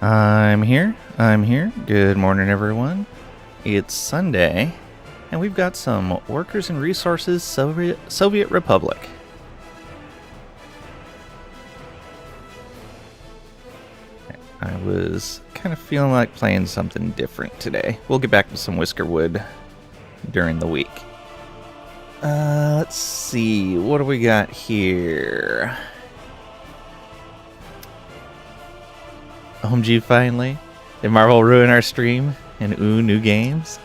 I'm here. I'm here. Good morning, everyone. It's Sunday, and we've got some Workers and Resources Soviet Republic. I was kind of feeling like playing something different today. We'll get back to some Whiskerwood during the week. Let's see. What do we got here? OMG finally? Did Marvel ruin our stream? And new games?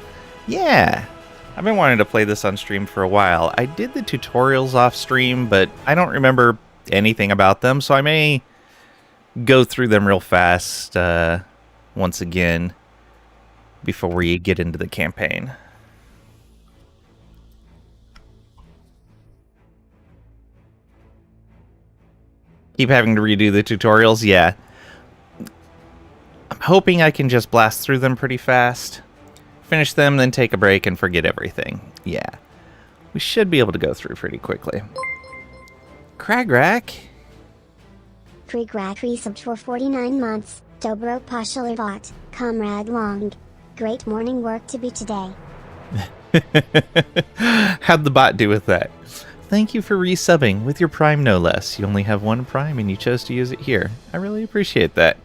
Yeah! I've been wanting to play this on stream for a while. I did the tutorials off stream, but I don't remember anything about them, so I may go through them real fast once again before we get into the campaign. Keep having to redo the tutorials? Yeah. I'm hoping I can just blast through them pretty fast, finish them, then take a break and forget everything. Yeah. We should be able to go through pretty quickly. Kragrak? Kragrak resubbed for 49 months. Dobro Pashalavot, Comrade Long. Great morning work to be today. How'd the bot do with that? Thank you for resubbing, with your Prime no less. You only have one Prime and you chose to use it here. I really appreciate that.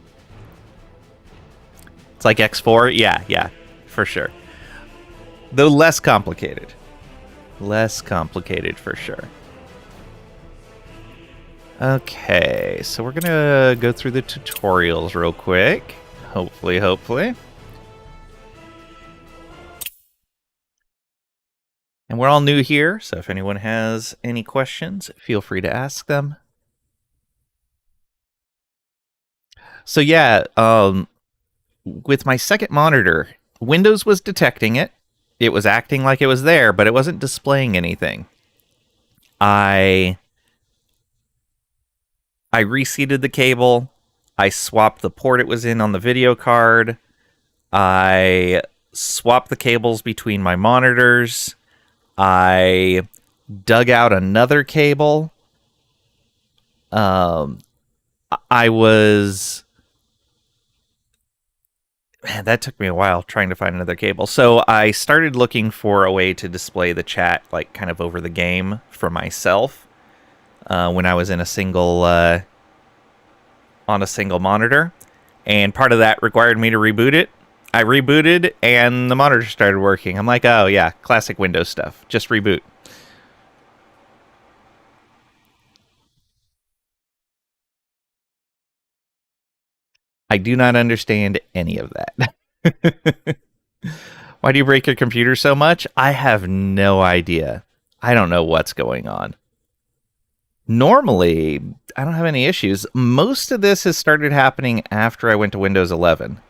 It's like X4? Yeah, for sure. Though less complicated. Less complicated for sure. Okay, so we're gonna go through the tutorials real quick. Hopefully. And we're all new here, so if anyone has any questions, feel free to ask them. So yeah, with my second monitor, Windows was detecting it. It was acting like it was there, but it wasn't displaying anything. I reseated the cable. I swapped the port it was in on the video card. I swapped the cables between my monitors. I dug out another cable. Man, that took me a while trying to find another cable. So I started looking for a way to display the chat, like kind of over the game for myself when I was in a single on a single monitor, and part of that required me to reboot it. I rebooted and the monitor started working. I'm like, oh yeah, classic Windows stuff. Just reboot. I do not understand any of that. Why do you break your computer so much? I have no idea. I don't know what's going on. Normally, I don't have any issues. Most of this has started happening after I went to Windows 11.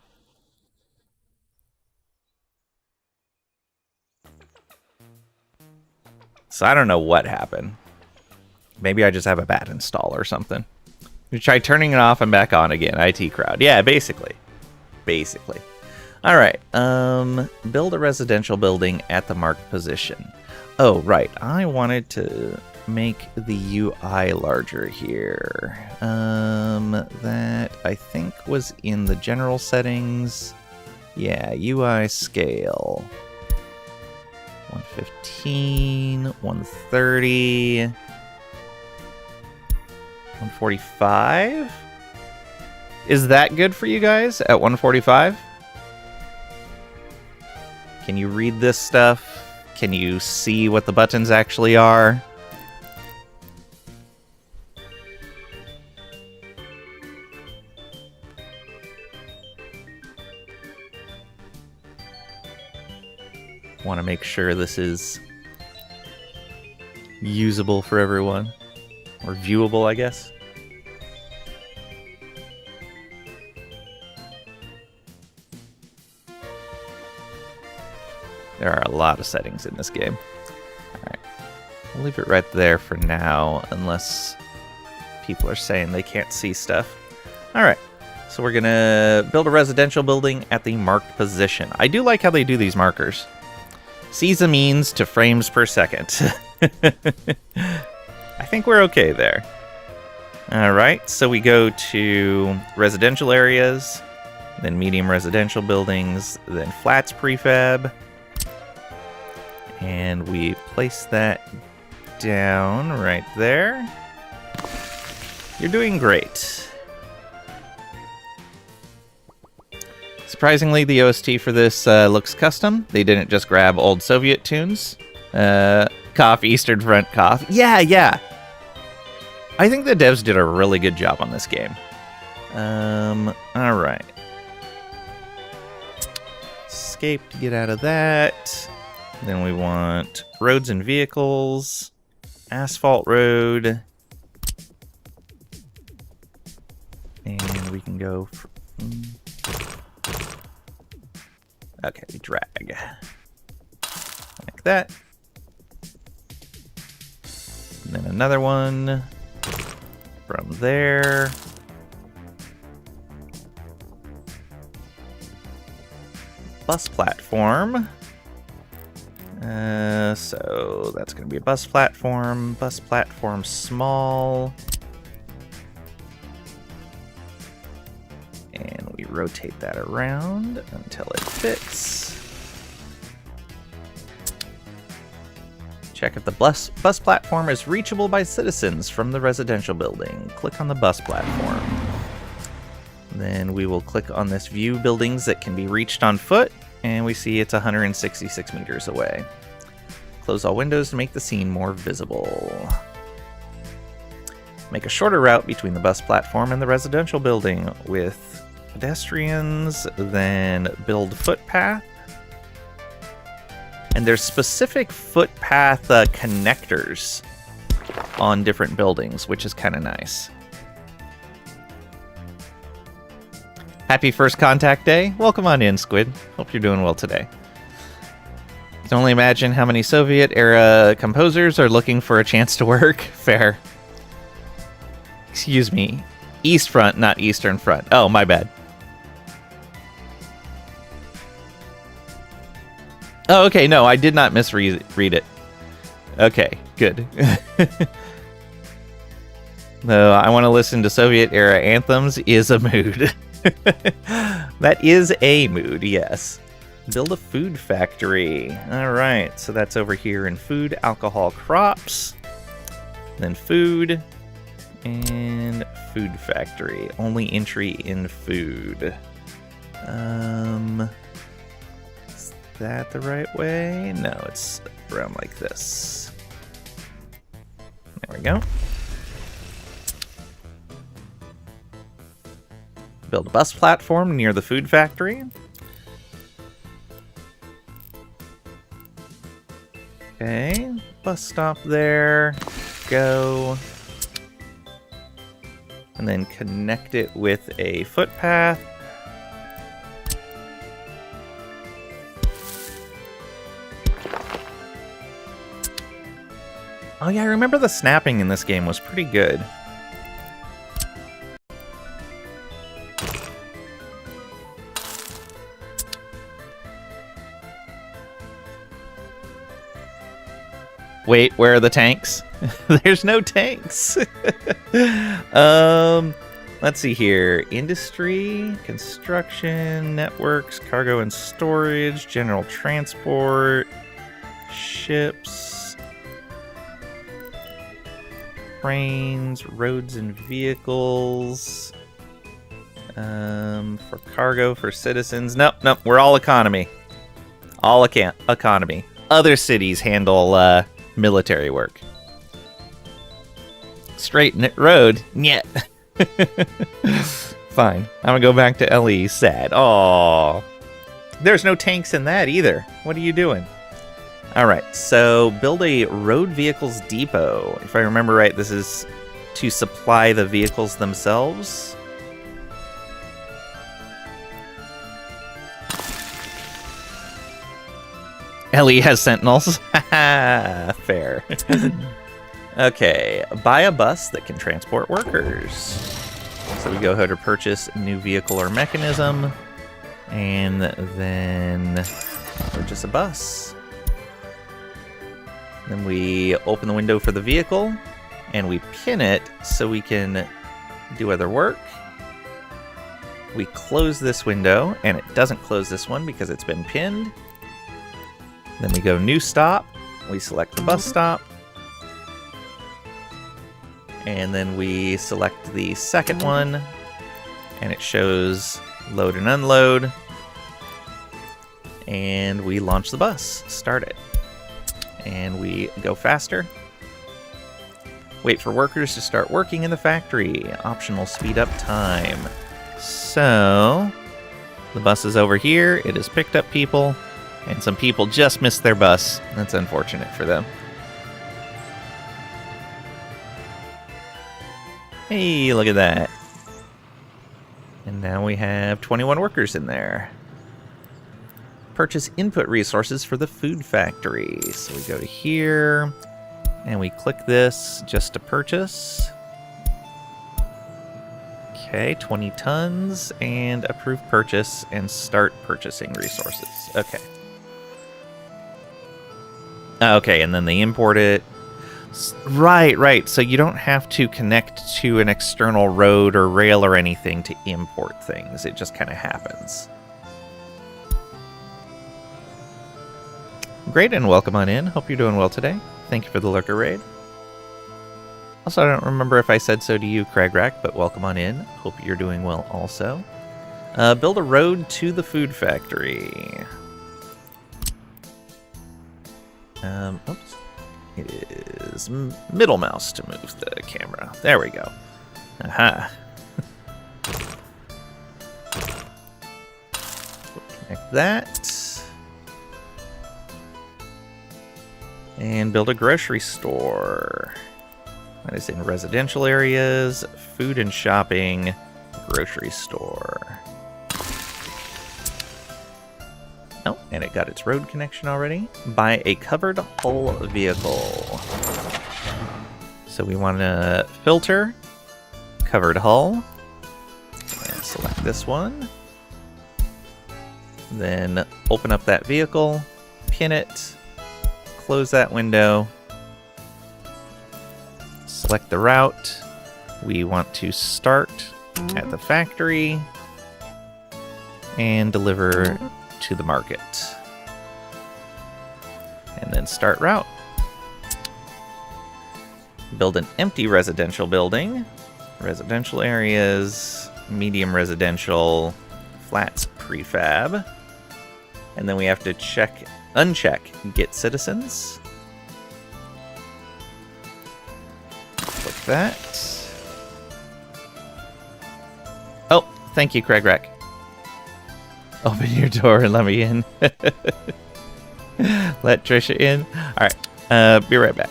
So I don't know what happened. Maybe I just have a bad install or something. You try turning it off and back on again. IT crowd. Yeah, basically. All right. Build a residential building at the marked position. Oh, right. I wanted to make the UI larger here. That I think was in the general settings. Yeah, UI scale. 115, 130, 145? Is that good for you guys at 145? Can you read this stuff? Can you see what the buttons actually are? Want to make sure this is usable for everyone, or viewable, I guess. There are a lot of settings in this game. Alright, we'll leave it right there for now, unless people are saying they can't see stuff. Alright, so we're gonna build a residential building at the marked position. I do like how they do these markers. Sees a means to frames per second. I think we're okay there. Alright, so we go to residential areas. then medium residential buildings, then flats prefab. And we place that down right there. You're doing great. Surprisingly, the OST for this looks custom. They didn't just grab old Soviet tunes. Cough, Eastern Front, cough. Yeah. I think the devs did a really good job on this game. Alright. Escape to get out of that. Then we want roads and vehicles. Asphalt road. And we can go... Okay, drag. Like that. And then another one from there. Bus platform. So that's going to be a bus platform. Bus platform small. And we rotate that around until it fits. Check if the bus platform is reachable by citizens from the residential building. Click on the bus platform. Then we will click on this view buildings that can be reached on foot, and we see it's 166 meters away. Close all windows to make the scene more visible. Make a shorter route between the bus platform and the residential building with pedestrians, then build footpath. And there's specific footpath connectors on different buildings, which is kind of nice. Happy first contact day. Welcome on in, Squid. Hope you're doing well today. You can only imagine how many Soviet-era composers are looking for a chance to work. Fair. Excuse me. East Front, not Eastern Front. Oh, my bad. Oh, okay. No, I did not misread it. Okay, good. No, I want to listen to Soviet-era anthems is a mood. That is a mood, yes. Build a food factory. All right, so that's over here in food, alcohol, crops. Then food and food factory. Only entry in food. Is that the right way? No, it's around like this. There we go. Build a bus platform near the food factory. Okay, bus stop there. Go. And then connect it with a footpath. Oh yeah, I remember the snapping in this game was pretty good. Wait, where are the tanks? There's no tanks. Let's see here. Industry, construction, networks, cargo and storage, general transport, ships, trains, roads and vehicles. For cargo, for citizens. Nope, we're all economy. All economy. Other cities handle military work. Straight road? Nyet. Fine. I'm gonna go back to LE. Sad. Aww. There's no tanks in that either. What are you doing? Alright, so build a road vehicles depot. If I remember right, this is to supply the vehicles themselves. LE has sentinels. Haha, fair. Okay, buy a bus that can transport workers. So we go ahead and purchase a new vehicle or mechanism, and then purchase a bus. Then we open the window for the vehicle, and we pin it so we can do other work. We close this window, and it doesn't close this one because it's been pinned. Then we go new stop. We select the bus stop. And then we select the second one, and it shows load and unload. And we launch the bus, start it. And we go faster. Wait for workers to start working in the factory. Optional speed up time. So, the bus is over here. It has picked up people, and some people just missed their bus. That's unfortunate for them. Hey, look at that. And now we have 21 workers in there. Purchase input resources for the food factory. So we go to here, and we click this just to purchase. Okay, 20 tons, and approve purchase, and start purchasing resources. Okay. Okay, and then they import it. Right. So you don't have to connect to an external road or rail or anything to import things. It just kind of happens. Great, and welcome on in. Hope you're doing well today. Thank you for the lurker raid. Also, I don't remember if I said so to you, Cragrack, but welcome on in. Hope you're doing well also. Build a road to the food factory. Oops. It is middle mouse to move the camera. There we go. Aha. Connect that. And build a grocery store. That is in residential areas, food and shopping, grocery store. Oh, and it got its road connection already. Buy a covered hull vehicle. So we want to filter, covered hull, and select this one. Then open up that vehicle, pin it, close that window, select the route. We want to start at the factory and deliver to the market. And then start route. Build an empty residential building. Residential areas, medium residential, flats prefab. And then we have to uncheck get citizens. Click that. Oh, thank you, Cragrack. Open your door and let me in. Let Trisha in. Alright, be right back.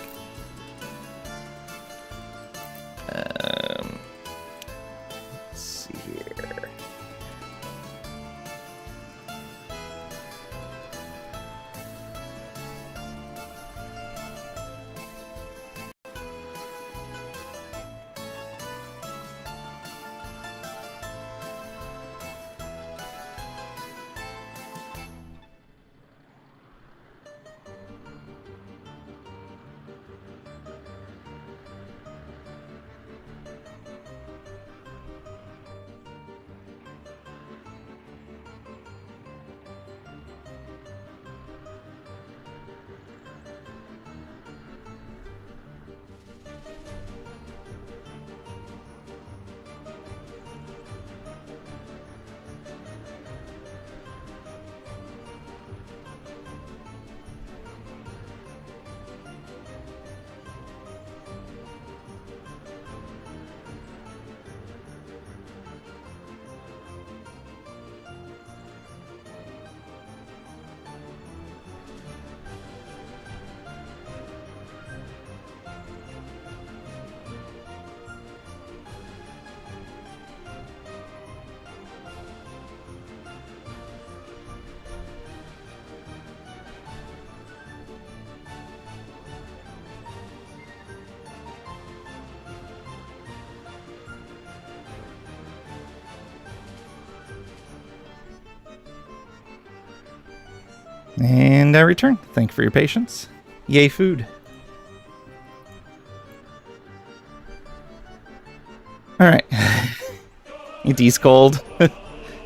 Let's see here. And I return. Thank you for your patience. Yay, food. Alright. It is cold.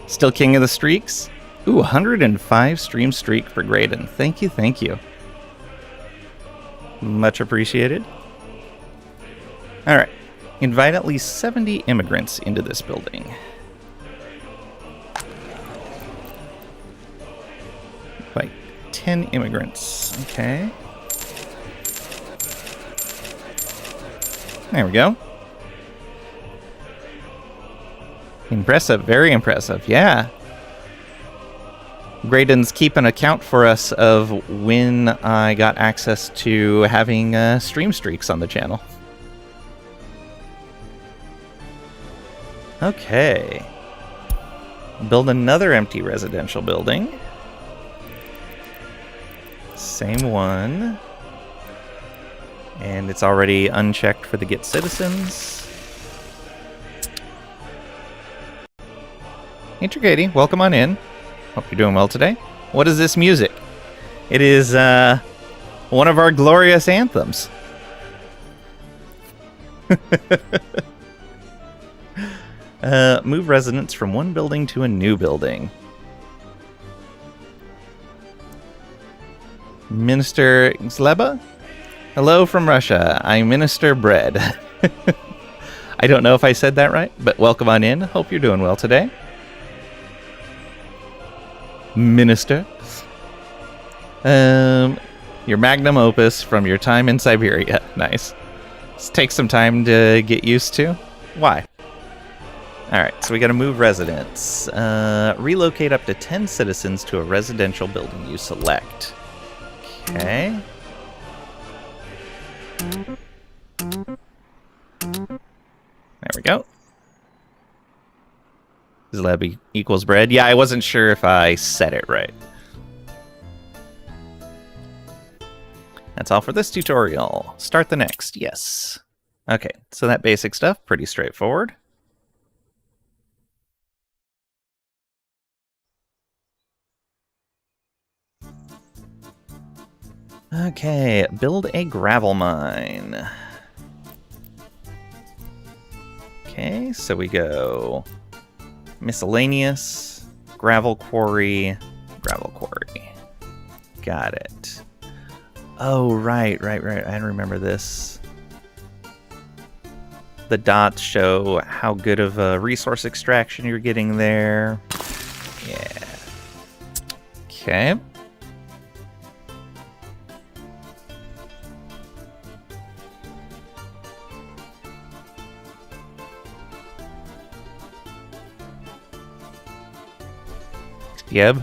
Still king of the streaks? Ooh, 105 stream streak for Graydon. Thank you, thank you. Much appreciated. Alright. Invite at least 70 immigrants into this building. Like 10 immigrants. Okay. There we go. Impressive, very impressive, yeah. Graydon's keeping account for us of when I got access to having stream streaks on the channel. Okay. Build another empty residential building. Same one. And it's already unchecked for the Get Citizens. Hey Trigady, welcome on in. Hope you're doing well today. What is this music? It is one of our glorious anthems. Move residents from one building to a new building. Minister Zleba? Hello from Russia. I'm Minister Bread. I don't know if I said that right, but welcome on in. Hope you're doing well today. Minister. Your magnum opus from your time in Siberia. Nice. This takes some time to get used to. Why? Alright, so we gotta move residents. Relocate up to 10 citizens to a residential building you select. Okay. There we go. Zleb equals bread. Yeah, I wasn't sure if I said it right. That's all for this tutorial. Start the next. Yes. Okay, so that basic stuff, pretty straightforward. Okay, build a gravel mine. Okay, so we go miscellaneous, gravel quarry, gravel quarry. Got it. Oh, right. I remember this. The dots show how good of a resource extraction you're getting there. Yeah. Okay. Yep.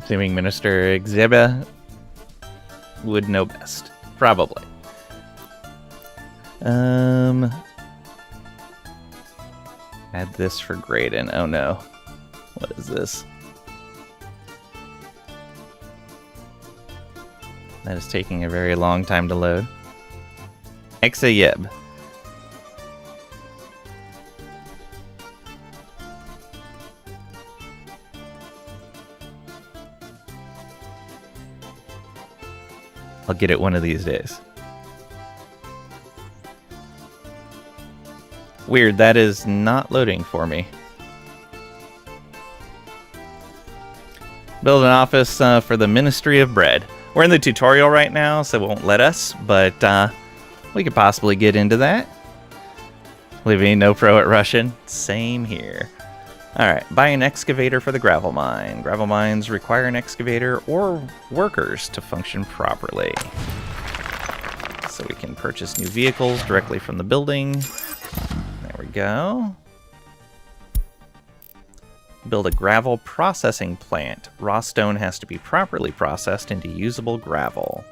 Assuming Minister Xeba would know best. Probably. Add this for Graydon. Oh no. What is this? That is taking a very long time to load. Exayeb. I'll get it one of these days. Weird, that is not loading for me. Build an office for the Ministry of Bread. We're in the tutorial right now, so it won't let us, but we could possibly get into that. Living no pro at Russian. Same here. Alright, buy an excavator for the gravel mine. Gravel mines require an excavator or workers to function properly. So we can purchase new vehicles directly from the building. There we go. Build a gravel processing plant. Raw stone has to be properly processed into usable gravel.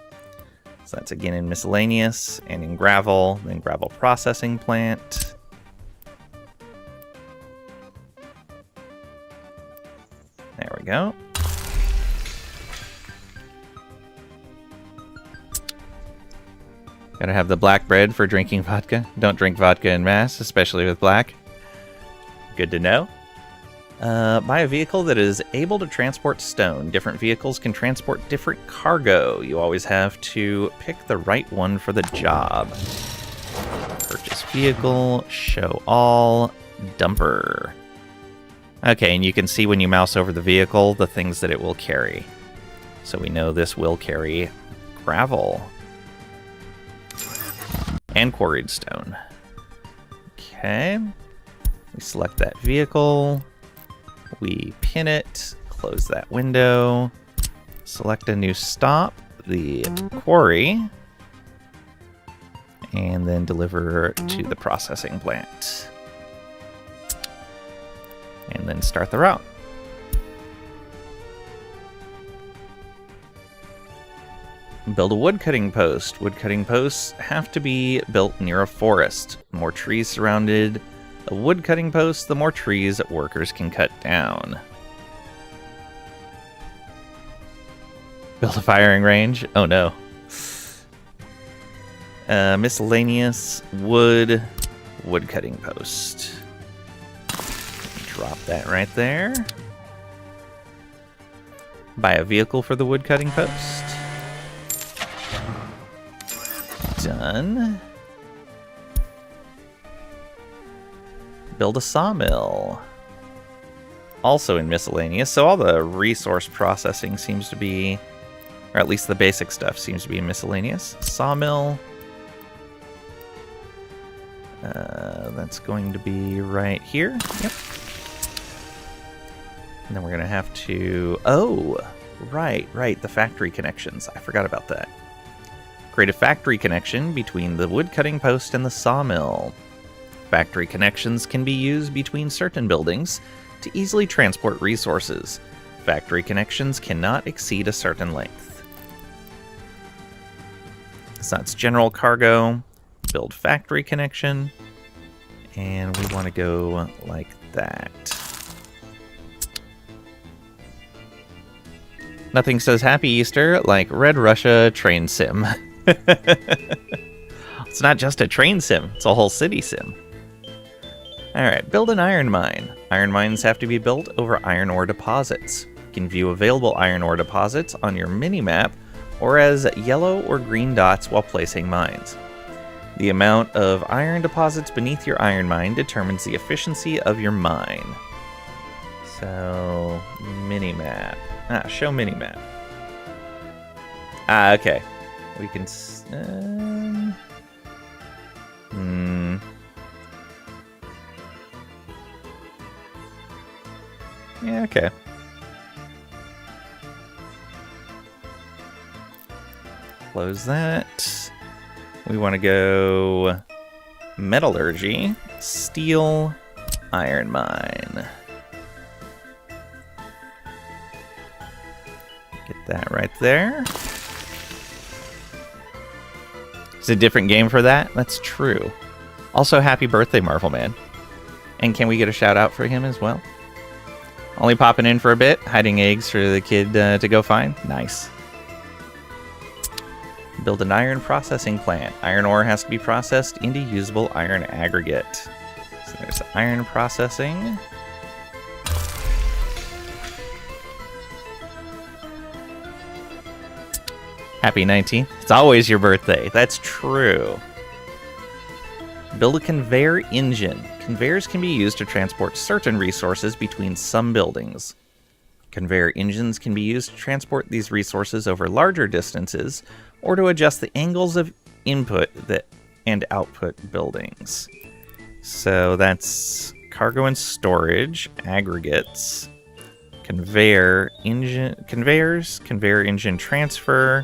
So that's again in miscellaneous and in gravel, then gravel processing plant. There we go. Gotta have the black bread for drinking vodka. Don't drink vodka en masse, especially with black. Good to know. Buy a vehicle that is able to transport stone. Different vehicles can transport different cargo. You always have to pick the right one for the job. Purchase Mouse vehicle, show all, dumper. Okay, and you can see when you mouse over the vehicle, the things that it will carry. So we know this will carry gravel. And quarried stone. Okay. We select that vehicle. We pin it. Close that window. Select a new stop, the quarry. And then deliver to the processing plant. And then start the route. Build a woodcutting post. Woodcutting posts have to be built near a forest. The more trees surrounded a woodcutting post, the more trees workers can cut down. Build a firing range. Oh no. Miscellaneous woodcutting post. Drop that right there. Buy a vehicle for the woodcutting post. Done. Build a sawmill. Also in miscellaneous, so all the resource processing seems to be, or at least the basic stuff seems to be miscellaneous. Sawmill. That's going to be right here. Yep. And then we're going to have to... Oh, right, the factory connections. I forgot about that. Create a factory connection between the woodcutting post and the sawmill. Factory connections can be used between certain buildings to easily transport resources. Factory connections cannot exceed a certain length. So that's general cargo. Build factory connection. And we want to go like that. Nothing says Happy Easter like Red Russia train sim. It's not just a train sim, it's a whole city sim. Alright, build an iron mine. Iron mines have to be built over iron ore deposits. You can view available iron ore deposits on your mini-map or as yellow or green dots while placing mines. The amount of iron deposits beneath your iron mine determines the efficiency of your mine. So, mini-map. Show mini-map. Okay. We can... Yeah, okay. Close that. We want to go metallurgy, steel, iron mine. Get that right there. It's a different game for that? That's true. Also, happy birthday, Marvel Man. And can we get a shout out for him as well? Only popping in for a bit, hiding eggs for the kid to go find. Nice. Build an iron processing plant. Iron ore has to be processed into usable iron aggregate. So there's iron processing. Happy 19th. It's always your birthday. That's true. Build a conveyor engine. Conveyors can be used to transport certain resources between some buildings. Conveyor engines can be used to transport these resources over larger distances or to adjust the angles of input and output buildings. So that's cargo and storage, aggregates, conveyor engine, conveyors, conveyor engine transfer.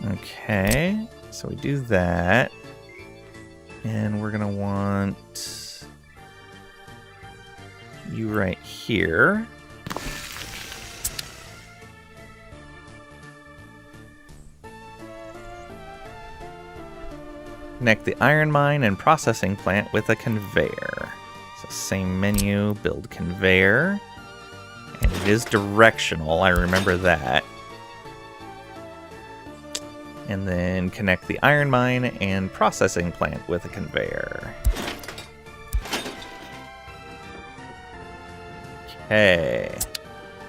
Okay, so we do that. And we're gonna want you right here. Connect the iron mine and processing plant with a conveyor. So same menu, build conveyor. And it is directional, I remember that. And then connect the iron mine and processing plant with a conveyor. Okay.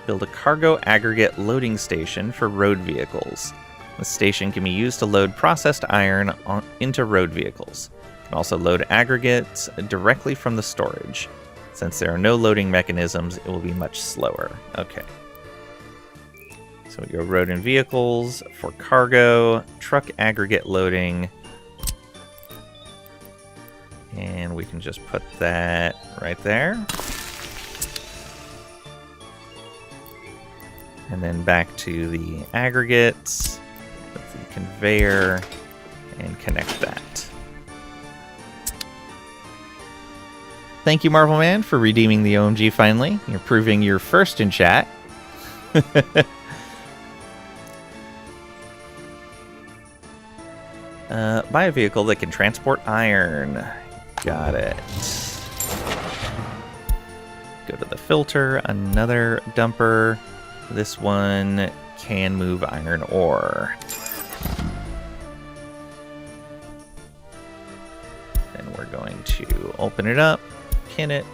Build a cargo aggregate loading station for road vehicles. The station can be used to load processed iron into road vehicles. can also load aggregates directly from the storage. Since there are no loading mechanisms, it will be much slower. Okay. So we go road and vehicles for cargo, truck aggregate loading. And we can just put that right there. And then back to the aggregates with the conveyor and connect that. Thank you, Marvel Man, for redeeming the OMG finally. You're proving you're first in chat. Buy a vehicle that can transport iron. Got it. Go to the filter, another dumper. This one can move iron ore. Then we're going to open it up, pin it,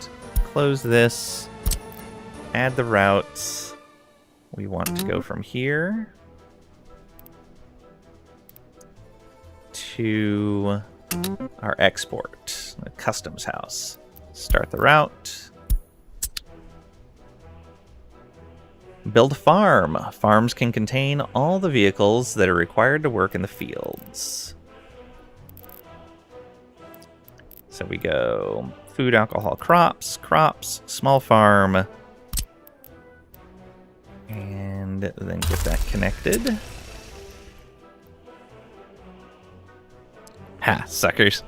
close this, add the routes. We want to go from here to our export, the customs house. Start the route. Build a farm. Farms can contain all the vehicles that are required to work in the fields. So we go food, alcohol, crops, small farm. And then get that connected. Ha, suckers.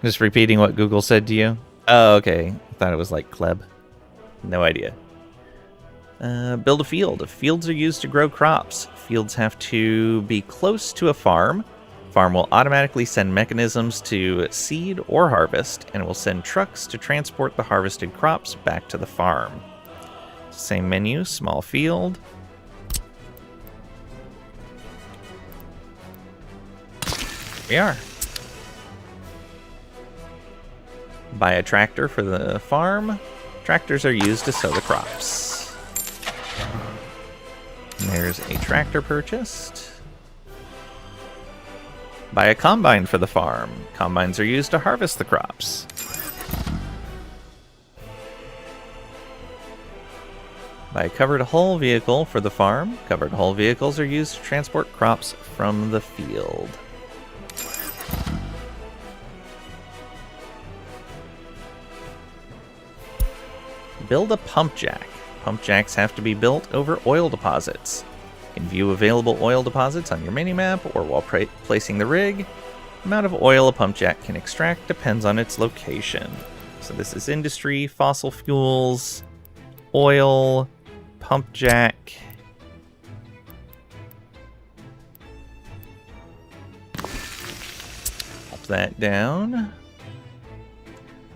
Just repeating what Google said to you. Oh, okay. I thought it was like Kleb. No idea. Build a field. Fields are used to grow crops. Fields have to be close to a farm. Farm will automatically send mechanisms to seed or harvest, and it will send trucks to transport the harvested crops back to the farm. Same menu, small field. We are. Buy a tractor for the farm. Tractors are used to sow the crops. And there's a tractor purchased. Buy a combine for the farm. Combines are used to harvest the crops. Buy a covered hull vehicle for the farm. Covered hull vehicles are used to transport crops from the field. Build a pump jack. Pump jacks have to be built over oil deposits. You can view available oil deposits on your minimap or while placing the rig. The amount of oil a pump jack can extract depends on its location. So this is industry, fossil fuels, oil, pump jack. Pop that down.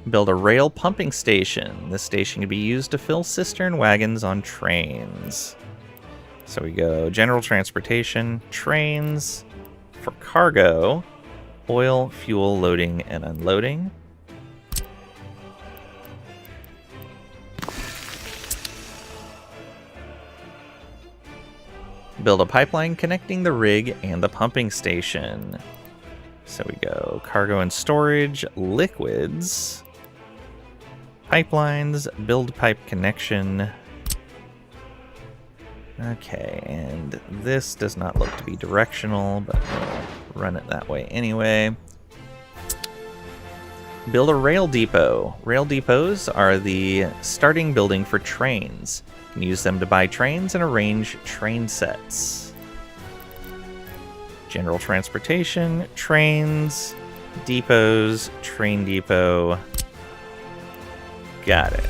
Build a rail pumping station. This station can be used to fill cistern wagons on trains. So we go general transportation, trains, for cargo, oil, fuel, loading, and unloading. Build a pipeline connecting the rig and the pumping station. So we go cargo and storage, liquids, pipelines, build pipe connection. Okay, and this does not look to be directional, but we'll run it that way anyway. Build a rail depot. Rail depots are the starting building for trains. You can use them to buy trains and arrange train sets. General transportation, trains, depots, train depot. Got it.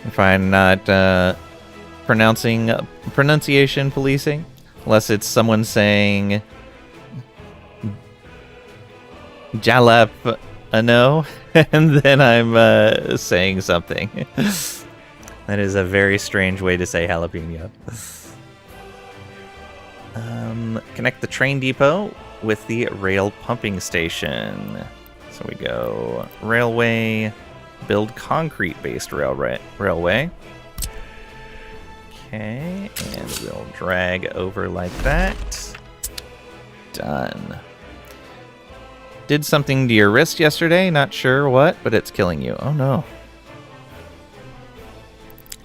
If I'm not pronunciation policing, unless it's someone saying jalap no, and then I'm saying something. That is a very strange way to say jalapeno. Connect the train depot with the rail pumping station. So we go railway, build concrete-based railway. Okay, and we'll drag over like that. Done. Did something to your wrist yesterday, not sure what, but it's killing you. Oh no.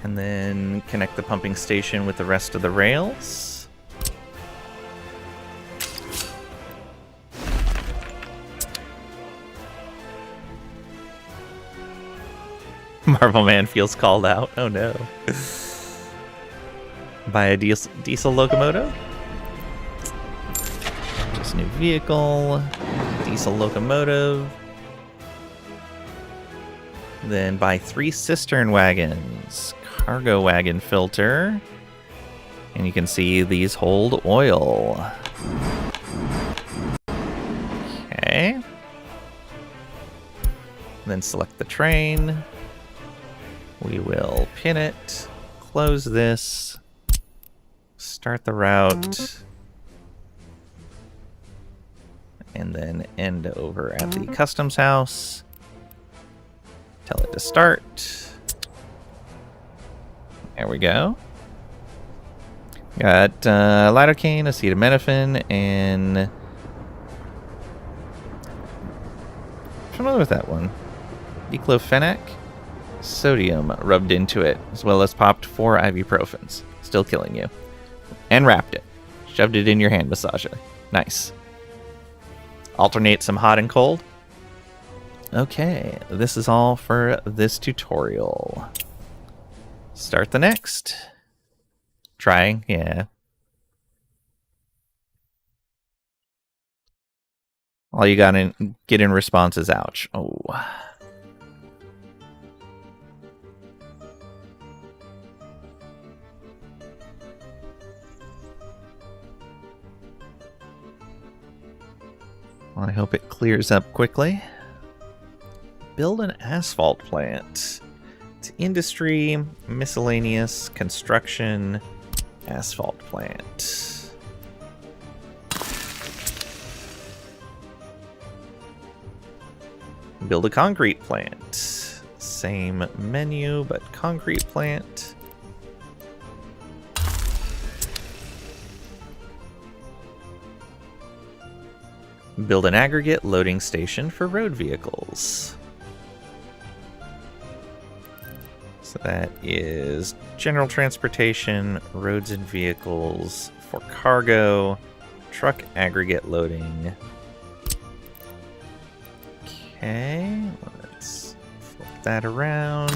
And then connect the pumping station with the rest of the rails. Marvel Man feels called out. Oh no. Buy a diesel locomotive. Just new vehicle. Diesel locomotive. Then buy 3 cistern wagons. Cargo wagon filter. And you can see these hold oil. Okay. Then select the train. We will pin it. Close this. Start the route. And then end over at the customs house. Tell it to start. There we go. Got lidocaine, acetaminophen, and familiar with that one. Diclofenac, sodium rubbed into it, as well as popped 4 ibuprofens. Still killing you. And wrapped it. Shoved it in your hand massager. Nice. Alternate some hot and cold. Okay, this is all for this tutorial. Start the next. Trying, yeah. All you gotta get in response is ouch. Oh. Well, I hope it clears up quickly. Build an asphalt plant. It's industry, miscellaneous, construction, asphalt plant. Build a concrete plant. Same menu, but concrete plant. Build an aggregate loading station for road vehicles. So that is general transportation, roads and vehicles for cargo, truck aggregate loading. Okay, let's flip that around.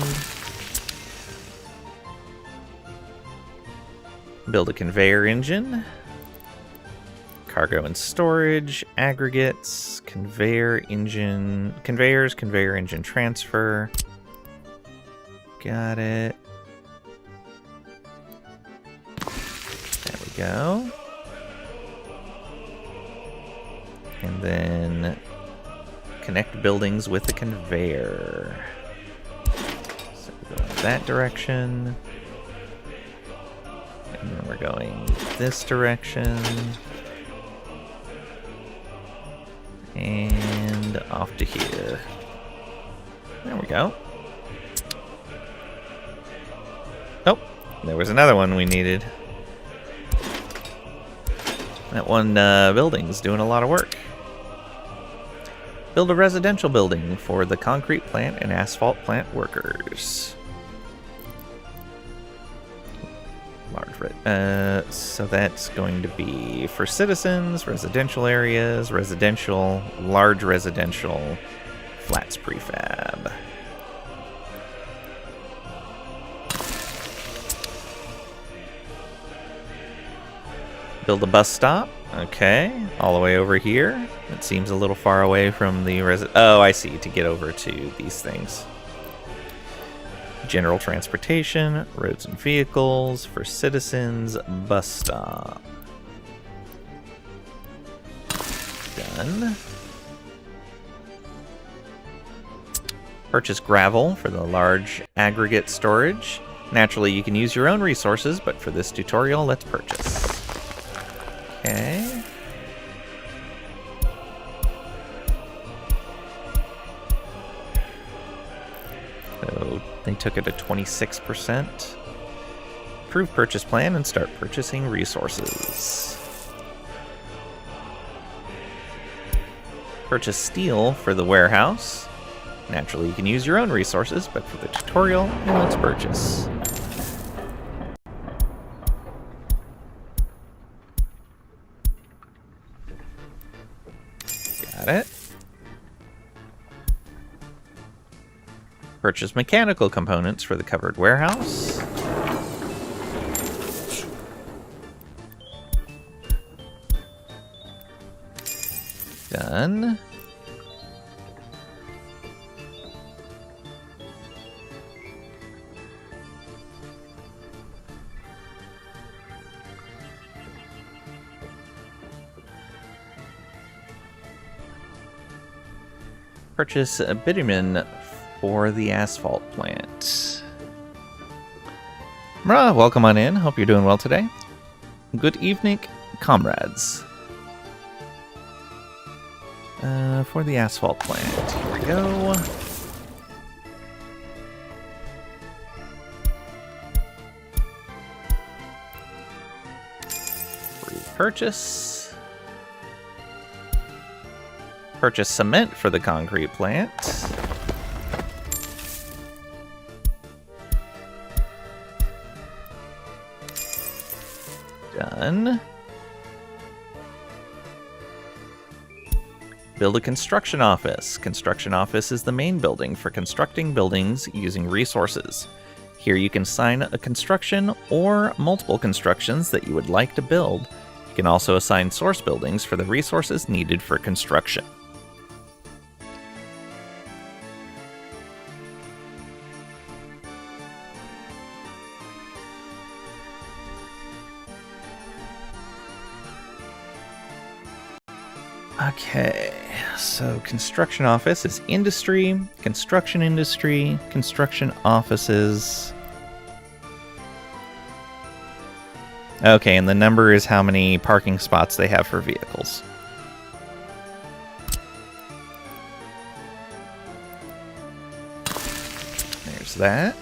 Build a conveyor engine. Cargo and storage, aggregates, conveyor engine, conveyors, conveyor engine transfer. Got it. There we go. And then connect buildings with the conveyor. So we go in that direction. And then we're going this direction. And off to here. There we go. Oh, there was another one we needed. That one building's doing a lot of work. Build a residential building for the concrete plant and asphalt plant workers. So that's going to be for citizens, residential areas, residential, large residential, flats prefab. Build a bus stop. Okay, all the way over here. It seems a little far away from the Oh, I see, to get over to these things. General transportation, roads and vehicles, for citizens, bus stop. Done. Purchase gravel for the large aggregate storage. Naturally, you can use your own resources, but for this tutorial, let's purchase. Okay. So they took it to 26%. Approve purchase plan and start purchasing resources. Purchase steel for the warehouse. Naturally, you can use your own resources, but for the tutorial, let's purchase. Got it. Purchase mechanical components for the covered warehouse. Done. Purchase a bitumen for the asphalt plant. Mra, welcome on in. Hope you're doing well today. Good evening, comrades. For the asphalt plant. Here we go. Repurchase. Purchase cement for the concrete plant. Done. Build a construction office. Construction office is the main building for constructing buildings using resources. Here you can assign a construction or multiple constructions that you would like to build. You can also assign source buildings for the resources needed for construction. Okay, so construction office is industry, construction offices. Okay, and the number is how many parking spots they have for vehicles. There's that.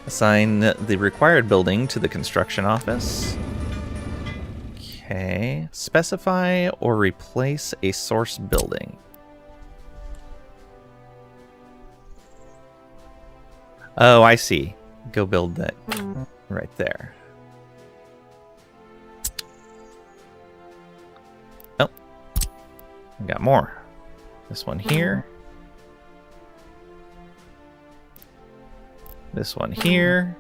Assign the required building to the construction office. Okay, specify or replace a source building. Oh, I see. Go build that right there. Oh, we got more. This one here. This one here.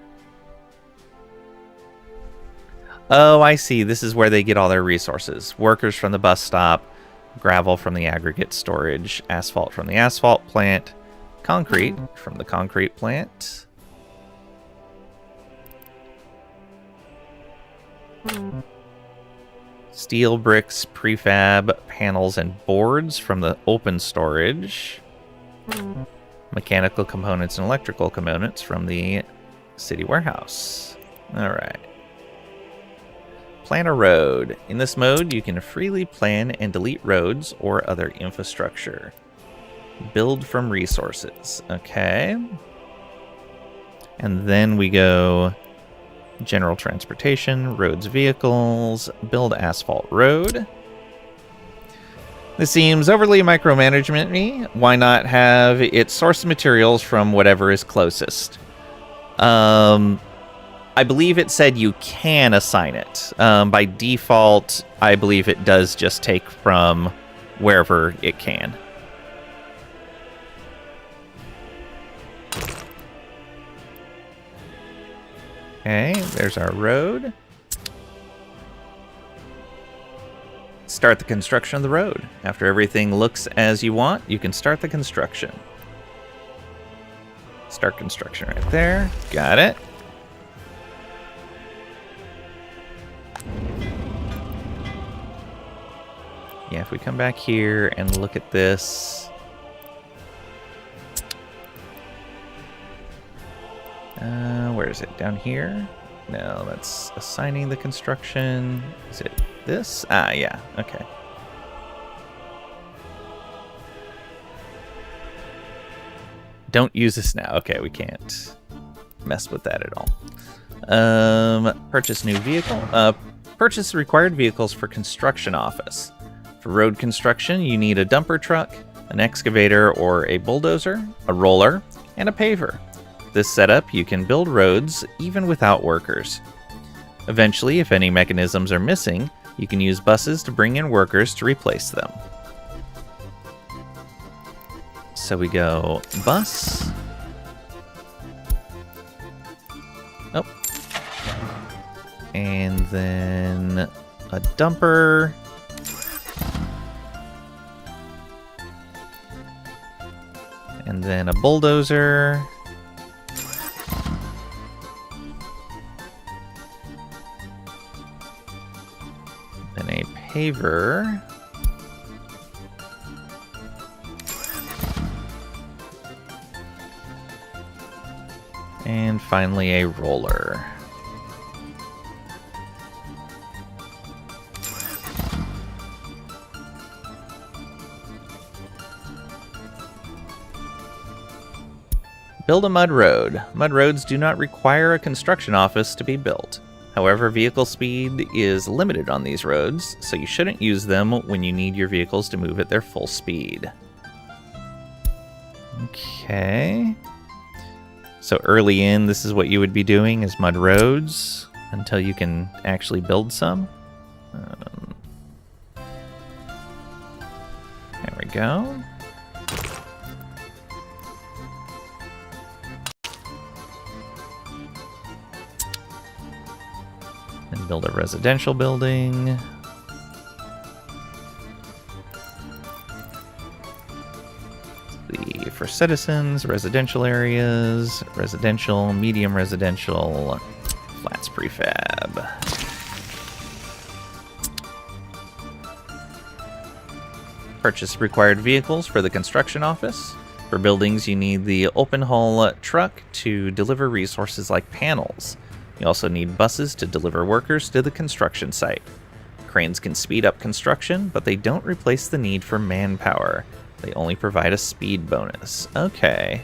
Oh, I see. This is where they get all their resources. Workers from the bus stop, gravel from the aggregate storage, asphalt from the asphalt plant, concrete from the concrete plant. Steel, bricks, prefab, panels, and boards from the open storage. Mechanical components and electrical components from the city warehouse. All right. Plan a road. In this mode, you can freely plan and delete roads or other infrastructure. Build from resources. Okay. And then we go general transportation, roads, vehicles, build asphalt road. This seems overly micromanagement-y. Why not have it source materials from whatever is closest? I believe it said you can assign it. By default, I believe it does just take from wherever it can. Okay, there's our road. Start the construction of the road. After everything looks as you want, you can start the construction. Start construction right there. Got it. Yeah, if we come back here and look at this. Where is it? Down here? No, that's assigning the construction. Is it this? Ah, yeah. Okay. Don't use this now. Okay, we can't mess with that at all. Purchase new vehicle. Purchase required vehicles for construction office. For road construction, you need a dumper truck, an excavator or a bulldozer, a roller, and a paver. With this setup, you can build roads even without workers. Eventually, if any mechanisms are missing, you can use buses to bring in workers to replace them. So we go bus. Oh. And then a dumper. And then a bulldozer. Then a paver. And finally a roller. Build a mud road. Mud roads do not require a construction office to be built. However, vehicle speed is limited on these roads, so you shouldn't use them when you need your vehicles to move at their full speed. Okay. So early in, this is what you would be doing, is mud roads, until you can actually build some. There we go. And build a residential building. For citizens, residential areas, residential, medium residential, flats prefab. Purchase required vehicles for the construction office. For buildings, you need the open hull truck to deliver resources like panels. You also need buses to deliver workers to the construction site. Cranes can speed up construction, but they don't replace the need for manpower. They only provide a speed bonus. Okay.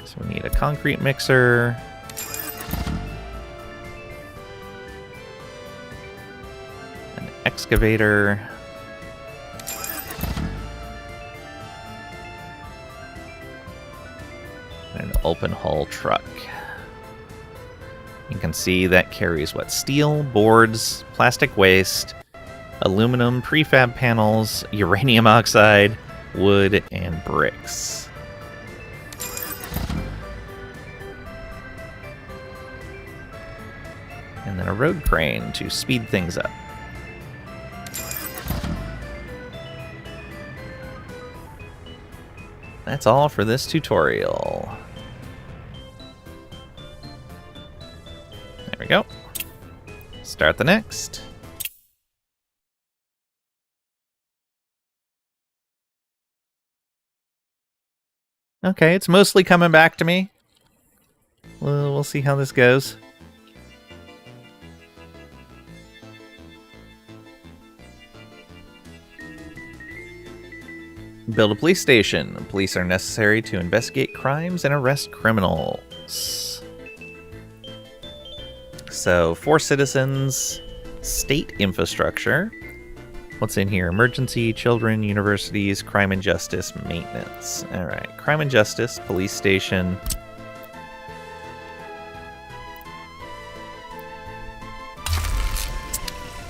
So we need a concrete mixer. An excavator. And an open hull truck. You can see that carries what? Steel, boards, plastic waste, aluminum, prefab panels, uranium oxide, wood, and bricks. And then a road crane to speed things up. That's all for this tutorial. There we go. Start the next. Okay, it's mostly coming back to me. We'll see how this goes. Build a police station. Police are necessary to investigate crimes and arrest criminals. So, for citizens, state infrastructure. What's in here? Emergency, children, universities, crime and justice, maintenance. Alright, crime and justice, police station.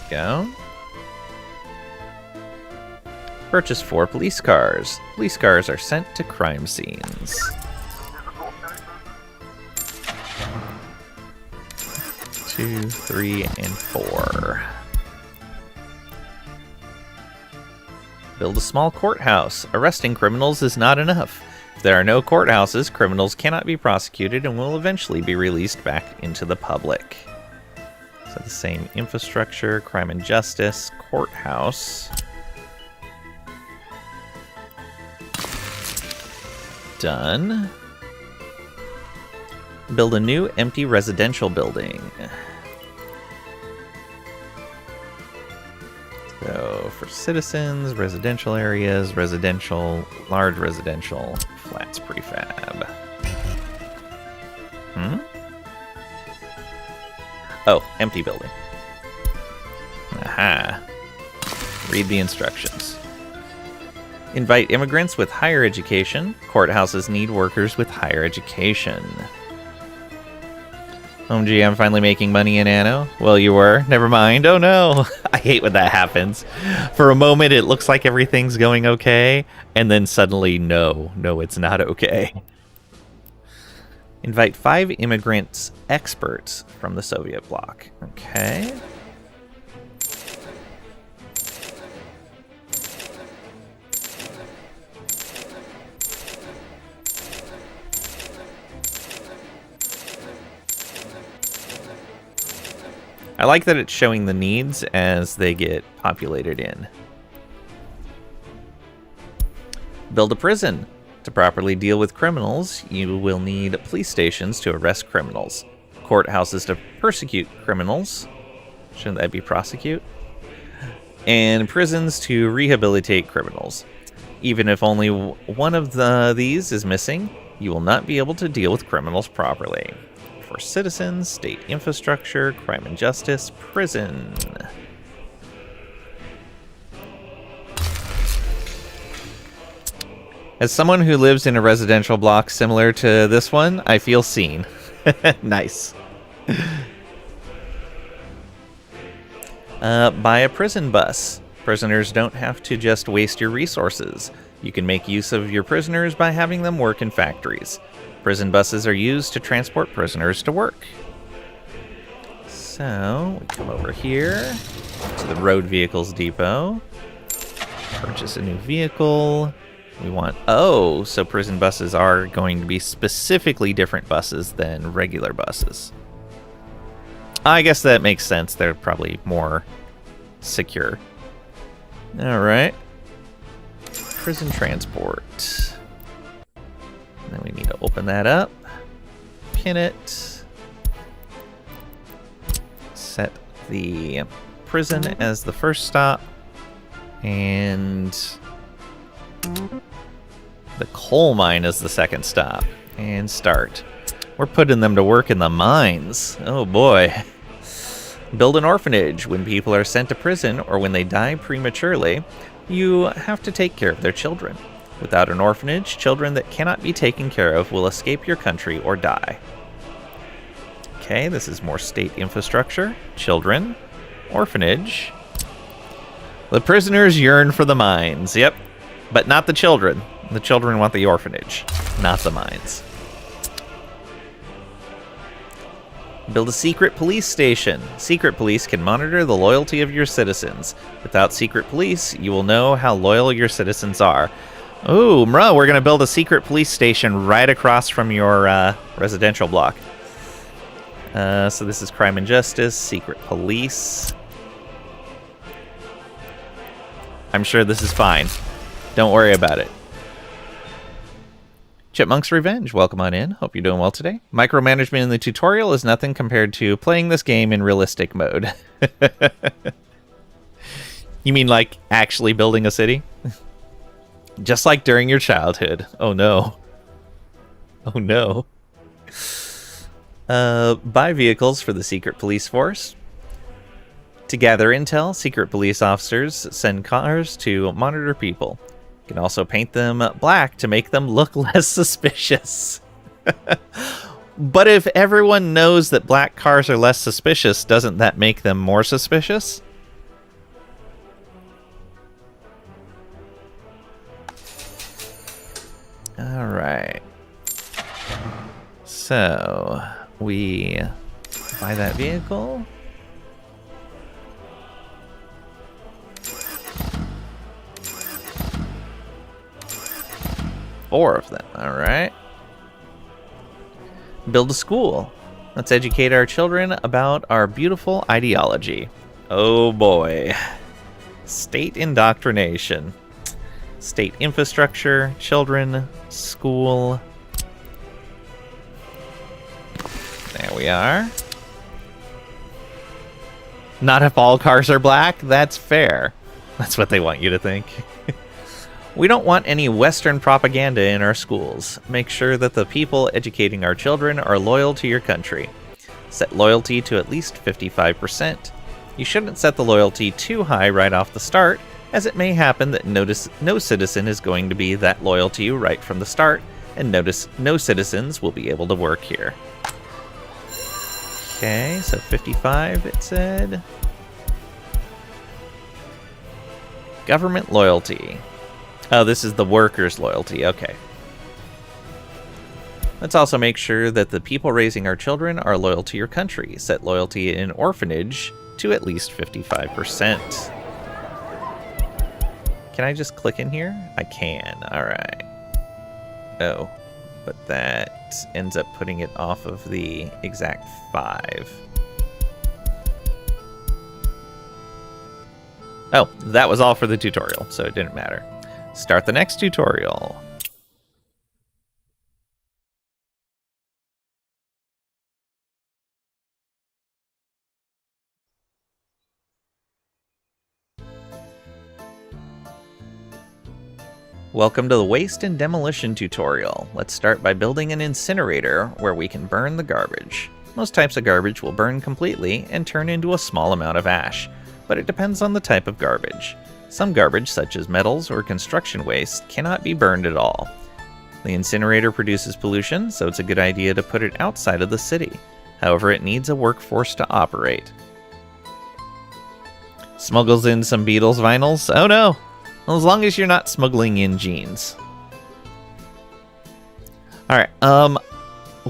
Go. Purchase 4 police cars. Police cars are sent to crime scenes. Two, 3, and 4. Build a small courthouse. Arresting criminals is not enough. If there are no courthouses, criminals cannot be prosecuted and will eventually be released back into the public. So the same infrastructure, crime and justice, courthouse. Done. Build a new empty residential building. So for citizens, residential areas, residential, large residential, flats prefab. Oh, empty building. Aha. Read the instructions. Invite immigrants with higher education. Courthouses need workers with higher education. OMG, I'm finally making money in Anno. Well, you were. Never mind. Oh no. I hate when that happens. For a moment, it looks like everything's going okay, and then suddenly, no, it's not okay. Invite 5 immigrants experts from the Soviet bloc. Okay. I like that it's showing the needs as they get populated in. Build a prison. To properly deal with criminals, you will need police stations to arrest criminals, courthouses to persecute criminals. Shouldn't that be prosecute? And prisons to rehabilitate criminals. Even if only one of these is missing, you will not be able to deal with criminals properly. For citizens, state infrastructure, crime and justice, prison. As someone who lives in a residential block similar to this one, I feel seen. Nice. Buy a prison bus. Prisoners don't have to just waste your resources. You can make use of your prisoners by having them work in factories. Prison buses are used to transport prisoners to work. So, we come over here to the Road Vehicles Depot. Purchase a new vehicle. We want... Oh, so prison buses are going to be specifically different buses than regular buses. I guess that makes sense. They're probably more secure. Alright. Prison transport. And then we need to open that up. Pin it. Set the prison as the first stop. And the coal mine is the second stop. And start. We're putting them to work in the mines. Oh boy. Build an orphanage. When people are sent to prison or when they die prematurely, you have to take care of their children. Without an orphanage, children that cannot be taken care of will escape your country or die. Okay, this is more state infrastructure. Children. Orphanage. The prisoners yearn for the mines. Yep. But not the children. The children want the orphanage, not the mines. Build a secret police station. Secret police can monitor the loyalty of your citizens. Without secret police, you will know how loyal your citizens are. Ooh, Mra, we're going to build a secret police station right across from your residential block. So this is crime and justice, secret police. I'm sure this is fine. Don't worry about it. Chipmunk's Revenge, welcome on in. Hope you're doing well today. Micromanagement in the tutorial is nothing compared to playing this game in realistic mode. You mean like actually building a city? Just like during your childhood. Oh no. Oh no. Buy vehicles for the secret police force. To gather intel, secret police officers send cars to monitor people. You can also paint them black to make them look less suspicious. But if everyone knows that black cars are less suspicious, doesn't that make them more suspicious? Alright. So, we buy that vehicle. Four of them, alright. Build a school. Let's educate our children about our beautiful ideology. Oh boy. State indoctrination. State infrastructure, children, school. There we are. Not if all cars are black, that's fair. That's what they want you to think. We don't want any Western propaganda in our schools. Make sure that the people educating our children are loyal to your country. Set loyalty to at least 55%. You shouldn't set the loyalty too high right off the start, as it may happen that no citizen is going to be that loyal to you right from the start, and notice no citizens will be able to work here. Okay, so 55 it said. Government loyalty. Oh, this is the workers' loyalty, okay. Let's also make sure that the people raising our children are loyal to your country. Set loyalty in orphanage to at least 55%. Can I just click in here? I can, alright. Oh, but that ends up putting it off of the exact 5. Oh, that was all for the tutorial, so it didn't matter. Start the next tutorial. Welcome to the Waste and Demolition tutorial. Let's start by building an incinerator where we can burn the garbage. Most types of garbage will burn completely and turn into a small amount of ash, but it depends on the type of garbage. Some garbage, such as metals or construction waste, cannot be burned at all. The incinerator produces pollution, so it's a good idea to put it outside of the city. However, it needs a workforce to operate. Smuggles in some Beatles vinyls? Oh no! Well, as long as you're not smuggling in jeans. Alright,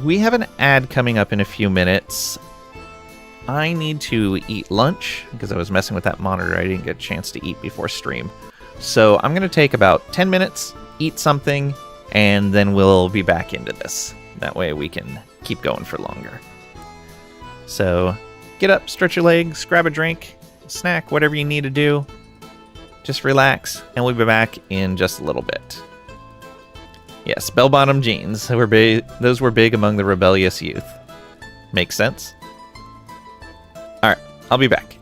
we have an ad coming up in a few minutes. I need to eat lunch, because I was messing with that monitor. I didn't get a chance to eat before stream. So I'm going to take about 10 minutes, eat something, and then we'll be back into this. That way we can keep going for longer. So get up, stretch your legs, grab a drink, snack, whatever you need to do. Just relax, and we'll be back in just a little bit. Yes, bell-bottom jeans. Those were big among the rebellious youth. Makes sense? Alright, I'll be back.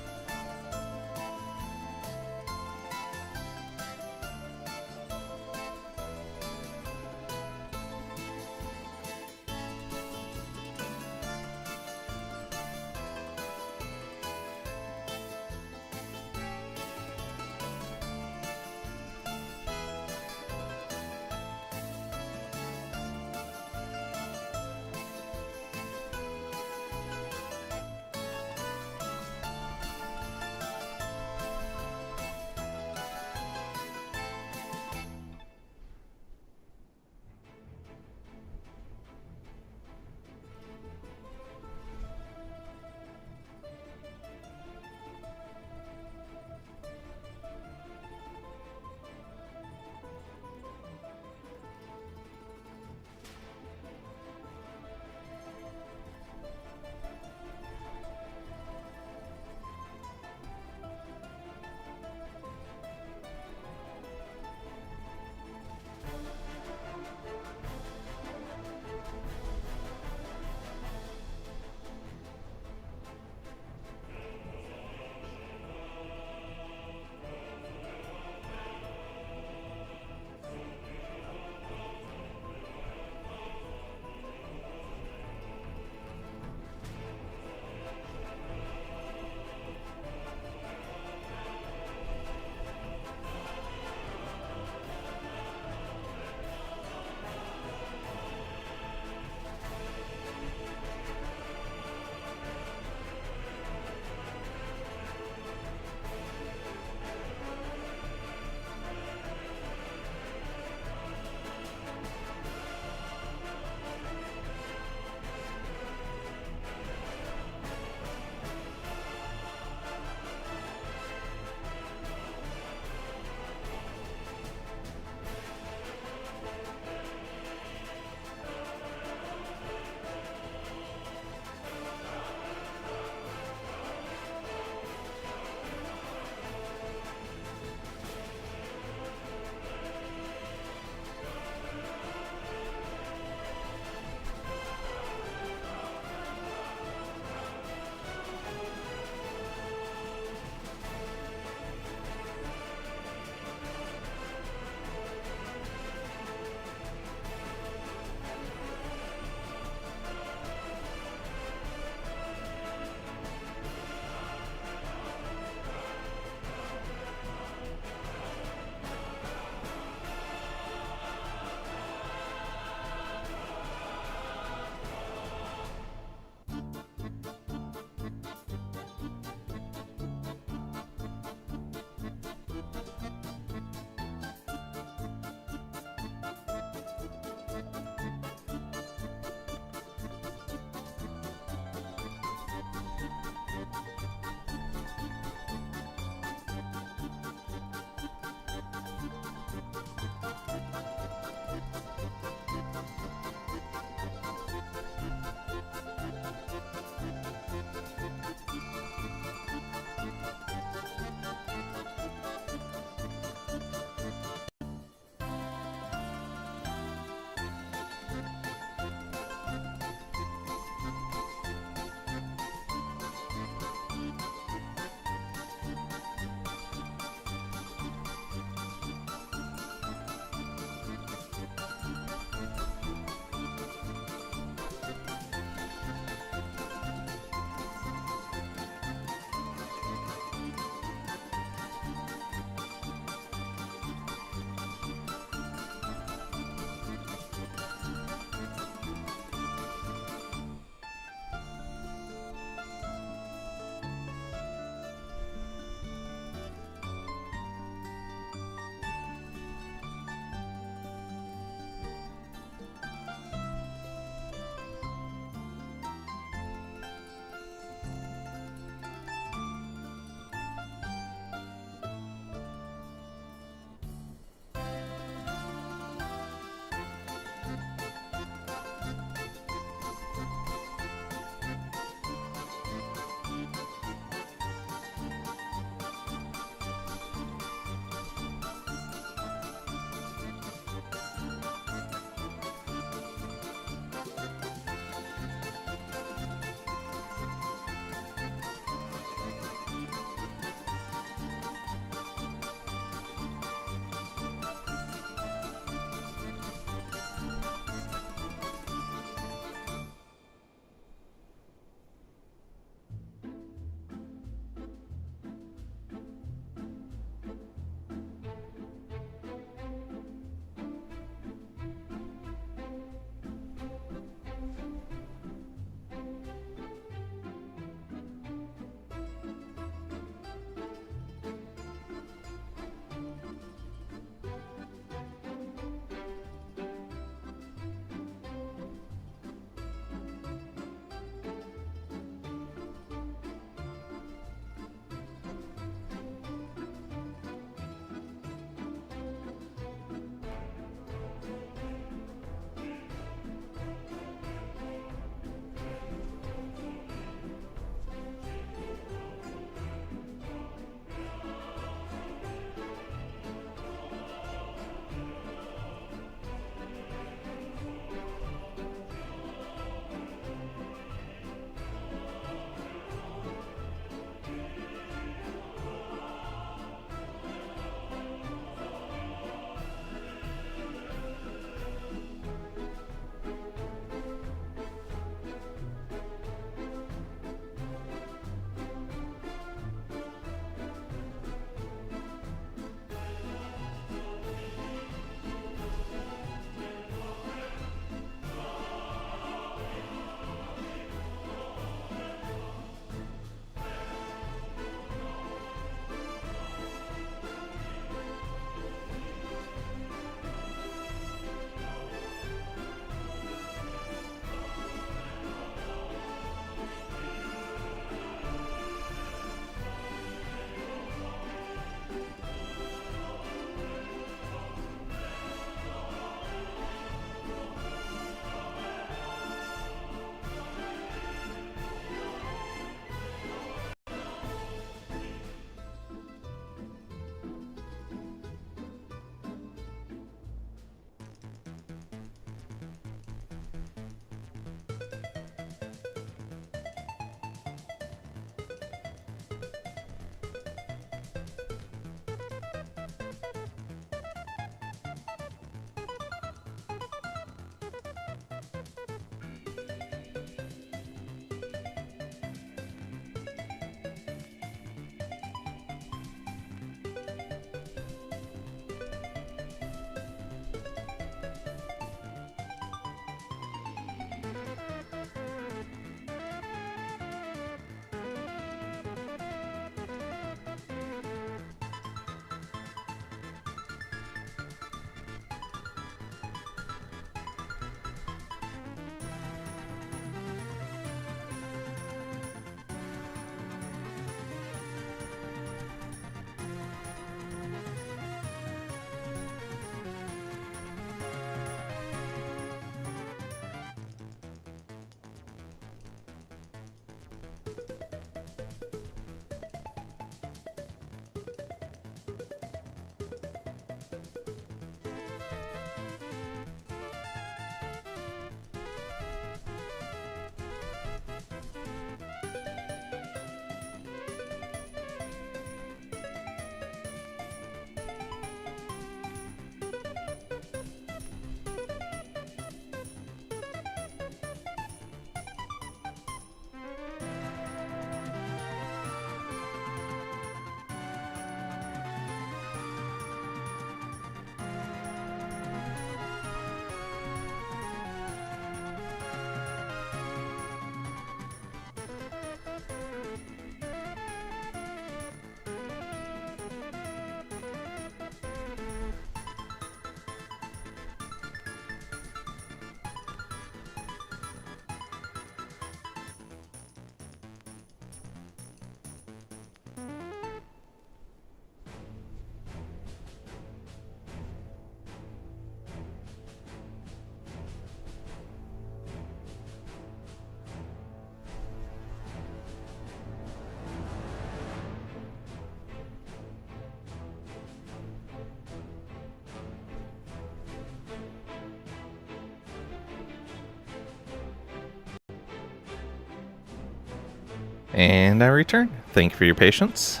And I return. Thank you for your patience.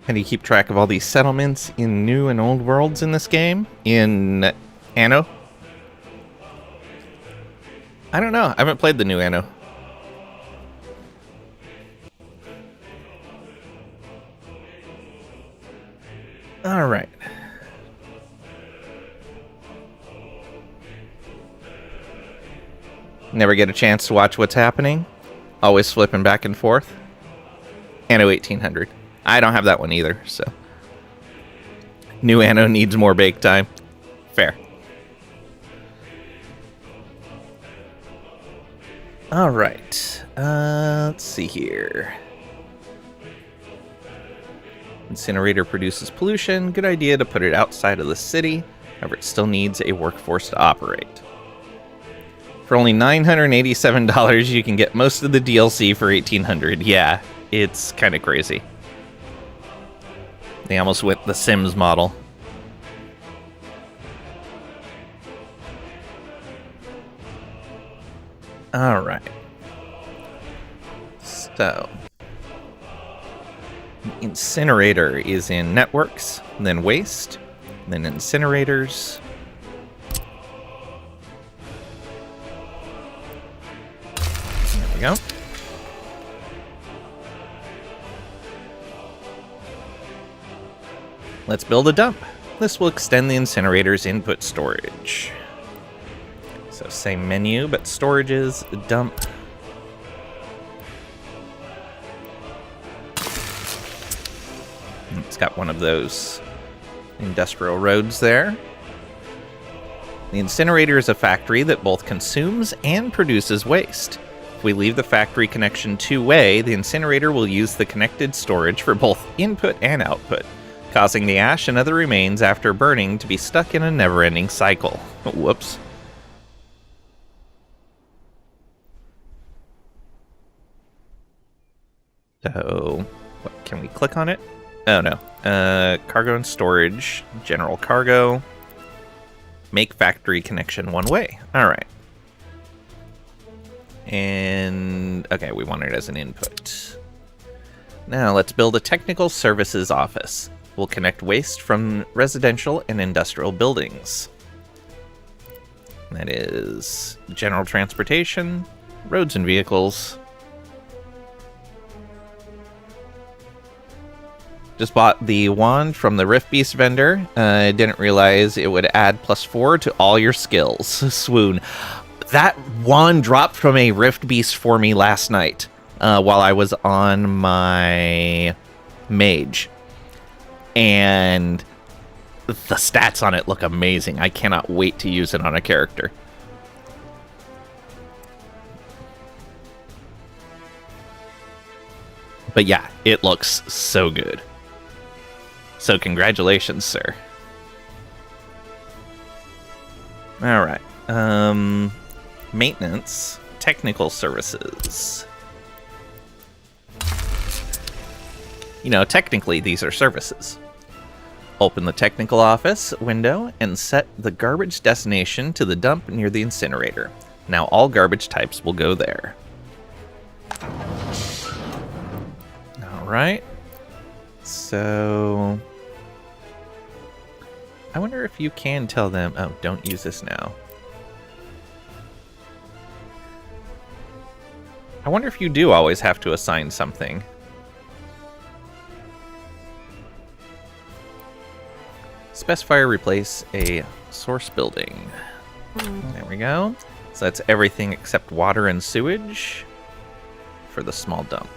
How do you keep track of all these settlements in new and old worlds in this game? In Anno? I don't know. I haven't played the new Anno. All right. Never get a chance to watch what's happening. Always flipping back and forth. Anno 1800. I don't have that one either, so. New Anno needs more bake time. Fair. Alright. Let's see here. Incinerator produces pollution. Good idea to put it outside of the city. However, it still needs a workforce to operate. For only $987, you can get most of the DLC for $1,800. Yeah, it's kind of crazy. They almost went the Sims model. All right. So, incinerator is in networks, then waste, then incinerators. There we go. Let's build a dump. This will extend the incinerator's input storage. So same menu, but storages, dump. It's got one of those industrial roads there. The incinerator is a factory that both consumes and produces waste. If we leave the factory connection two-way, the incinerator will use the connected storage for both input and output, causing the ash and other remains after burning to be stuck in a never-ending cycle. Whoops. So, what, can we click on it? Oh no. Cargo and storage, general cargo. Make factory connection one way. Alright. And, okay, we want it as an input. Now let's build a technical services office. We'll connect waste from residential and industrial buildings. That is general transportation, roads and vehicles. Just bought the wand from the Rift Beast vendor. I didn't realize it would add +4 to all your skills. Swoon. That wand dropped from a Rift Beast for me last night while I was on my mage. And the stats on it look amazing. I cannot wait to use it on a character. But yeah, it looks so good. So congratulations, sir. Alright. Maintenance. Technical services. You know, technically these are services. Open the technical office window and set the garbage destination to the dump near the incinerator. Now all garbage types will go there. Alright. So I wonder if you can tell them, oh, don't use this now. I wonder if you do always have to assign something. Specify or replace a source building. There we go. So that's everything except water and sewage for the small dump.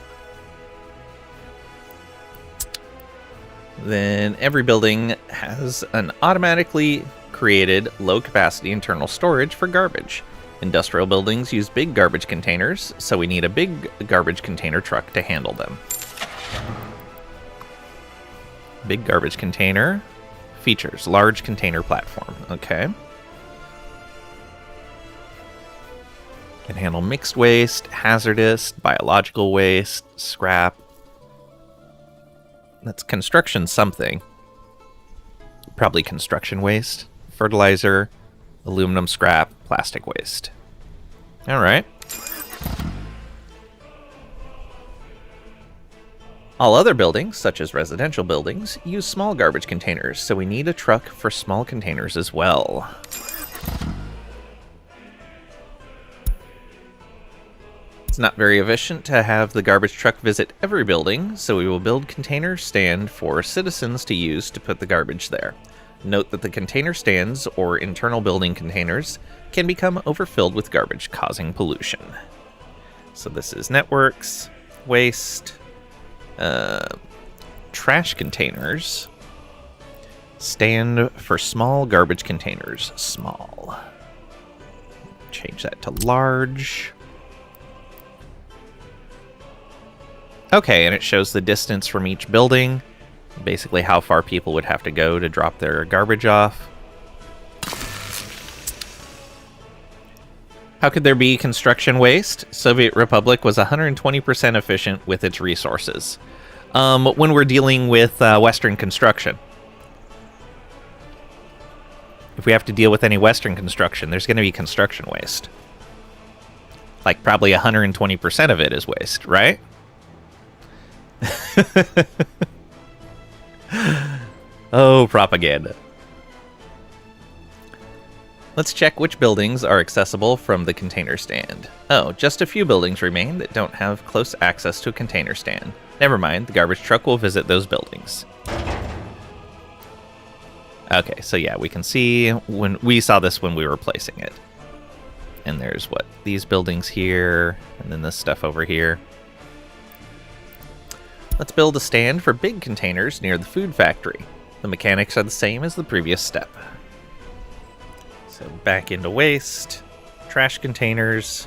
Then every building has an automatically created low-capacity internal storage for garbage. Industrial buildings use big garbage containers, so we need a big garbage container truck to handle them. Big garbage container. Features. Large container platform. Okay. Can handle mixed waste, hazardous, biological waste, scrap. That's construction something. Probably construction waste, fertilizer, aluminum scrap, plastic waste. All right. All other buildings, such as residential buildings, use small garbage containers, so we need a truck for small containers as well. It's not very efficient to have the garbage truck visit every building, so we will build container stand for citizens to use to put the garbage there. Note that the container stands, or internal building containers, can become overfilled with garbage, causing pollution. So this is networks, waste, trash containers, stand for small garbage containers, small. Change that to large. Okay, and it shows the distance from each building, basically how far people would have to go to drop their garbage off. How could there be construction waste? Soviet Republic was 120% efficient with its resources. When we're dealing with Western construction. If we have to deal with any Western construction, there's going to be construction waste. Like, probably 120% of it is waste, right? Oh, propaganda. Let's check which buildings are accessible from the container stand. Oh, just a few buildings remain that don't have close access to a container stand. Never mind, the garbage truck will visit those buildings. Okay, so yeah, we can see when we saw this when we were placing it. And there's what? These buildings here, and then this stuff over here. Let's build a stand for big containers near the food factory. The mechanics are the same as the previous step. So back into waste, trash containers.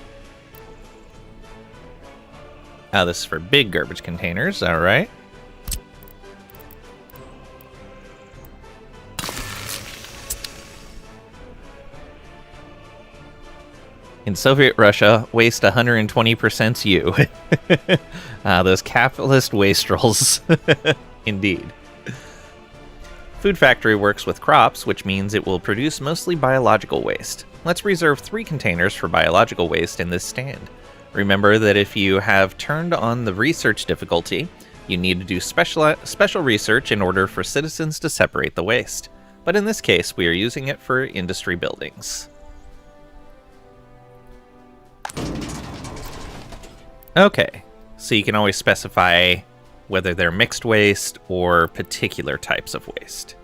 Oh, this is for big garbage containers, all right. In Soviet Russia, waste 120% you. Those capitalist wastrels. Indeed. Food factory works with crops, which means it will produce mostly biological waste. Let's reserve 3 containers for biological waste in this stand. Remember that if you have turned on the research difficulty, you need to do special research in order for citizens to separate the waste. But in this case, we are using it for industry buildings. Okay, so you can always specify whether they're mixed waste or particular types of waste.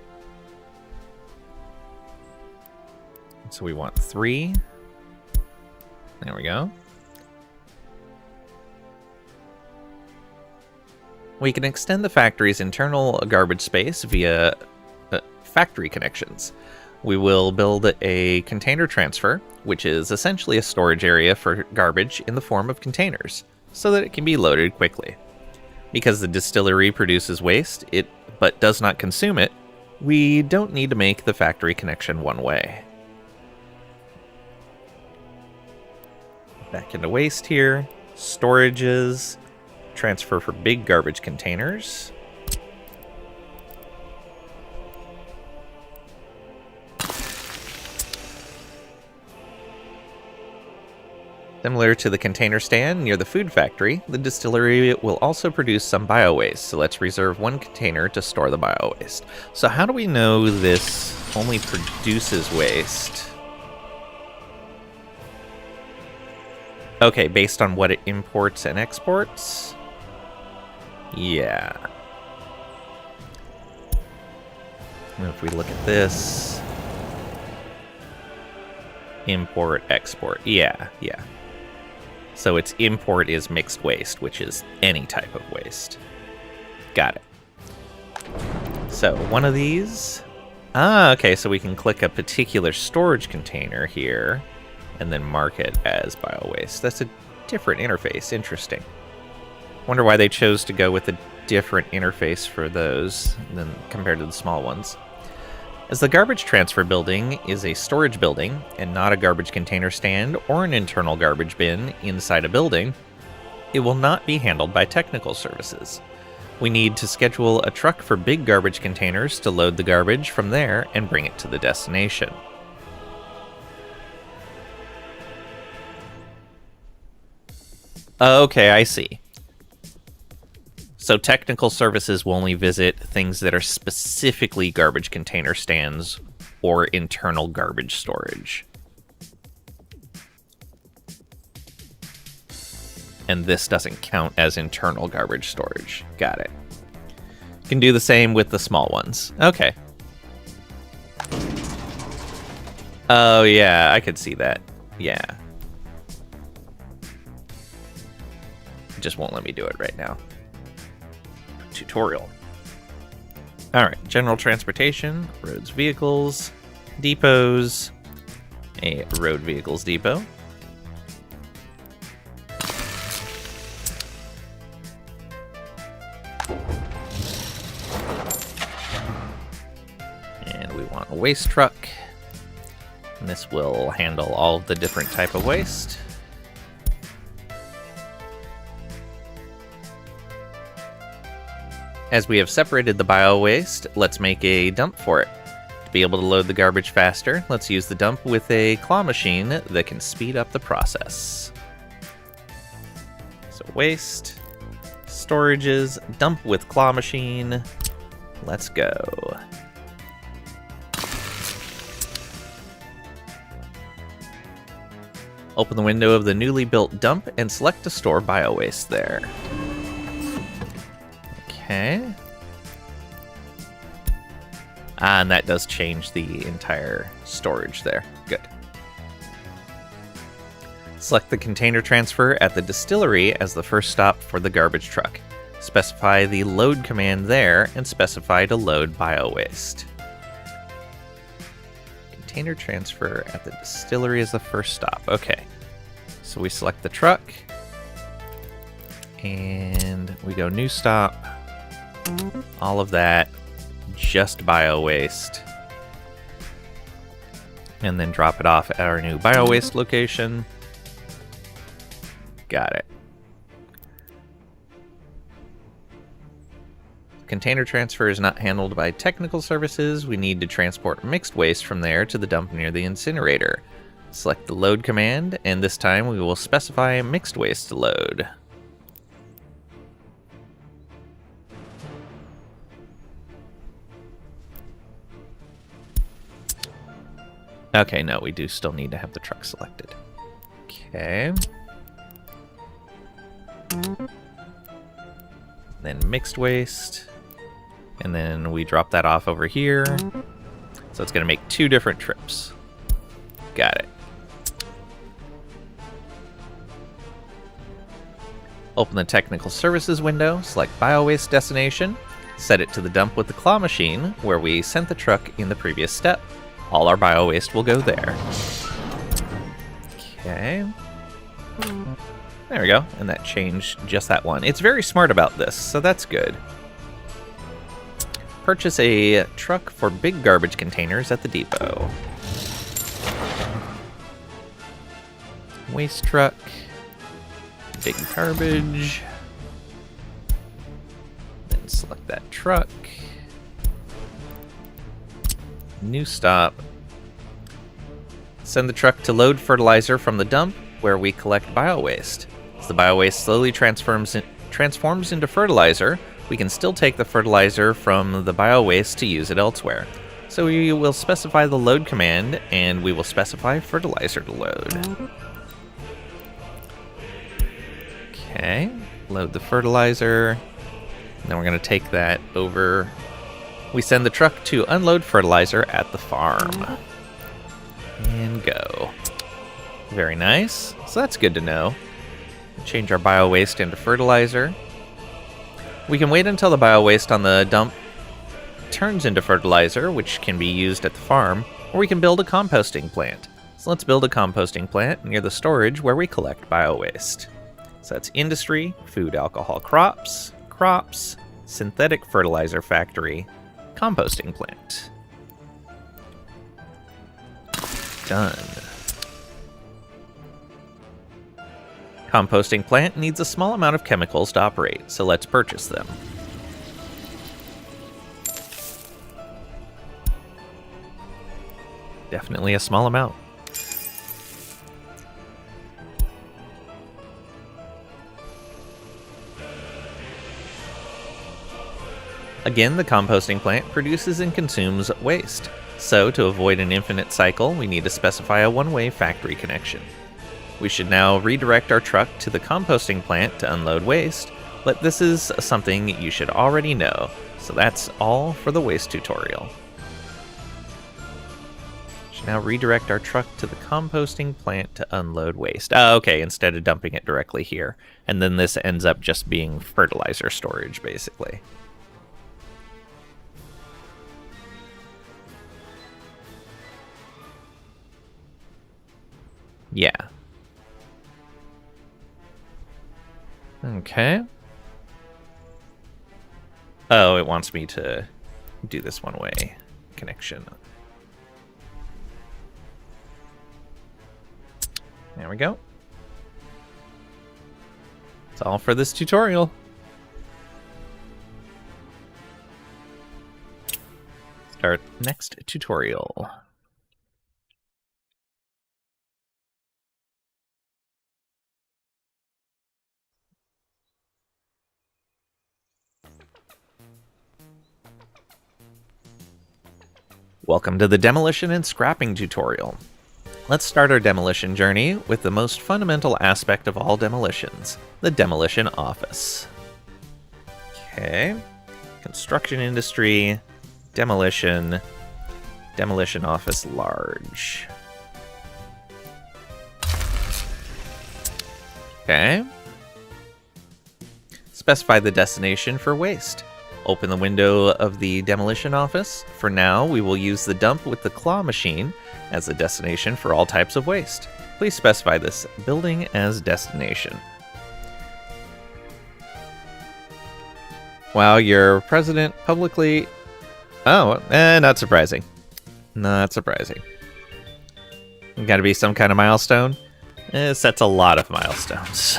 So we want 3. There we go. We can extend the factory's internal garbage space via factory connections. We will build a container transfer, which is essentially a storage area for garbage in the form of containers, so that it can be loaded quickly. Because the distillery produces waste, but does not consume it, we don't need to make the factory connection one way. Back into waste here. Storages. Transfer for big garbage containers. Similar to the container stand near the food factory, the distillery will also produce some bio-waste, so let's reserve 1 container to store the bio-waste. So how do we know this only produces waste? Okay, based on what it imports and exports? Yeah. And if we look at this... Import, export. Yeah. So its import is mixed waste, which is any type of waste. Got it. So one of these... okay, so we can click a particular storage container here and then mark it as bio-waste. That's a different interface. Interesting. Wonder why they chose to go with a different interface for those than compared to the small ones. As the garbage transfer building is a storage building and not a garbage container stand or an internal garbage bin inside a building, it will not be handled by technical services. We need to schedule a truck for big garbage containers to load the garbage from there and bring it to the destination. Okay, I see. So technical services will only visit things that are specifically garbage container stands or internal garbage storage. And this doesn't count as internal garbage storage. Got it. You can do the same with the small ones. Okay. Oh, yeah, I could see that. Yeah. It just won't let me do it right now. Tutorial. Alright, general transportation, roads, vehicles, depots, a road vehicles depot. And we want a waste truck. And this will handle all of the different type of waste. As we have separated the bio-waste, let's make a dump for it. To be able to load the garbage faster, let's use the dump with a claw machine that can speed up the process. So waste, storages, dump with claw machine. Let's go. Open the window of the newly built dump and select to store bio-waste there. Okay. And that does change the entire storage there. Good. Select the container transfer at the distillery as the first stop for the garbage truck. Specify the load command there and specify to load bio-waste. Container transfer at the distillery is the first stop. Okay. So we select the truck. And we go new stop. All of that, just bio-waste. And then drop it off at our new bio-waste location. Got it. Container transfer is not handled by technical services. We need to transport mixed waste from there to the dump near the incinerator. Select the load command, and this time we will specify mixed waste to load. Okay, no, we do still need to have the truck selected. Okay. Then mixed waste. And then we drop that off over here. So it's going to make 2 different trips. Got it. Open the technical services window, select bio-waste destination, set it to the dump with the claw machine where we sent the truck in the previous step. All our bio-waste will go there. Okay. There we go. And that changed just that one. It's very smart about this, so that's good. Purchase a truck for big garbage containers at the depot. Waste truck. Big garbage. Then select that truck. New stop. Send the truck to load fertilizer from the dump where we collect bio-waste. As the bio-waste slowly transforms into fertilizer, we can still take the fertilizer from the bio-waste to use it elsewhere. So we will specify the load command, and we will specify fertilizer to load. Okay, load the fertilizer. Then we're going to take that over. We send the truck to unload fertilizer at the farm. And go. Very nice. So that's good to know. Change our bio-waste into fertilizer. We can wait until the bio-waste on the dump turns into fertilizer, which can be used at the farm, or we can build a composting plant. So let's build a composting plant near the storage where we collect bio-waste. So that's industry, food, alcohol, crops, synthetic fertilizer factory, composting plant. Done. Composting plant needs a small amount of chemicals to operate, so let's purchase them. Definitely a small amount. Again, the composting plant produces and consumes waste. So, to avoid an infinite cycle, we need to specify a one-way factory connection. We should now redirect our truck to the composting plant to unload waste, but this is something you should already know, so that's all for the waste tutorial. Should now redirect our truck to the composting plant to unload waste. Oh, okay, instead of dumping it directly here. And then this ends up just being fertilizer storage, basically. Yeah. Okay. Oh, it wants me to do this one-way connection. There we go. That's all for this tutorial. Start next tutorial. Welcome to the demolition and scrapping tutorial. Let's start our demolition journey with the most fundamental aspect of all demolitions, the demolition office. Okay, construction industry, demolition, demolition office large. Okay. Specify the destination for waste. Open the window of the demolition office. For now, we will use the dump with the claw machine as the destination for all types of waste. Please specify this building as destination. Wow, your president publicly... Oh, not surprising. Not surprising. Gotta be some kind of milestone. It sets a lot of milestones.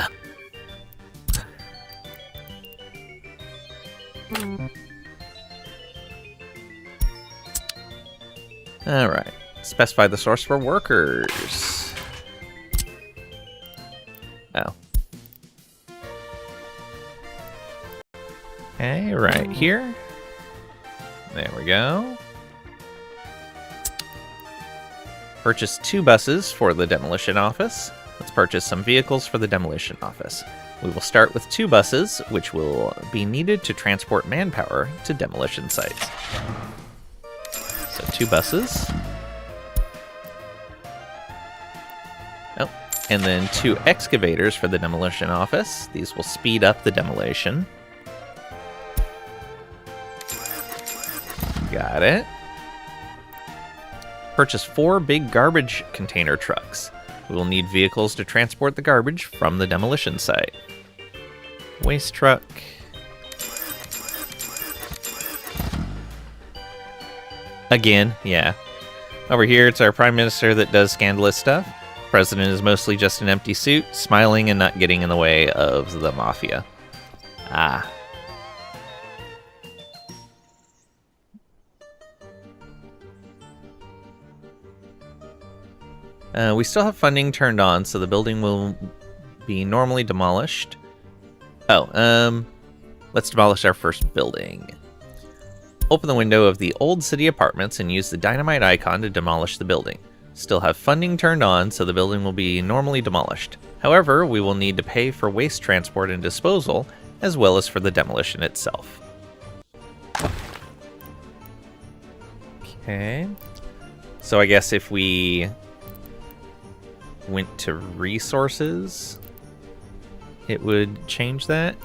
Alright. Specify the source for workers. Oh. Okay, right here. There we go. Purchase 2 buses for the demolition office. Let's purchase some vehicles for the demolition office. We will start with 2 buses, which will be needed to transport manpower to demolition sites. So 2 buses. Oh, and then 2 excavators for the demolition office. These will speed up the demolition. Got it. Purchase 4 big garbage container trucks. We will need vehicles to transport the garbage from the demolition site. Waste truck. Again, yeah. Over here, it's our Prime Minister that does scandalous stuff. President is mostly just an empty suit, smiling and not getting in the way of the mafia. Ah. We still have funding turned on, so the building will be normally demolished. Oh, let's demolish our first building. Open the window of the old city apartments and use the dynamite icon to demolish the building. Still have funding turned on, so the building will be normally demolished. However, we will need to pay for waste transport and disposal, as well as for the demolition itself. Okay. So I guess if we went to resources, it would change that.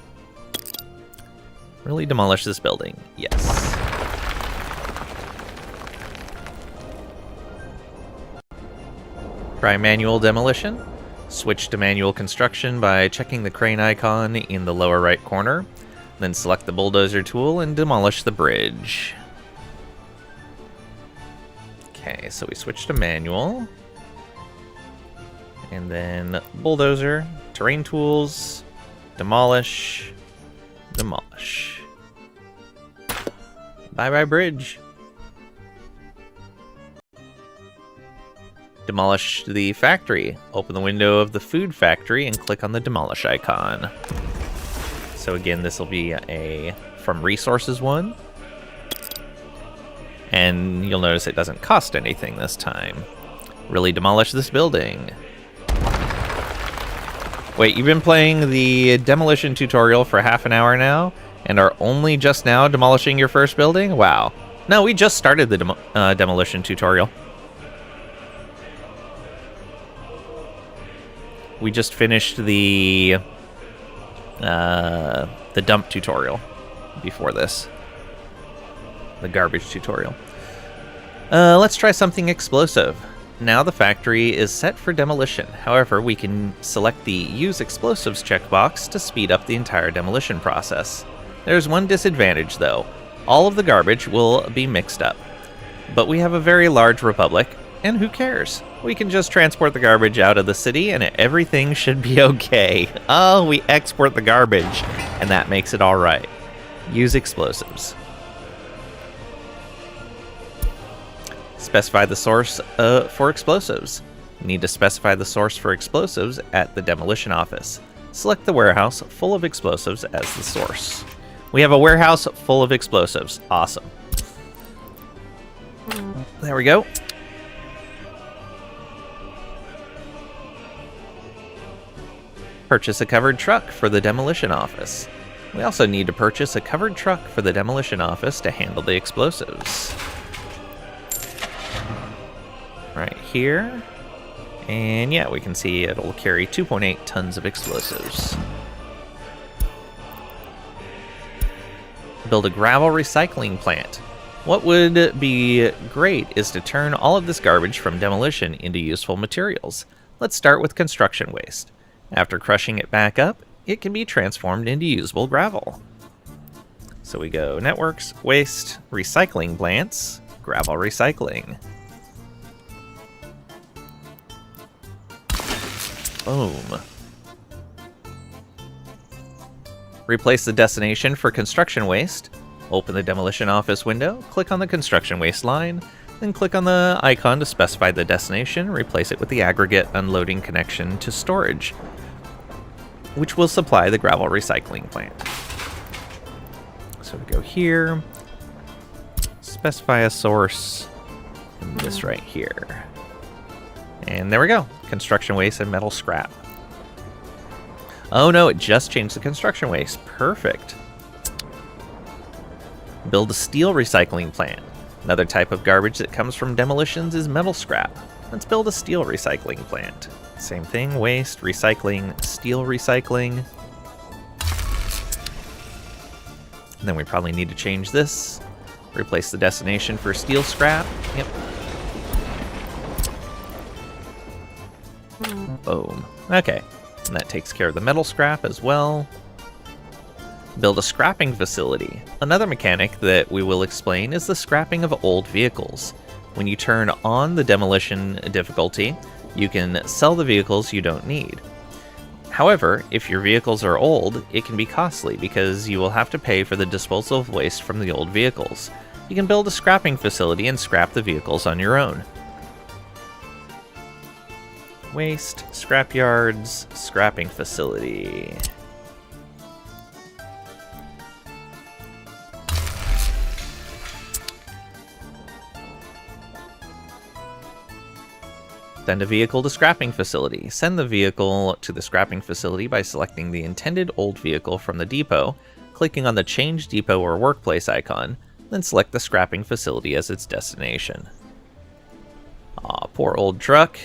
Really demolish this building. Yes. Try manual demolition. Switch to manual construction by checking the crane icon in the lower right corner. Then select the bulldozer tool and demolish the bridge. Okay, so we switch to manual. And then bulldozer, terrain tools, demolish, demolish. Bye-bye bridge. Demolish the factory. Open the window of the food factory and click on the demolish icon. So again, this will be a from resources one. And you'll notice it doesn't cost anything this time. Really demolish this building. Wait, you've been playing the demolition tutorial for half an hour now and are only just now demolishing your first building? Wow. No, we just started the demolition tutorial. We just finished the dump tutorial before this. The garbage tutorial. Let's try something explosive. Now the factory is set for demolition. However, we can select the Use Explosives checkbox to speed up the entire demolition process. There's one disadvantage though. All of the garbage will be mixed up. But we have a very large republic, and who cares? We can just transport the garbage out of the city and everything should be okay. Oh, we export the garbage, and that makes it alright. Use explosives. Specify the source for explosives. You need to specify the source for explosives at the demolition office. Select the warehouse full of explosives as the source. We have a warehouse full of explosives. Awesome. There we go. Purchase a covered truck for the demolition office. We also need to purchase a covered truck for the demolition office to handle the explosives. Right here. And yeah, we can see it'll carry 2.8 tons of explosives. Build a gravel recycling plant. What would be great is to turn all of this garbage from demolition into useful materials. Let's start with construction waste. After crushing it back up, it can be transformed into usable gravel. So we go networks, waste, recycling plants, gravel recycling. Boom. Replace the destination for construction waste. Open the demolition office window, click on the construction waste line, then click on the icon to specify the destination, replace it with the aggregate unloading connection to storage, which will supply the gravel recycling plant. So we go here, specify a source, and this right here. And there we go, construction waste and metal scrap. Oh no, it just changed the construction waste. Perfect. Build a steel recycling plant. Another type of garbage that comes from demolitions is metal scrap. Let's build a steel recycling plant. Same thing, waste, recycling, steel recycling. And then we probably need to change this. Replace the destination for steel scrap. Yep. Boom. Okay. And that takes care of the metal scrap as well. Build a scrapping facility. Another mechanic that we will explain is the scrapping of old vehicles. When you turn on the demolition difficulty, you can sell the vehicles you don't need. However, if your vehicles are old, it can be costly because you will have to pay for the disposal of waste from the old vehicles. You can build a scrapping facility and scrap the vehicles on your own. Waste, scrap yards, scrapping facility. Send a vehicle to scrapping facility. Send the vehicle to the scrapping facility by selecting the intended old vehicle from the depot, clicking on the Change Depot or Workplace icon, then select the scrapping facility as its destination. Aw, poor old truck.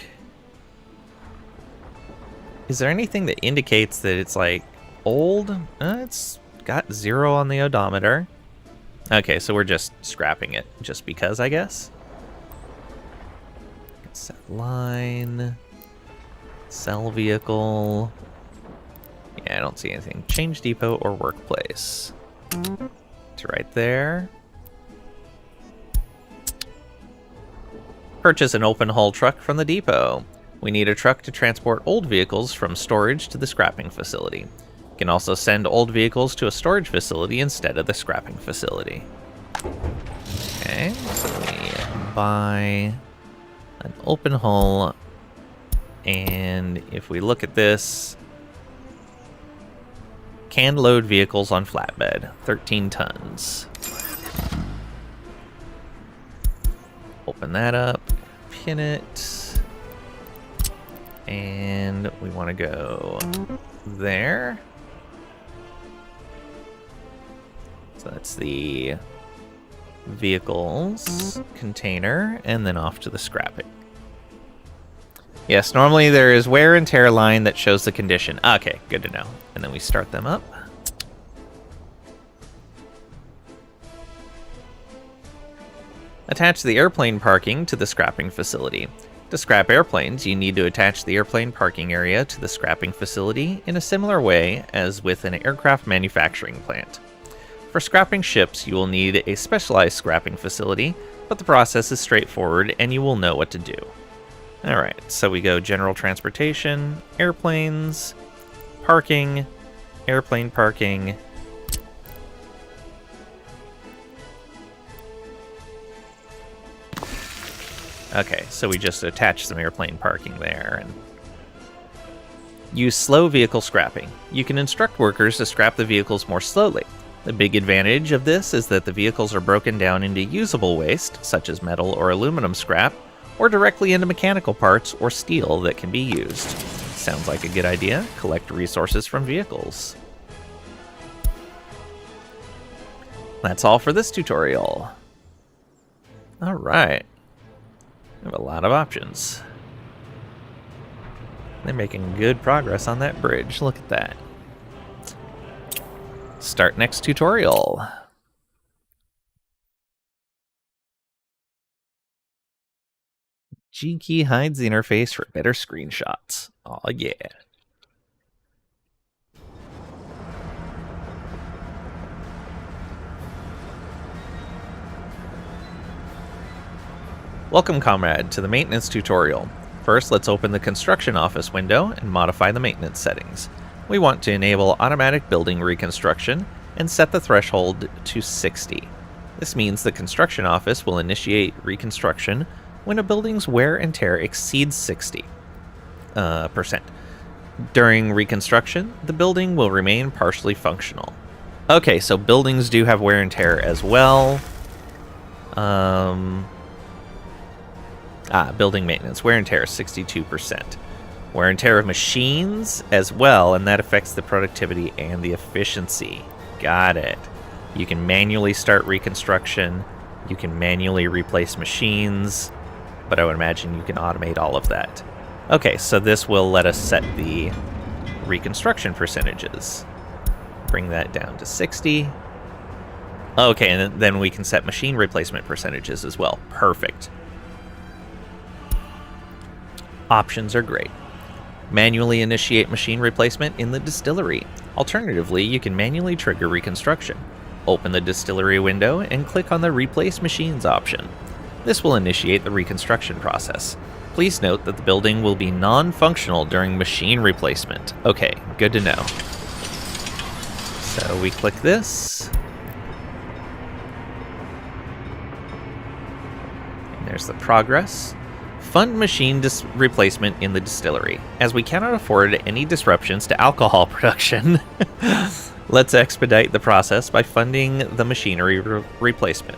Is there anything that indicates that it's like old? It's got 0 on the odometer. Okay, so we're just scrapping it just because, I guess. Set line. Sell vehicle. Yeah, I don't see anything. Change depot or workplace. It's right there. Purchase an open hull truck from the depot. We need a truck to transport old vehicles from storage to the scrapping facility. You can also send old vehicles to a storage facility instead of the scrapping facility. Okay, so we buy an open hull, and if we look at this, can load vehicles on flatbed, 13 tons. Open that up, pin it, and we want to go there. So that's the vehicles container, and then off to the scrapping. Yes, normally there is wear and tear line that shows the condition. Okay, good to know. And then we start them up. Attach the airplane parking to the scrapping facility. To scrap airplanes, you need to attach the airplane parking area to the scrapping facility in a similar way as with an aircraft manufacturing plant. For scrapping ships, you will need a specialized scrapping facility, but the process is straightforward and you will know what to do. Alright, so we go general transportation, airplanes, parking, airplane parking. Okay, so we just attach some airplane parking there. And use slow vehicle scrapping. You can instruct workers to scrap the vehicles more slowly. The big advantage of this is that the vehicles are broken down into usable waste, such as metal or aluminum scrap, or directly into mechanical parts or steel that can be used. Sounds like a good idea. Collect resources from vehicles. That's all for this tutorial. Alright. We have a lot of options. They're making good progress on that bridge. Look at that. Start next tutorial. G-Key hides the interface for better screenshots. Aw, yeah. Welcome, comrade, to the maintenance tutorial. First, let's open the construction office window and modify the maintenance settings. We want to enable automatic building reconstruction and set the threshold to 60. This means the construction office will initiate reconstruction when a building's wear and tear exceeds 60%. During reconstruction, the building will remain partially functional. Okay, so buildings do have wear and tear as well. Building maintenance. Wear and tear is 62%. Wear and tear of machines as well, and that affects the productivity and the efficiency. Got it. You can manually start reconstruction. You can manually replace machines, but I would imagine you can automate all of that. Okay, so this will let us set the reconstruction percentages. Bring that down to 60. Okay, and then we can set machine replacement percentages as well. Perfect. Options are great. Manually initiate machine replacement in the distillery. Alternatively, you can manually trigger reconstruction. Open the distillery window and click on the Replace Machines option. This will initiate the reconstruction process. Please note that the building will be non-functional during machine replacement. Okay, good to know. So we click this. And there's the progress. Fund machine replacement in the distillery. As we cannot afford any disruptions to alcohol production, let's expedite the process by funding the machinery replacement.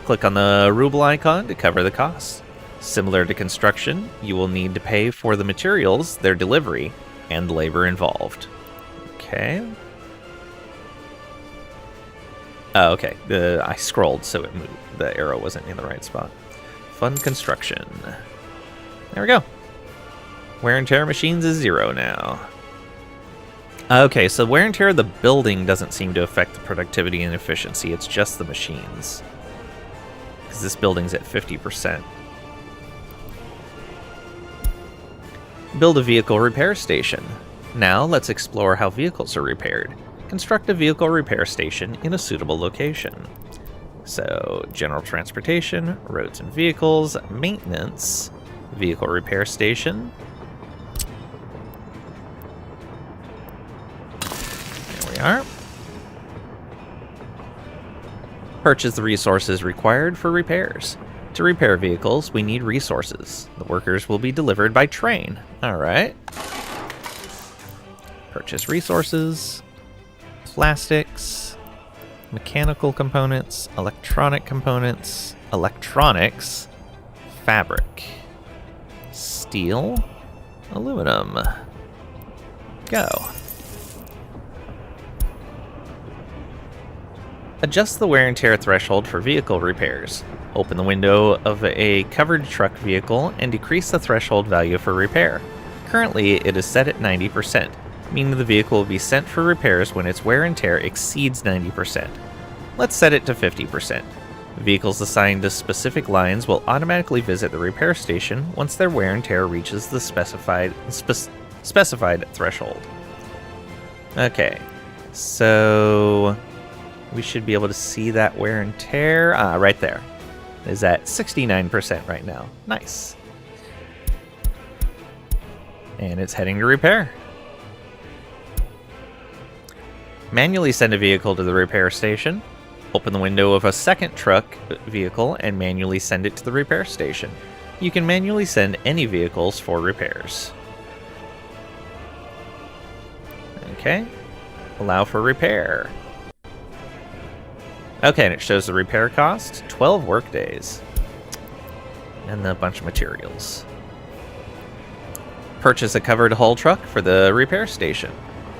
Click on the ruble icon to cover the costs. Similar to construction, you will need to pay for the materials, their delivery, and the labor involved. Okay. Oh, okay. I scrolled, so it moved. The arrow wasn't in the right spot. Fund construction. There we go. Wear and tear machines is 0 now. Okay, so wear and tear of the building doesn't seem to affect the productivity and efficiency. It's just the machines. Because this building's at 50%. Build a vehicle repair station. Now let's explore how vehicles are repaired. Construct a vehicle repair station in a suitable location. So, general transportation, roads and vehicles, maintenance, vehicle repair station. There we are. Purchase the resources required for repairs. To repair vehicles, we need resources. The workers will be delivered by train. Alright. Purchase resources. Plastics. Mechanical components. Electronics. Fabric. Steel. Aluminum. Go. Adjust the wear and tear threshold for vehicle repairs. Open the window of a covered truck vehicle and decrease the threshold value for repair. Currently, it is set at 90%, meaning the vehicle will be sent for repairs when its wear and tear exceeds 90%. Let's set it to 50%. Vehicles assigned to specific lines will automatically visit the repair station once their wear and tear reaches the specified threshold. Okay, so we should be able to see that wear and tear. Right there. It is at 69% right now. Nice. And it's heading to repair. Manually send a vehicle to the repair station. Open the window of a second truck vehicle and manually send it to the repair station. You can manually send any vehicles for repairs. Okay. Allow for repair. Okay, and it shows the repair cost, 12 work days. And a bunch of materials. Purchase a covered hull truck for the repair station.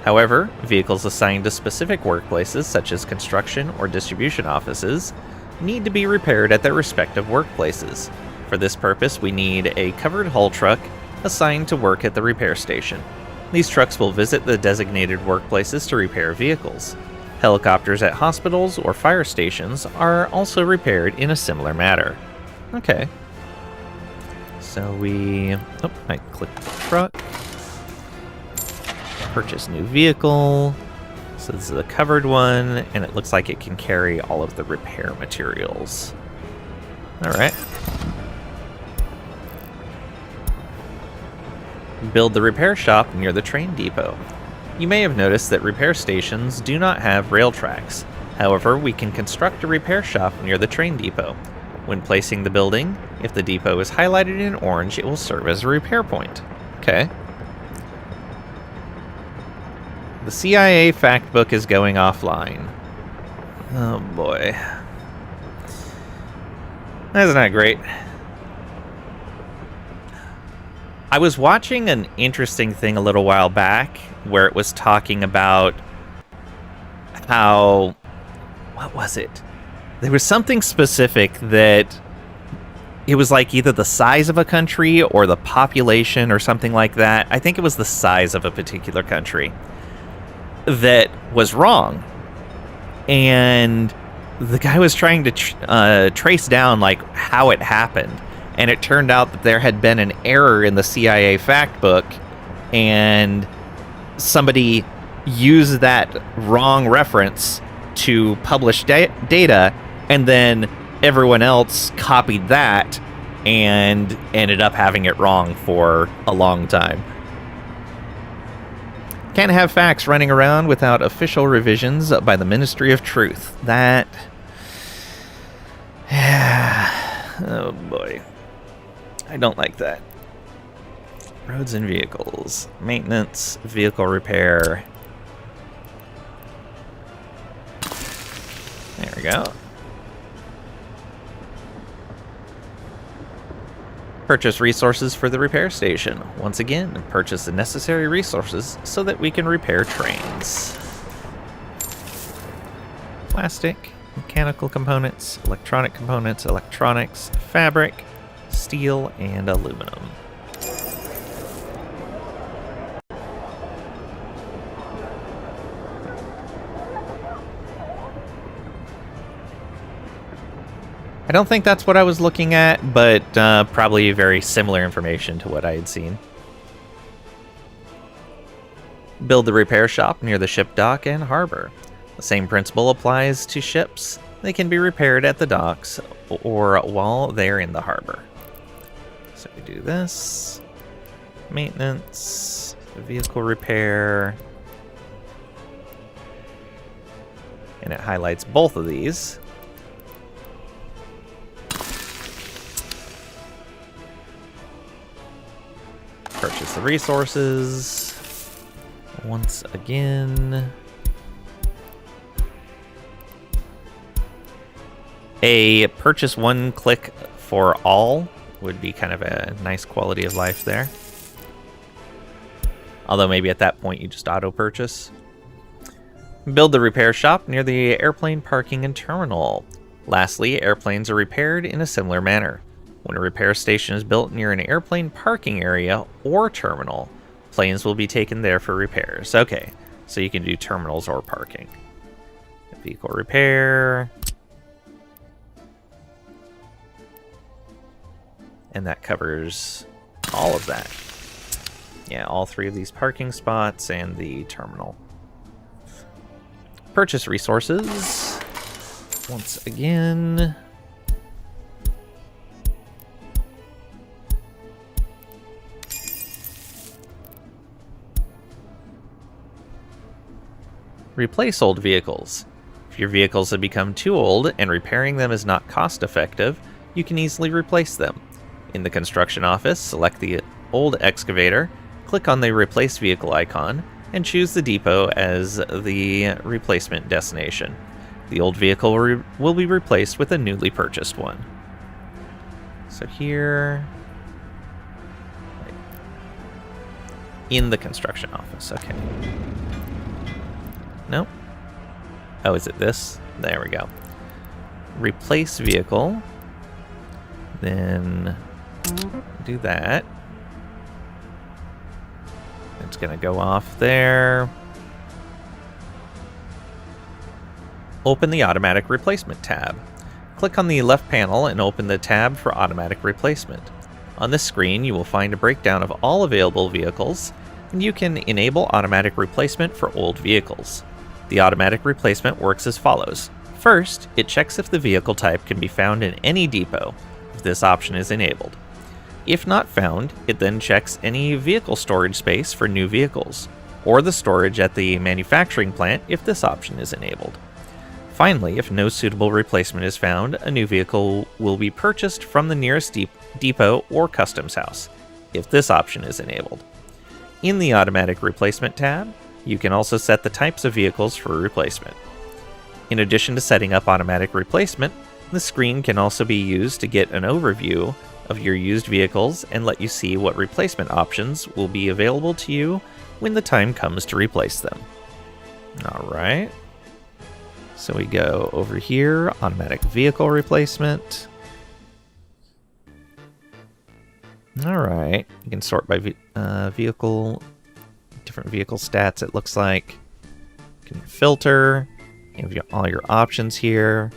However, vehicles assigned to specific workplaces, such as construction or distribution offices, need to be repaired at their respective workplaces. For this purpose, we need a covered hull truck assigned to work at the repair station. These trucks will visit the designated workplaces to repair vehicles. Helicopters at hospitals or fire stations are also repaired in a similar manner. Okay. So I clicked the truck. Purchase new vehicle. So this is the covered one, and it looks like it can carry all of the repair materials. Alright. Build the repair shop near the train depot. You may have noticed that repair stations do not have rail tracks. However, we can construct a repair shop near the train depot. When placing the building, if the depot is highlighted in orange, it will serve as a repair point. Okay. The CIA fact book is going offline. Oh boy. That's not great. I was watching an interesting thing a little while back where it was talking about how... What was it? There was something specific that it was like either the size of a country or the population or something like that. I think it was the size of a particular country that was wrong. And the guy was trying to trace down like how it happened. And it turned out that there had been an error in the CIA fact book, and somebody used that wrong reference to publish data, and then everyone else copied that and ended up having it wrong for a long time. Can't have facts running around without official revisions by the Ministry of Truth. That... Oh boy. I don't like that. Roads and vehicles. Maintenance, vehicle repair. There we go. Purchase resources for the repair station. Once again, purchase the necessary resources so that we can repair trains. Plastic, mechanical components, electronics, fabric, steel, and aluminum. I don't think that's what I was looking at, but probably very similar information to what I had seen. Build the repair shop near the ship dock and harbor. The same principle applies to ships. They can be repaired at the docks or while they're in the harbor. So we do this. Maintenance, vehicle repair. And it highlights both of these. the resources once again. A purchase one click for all would be kind of a nice quality of life there. Although maybe at that point you just auto purchase. Build the repair shop near the airplane parking and terminal. Lastly, airplanes are repaired in a similar manner. When a repair station is built near an airplane parking area or terminal, planes will be taken there for repairs. Okay, so you can do terminals or parking. Vehicle repair. And that covers all of that. Yeah, all three of these parking spots and the terminal. Purchase resources. Once again. Replace old vehicles. If your vehicles have become too old and repairing them is not cost effective, you can easily replace them. In the construction office, select the old excavator, click on the replace vehicle icon, and choose the depot as the replacement destination. The old vehicle will be replaced with a newly purchased one. So here... in the construction office, okay. Nope. Oh, is it this? There we go. Replace vehicle. Then do that. It's going to go off there. Open the automatic replacement tab. Click on the left panel and open the tab for automatic replacement. On this screen, you will find a breakdown of all available vehicles, and you can enable automatic replacement for old vehicles. The automatic replacement works as follows. First, it checks if the vehicle type can be found in any depot, if this option is enabled. If not found, it then checks any vehicle storage space for new vehicles, or the storage at the manufacturing plant if this option is enabled. Finally, if no suitable replacement is found, a new vehicle will be purchased from the nearest depot or customs house, if this option is enabled. In the Automatic Replacement tab, you can also set the types of vehicles for replacement. In addition to setting up automatic replacement, the screen can also be used to get an overview of your used vehicles and let you see what replacement options will be available to you when the time comes to replace them. Alright. So we go over here, automatic vehicle replacement. Alright, you can sort by vehicle, different vehicle stats it looks like. You can filter, you have all your options here.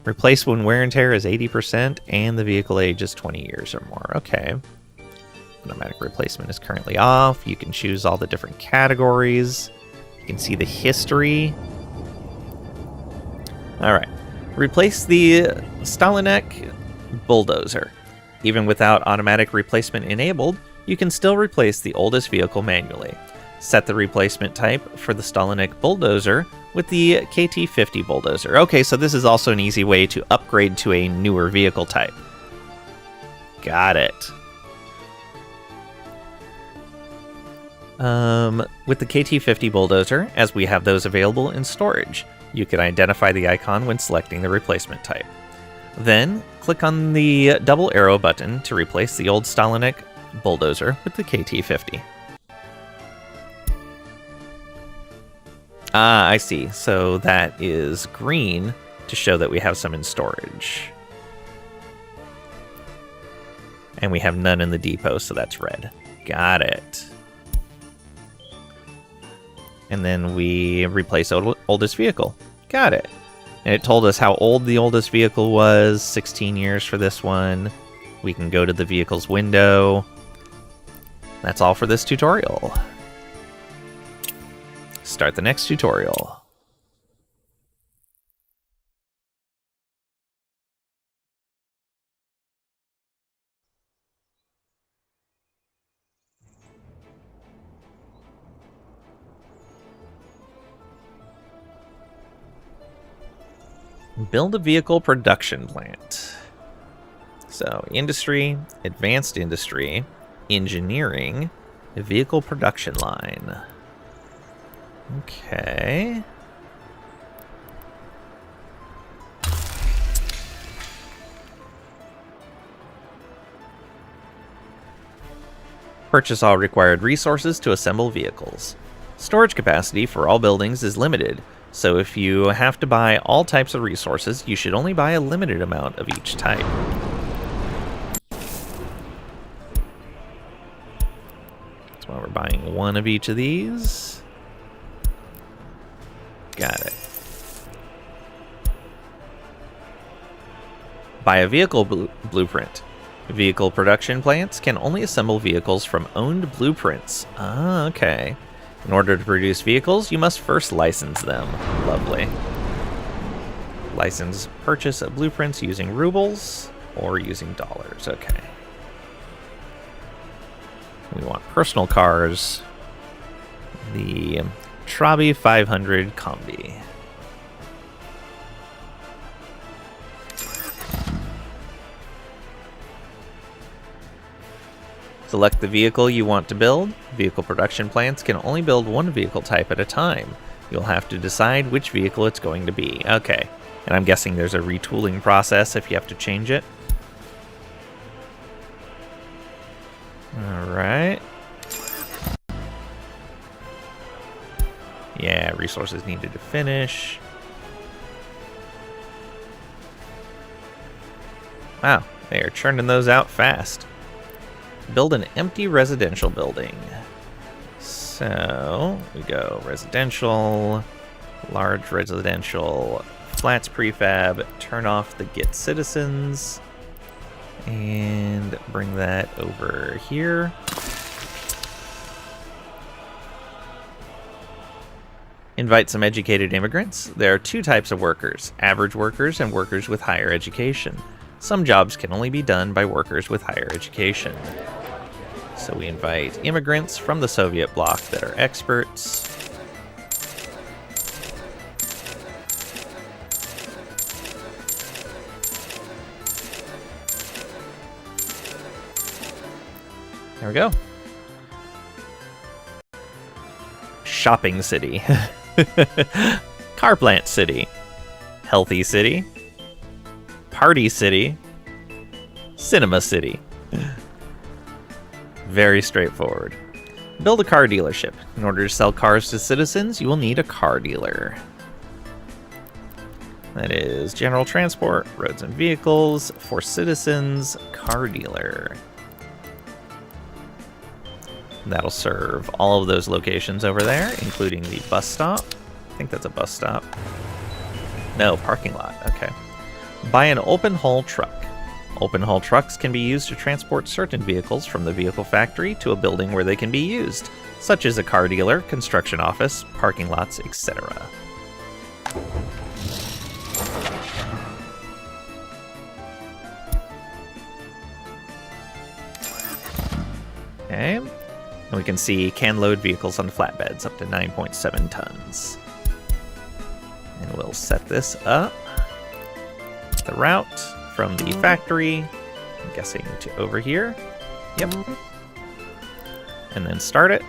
Replace when wear and tear is 80% and the vehicle age is 20 years or more. Okay. Automatic replacement is currently off. You can choose all the different categories. You can see the history. Alright. Replace the Stalinek bulldozer. Even without automatic replacement enabled, you can still replace the oldest vehicle manually. Set the replacement type for the Stalinek bulldozer with the KT-50 bulldozer. Okay, so this is also an easy way to upgrade to a newer vehicle type. Got it. With the KT-50 bulldozer, as we have those available in storage, you can identify the icon when selecting the replacement type. Then, click on the double arrow button to replace the old Stalinek bulldozer with the KT-50. Ah, I see. So that is green to show that we have some in storage. And we have none in the depot, so that's red. Got it. And then we replace oldest vehicle. Got it. And it told us how old the oldest vehicle was, 16 years for this one. We can go to the vehicle's window. That's all for this tutorial. Start the next tutorial. Build a vehicle production plant. So, industry, advanced industry, engineering, A vehicle production line. Okay. Purchase all required resources to assemble vehicles. Storage capacity for all buildings is limited, so if you have to buy all types of resources, you should only buy a limited amount of each type. That's why we're buying one of each of these. Got it. Buy a vehicle blueprint. Vehicle production plants can only assemble vehicles from owned blueprints. Ah, okay. In order to produce vehicles, you must first license them. Lovely. License purchase of blueprints using rubles or using dollars. Okay. We want personal cars. The Trabi 500 Combi. Select the vehicle you want to build. Vehicle production plants can only build one vehicle type at a time. You'll have to decide which vehicle it's going to be. Okay. And I'm guessing there's a retooling process if you have to change it. Alright. Yeah, resources needed to finish. Wow, they are churning those out fast. Build an empty residential building. So we go residential, large residential, flats prefab, turn off the get citizens, and bring that over here. Invite some educated immigrants. There are two types of workers, average workers and workers with higher education. Some jobs can only be done by workers with higher education. So we invite immigrants from the Soviet bloc that are experts. There we go. Shopping city. Car plant city. Healthy city. Party city. Cinema city. Very straightforward. Build a car dealership. In order to sell cars to citizens, you will need a car dealer. That is general transport, roads and vehicles, for citizens, car dealer. That'll serve all of those locations over there, including the bus stop. I think that's a bus stop. No, parking lot. Okay. Buy an open hull truck. Open hull trucks can be used to transport certain vehicles from the vehicle factory to a building where they can be used, such as a car dealer, construction office, parking lots, etc. Okay. And we can see can load vehicles on flatbeds up to 9.7 tons. And we'll set this up. The route from the factory, I'm guessing to over here. Yep. And then start it.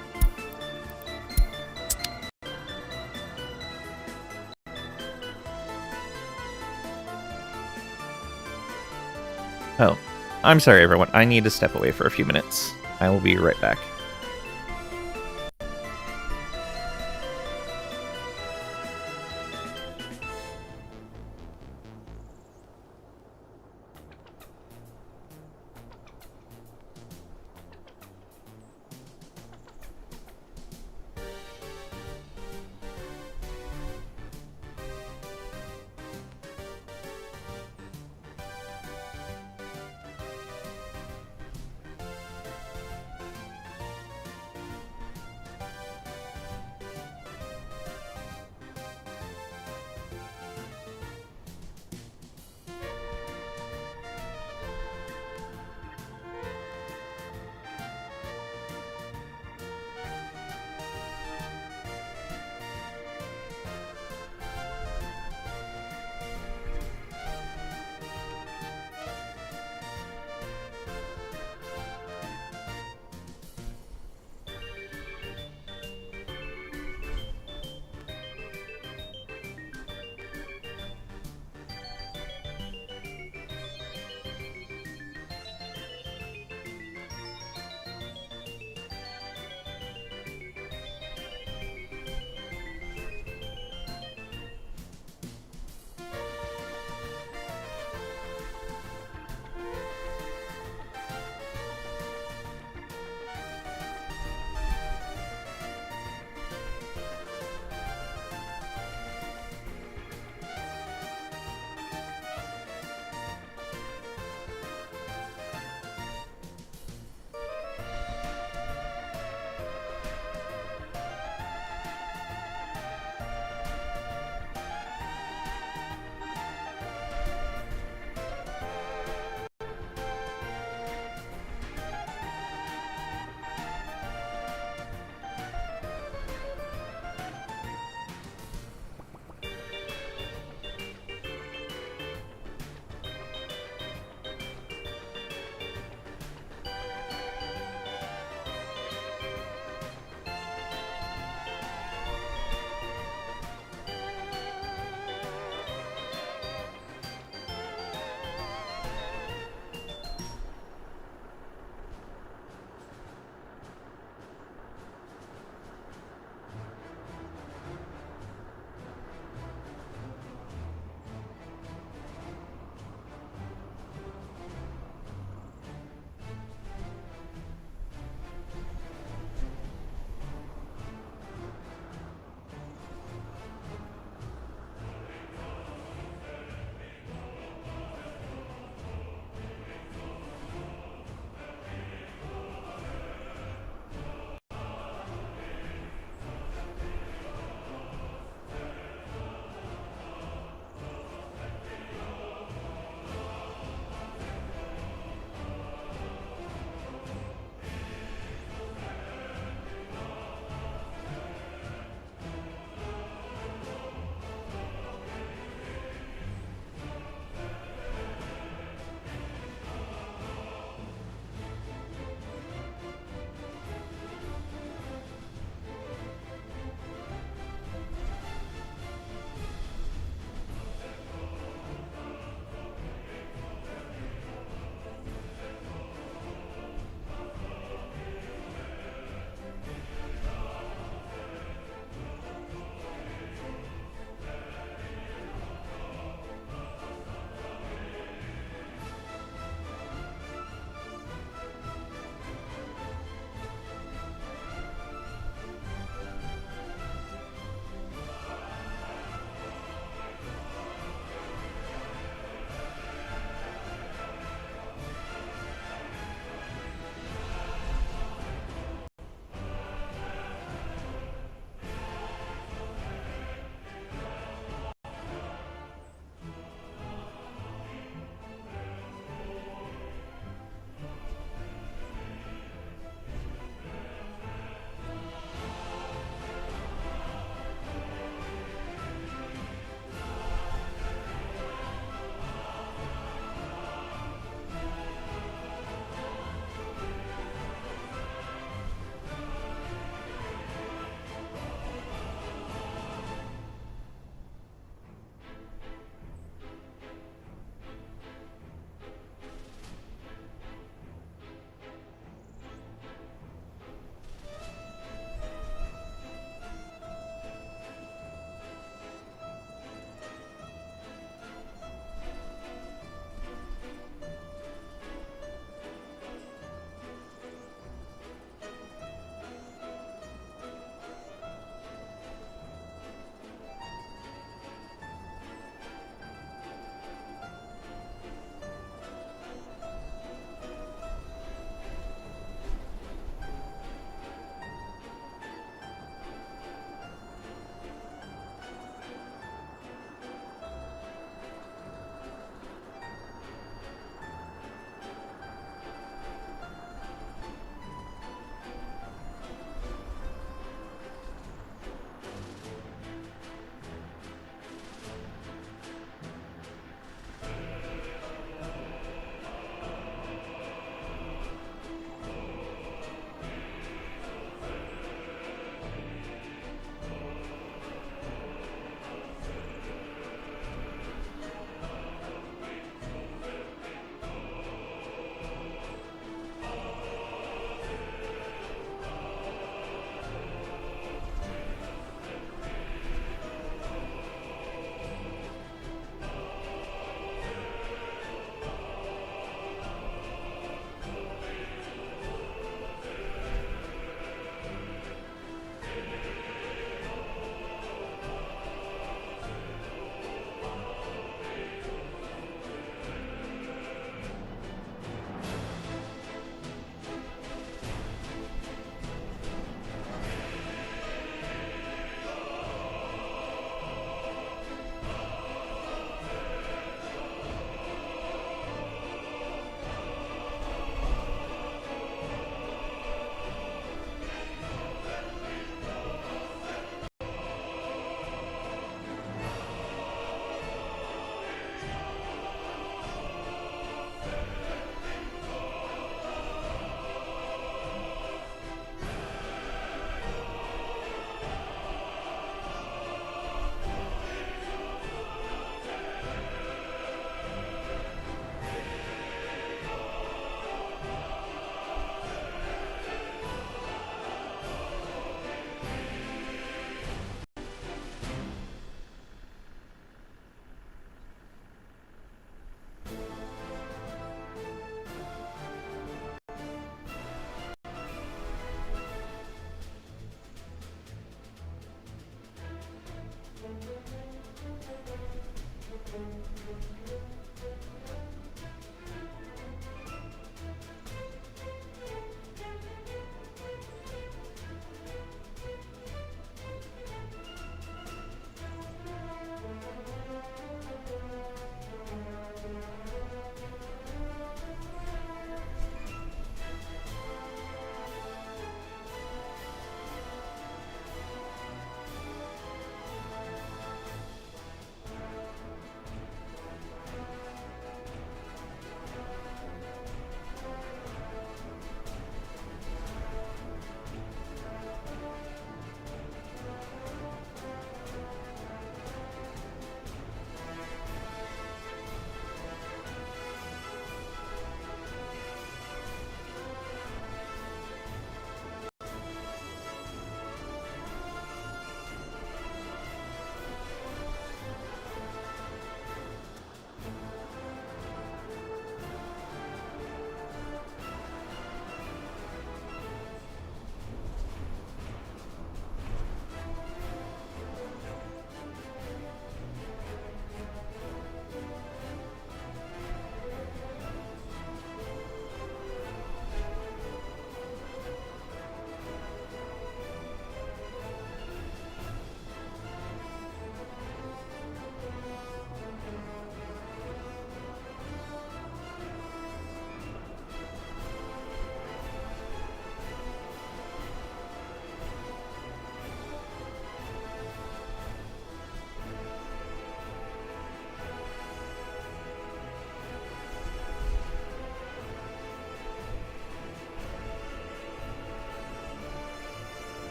Oh, I'm sorry everyone. I need to step away for a few minutes. I will be right back.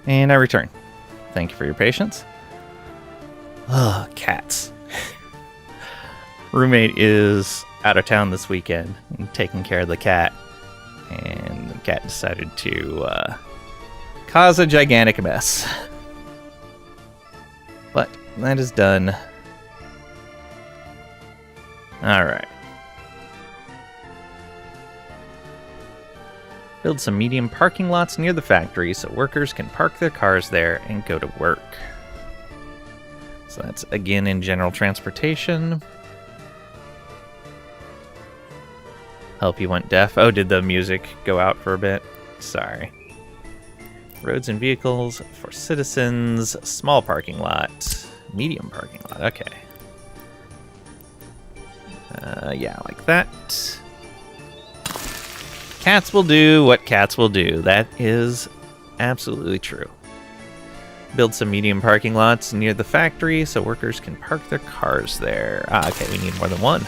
And I return. Thank you for your patience. Ugh, cats. Roommate is out of town this weekend, taking care of the cat. And the cat decided to cause a gigantic mess. But that is done. Alright. Build some medium parking lots near the factory so workers can park their cars there and go to work. So that's again in general transportation. Help you went deaf. Oh, did the music go out for a bit? Sorry. Roads and vehicles for citizens. Small parking lot. Medium parking lot. Okay. Yeah, like that. Cats will do what cats will do. That is absolutely true. Build some medium parking lots near the factory so workers can park their cars there. Ah, okay, we need more than one.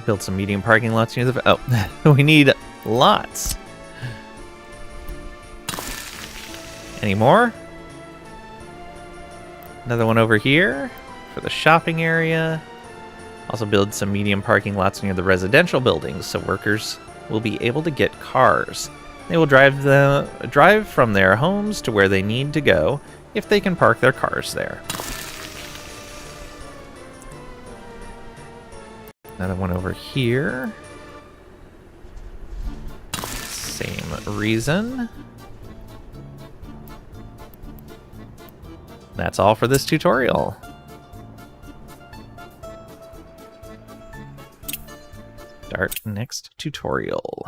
Build some medium parking lots near the... Oh, we need lots. Any more? Another one over here for the shopping area. Also build some medium parking lots near the residential buildings so workers will be able to get cars. They will drive from their homes to where they need to go if they can park their cars there. Another one over here. Same reason. That's all for this tutorial. Start next tutorial.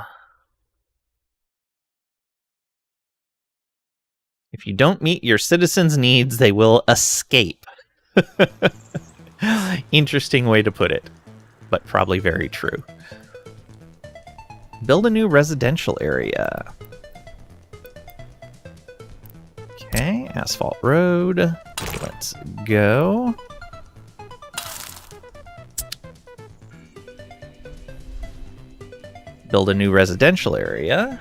If you don't meet your citizens' needs, they will escape. Interesting way to put it, but probably very true. Build a new residential area. Okay, asphalt road. Let's go. Build a new residential area.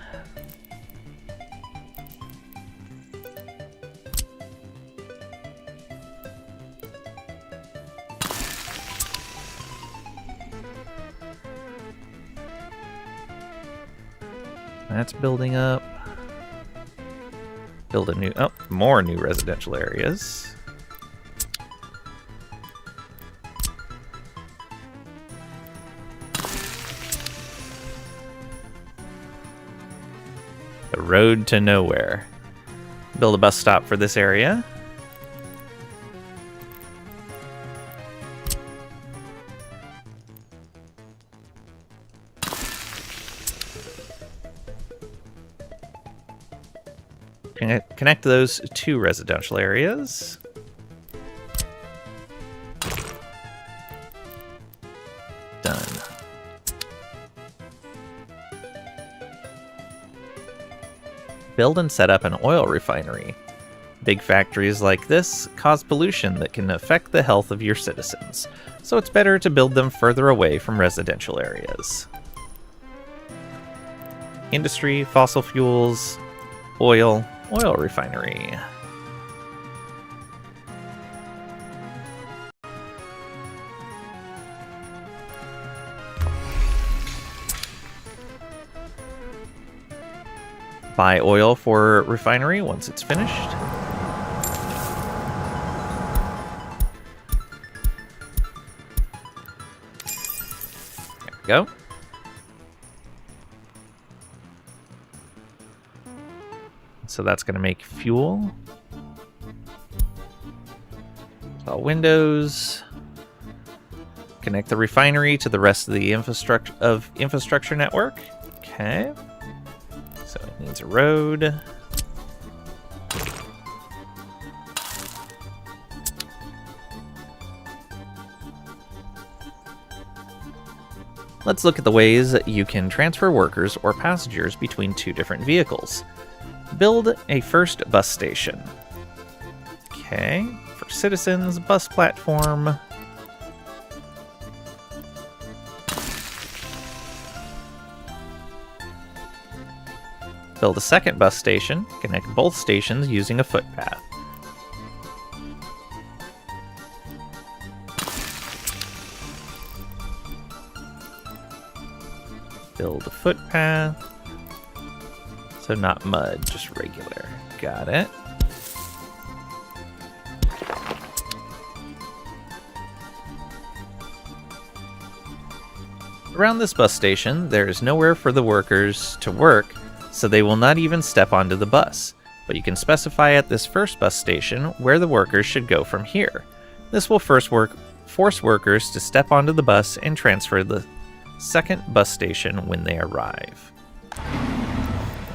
That's building up. Build a new, oh, more new residential areas. The road to nowhere. Build a bus stop for this area. Connect those two residential areas. Done. Build and set up an oil refinery. Big factories like this cause pollution that can affect the health of your citizens, so it's better to build them further away from residential areas. Industry, fossil fuels, oil refinery. Buy oil for refinery once it's finished. There we go. So that's going to make fuel. All windows. Connect the refinery to the rest of the infrastructure network. Okay. So it needs a road. Let's look at the ways that you can transfer workers or passengers between two different vehicles. Build a first bus station. Okay, for citizens, bus platform. Build a second bus station. Connect both stations using a footpath. Build a footpath. So not mud, just regular. Got it. Around this bus station, there is nowhere for the workers to work, so they will not even step onto the bus. But you can specify at this first bus station where the workers should go from here. This will force workers to step onto the bus and transfer the second bus station when they arrive.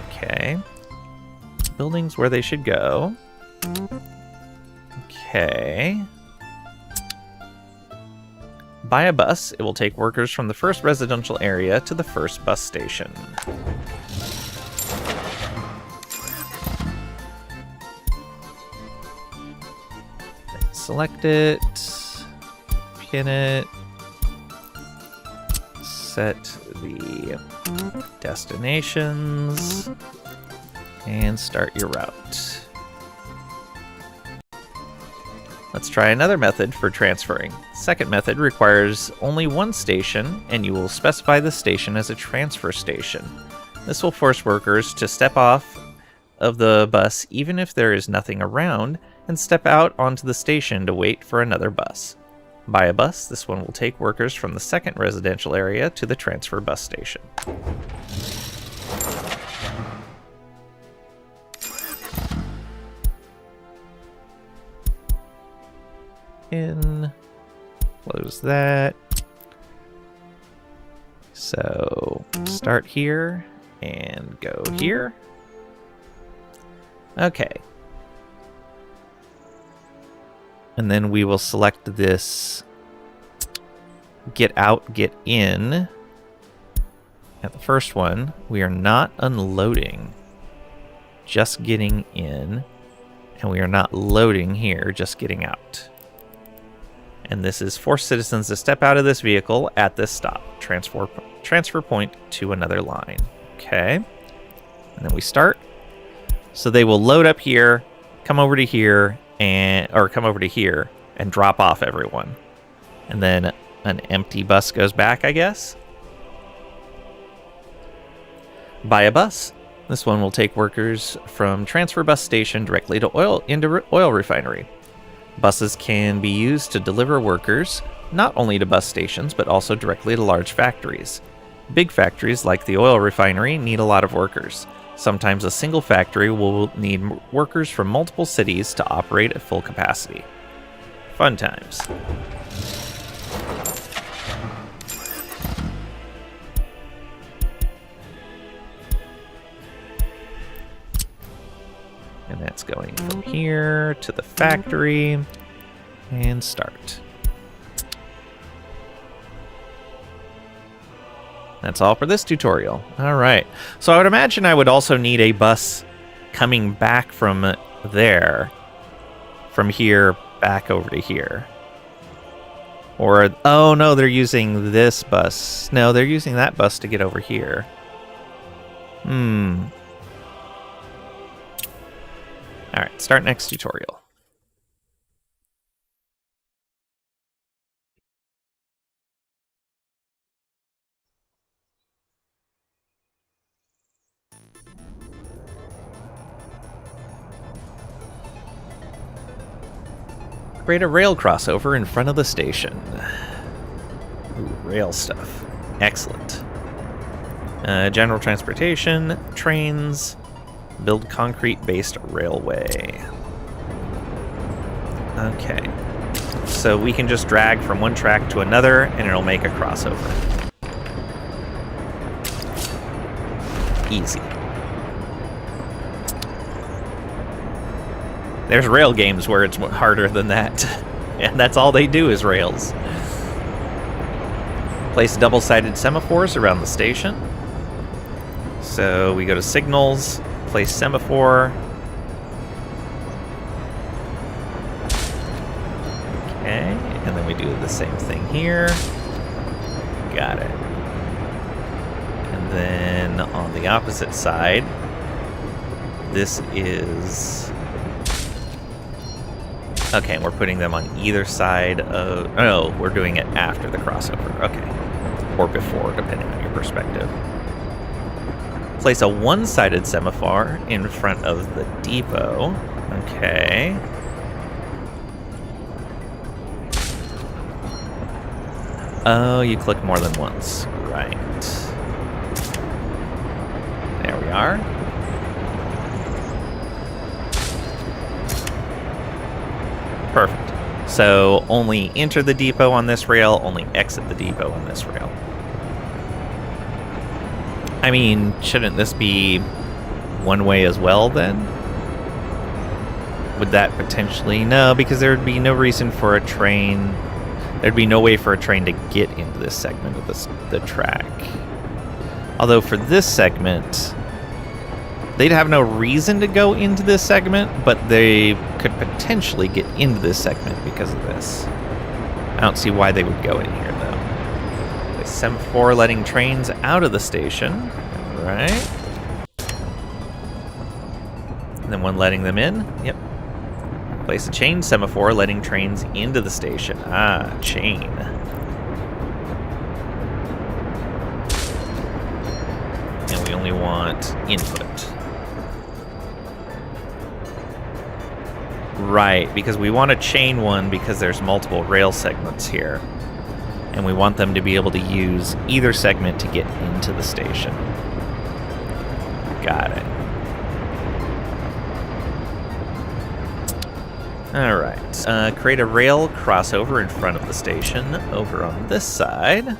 Okay. Buildings where they should go. Okay. Buy a bus. It will take workers from the first residential area to the first bus station. Select it. Pin it. Set the destinations. And start your route. Let's try another method for transferring. Second method requires only one station, and you will specify the station as a transfer station. This will force workers to step off of the bus even if there is nothing around, and step out onto the station to wait for another bus. Buy a bus. This one will take workers from the second residential area to the transfer bus station. Close that. So start here and go here. Okay. And then we will select this get out, get in. At the first one, we are not unloading, just getting in. And we are not loading here, just getting out. And this is force citizens to step out of this vehicle at this stop. Transfer point to another line. Okay. And then we start. So they will load up here, come over to here, or come over to here and drop off everyone. And then an empty bus goes back, I guess. Buy a bus. This one will take workers from transfer bus station directly to oil refinery. Buses can be used to deliver workers, not only to bus stations, but also directly to large factories. Big factories like the oil refinery need a lot of workers. Sometimes a single factory will need workers from multiple cities to operate at full capacity. Fun times. And that's going from here to the factory and start. That's all for this tutorial. All right. So I would imagine I would also need a bus coming back from there, from here back over to here. Or, oh no, they're using this bus. No, they're using that bus to get over here. Alright, start next tutorial. Create a rail crossover in front of the station. Ooh, rail stuff. Excellent. General transportation, trains. Build concrete-based railway. Okay. So we can just drag from one track to another, and it'll make a crossover. Easy. There's rail games where it's harder than that. And that's all they do is rails. Place double-sided semaphores around the station. So we go to signals. Place semaphore. Okay, and then we do the same thing here. Got it. And then on the opposite side, this is... Okay, we're putting them on either side of... Oh, we're doing it after the crossover. Okay. Or before, depending on your perspective. Place a one-sided semaphore in front of the depot. Okay. Oh, you click more than once. Right. There we are. Perfect. So only enter the depot on this rail, only exit the depot on this rail. I mean, shouldn't this be one way as well then? Would that potentially... No, because there would be no reason for a train... There'd be no way for a train to get into this segment of the track. Although for this segment... They'd have no reason to go into this segment, but they could potentially get into this segment because of this. I don't see why they would go in here, though. The semaphore letting trains out of the station. Right. And then one letting them in. Yep. Place a chain semaphore letting trains into the station. Ah, chain. And we only want input. Right, because we want to chain one because there's multiple rail segments here. And we want them to be able to use either segment to get into the station. Got it. Alright, create a rail crossover in front of the station over on this side.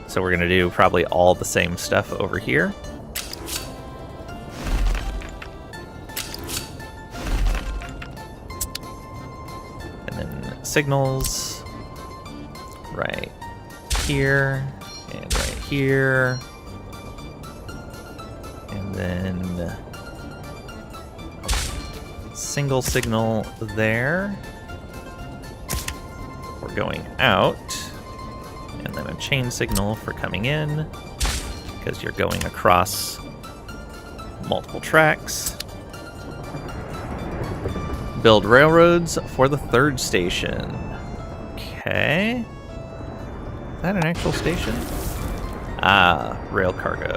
So we're going to do probably all the same stuff over here. Signals right here and right here, and then single signal there for going out, and then a chain signal for coming in because you're going across multiple tracks. Build railroads for the third station. Okay. Is that an actual station? Ah, rail cargo.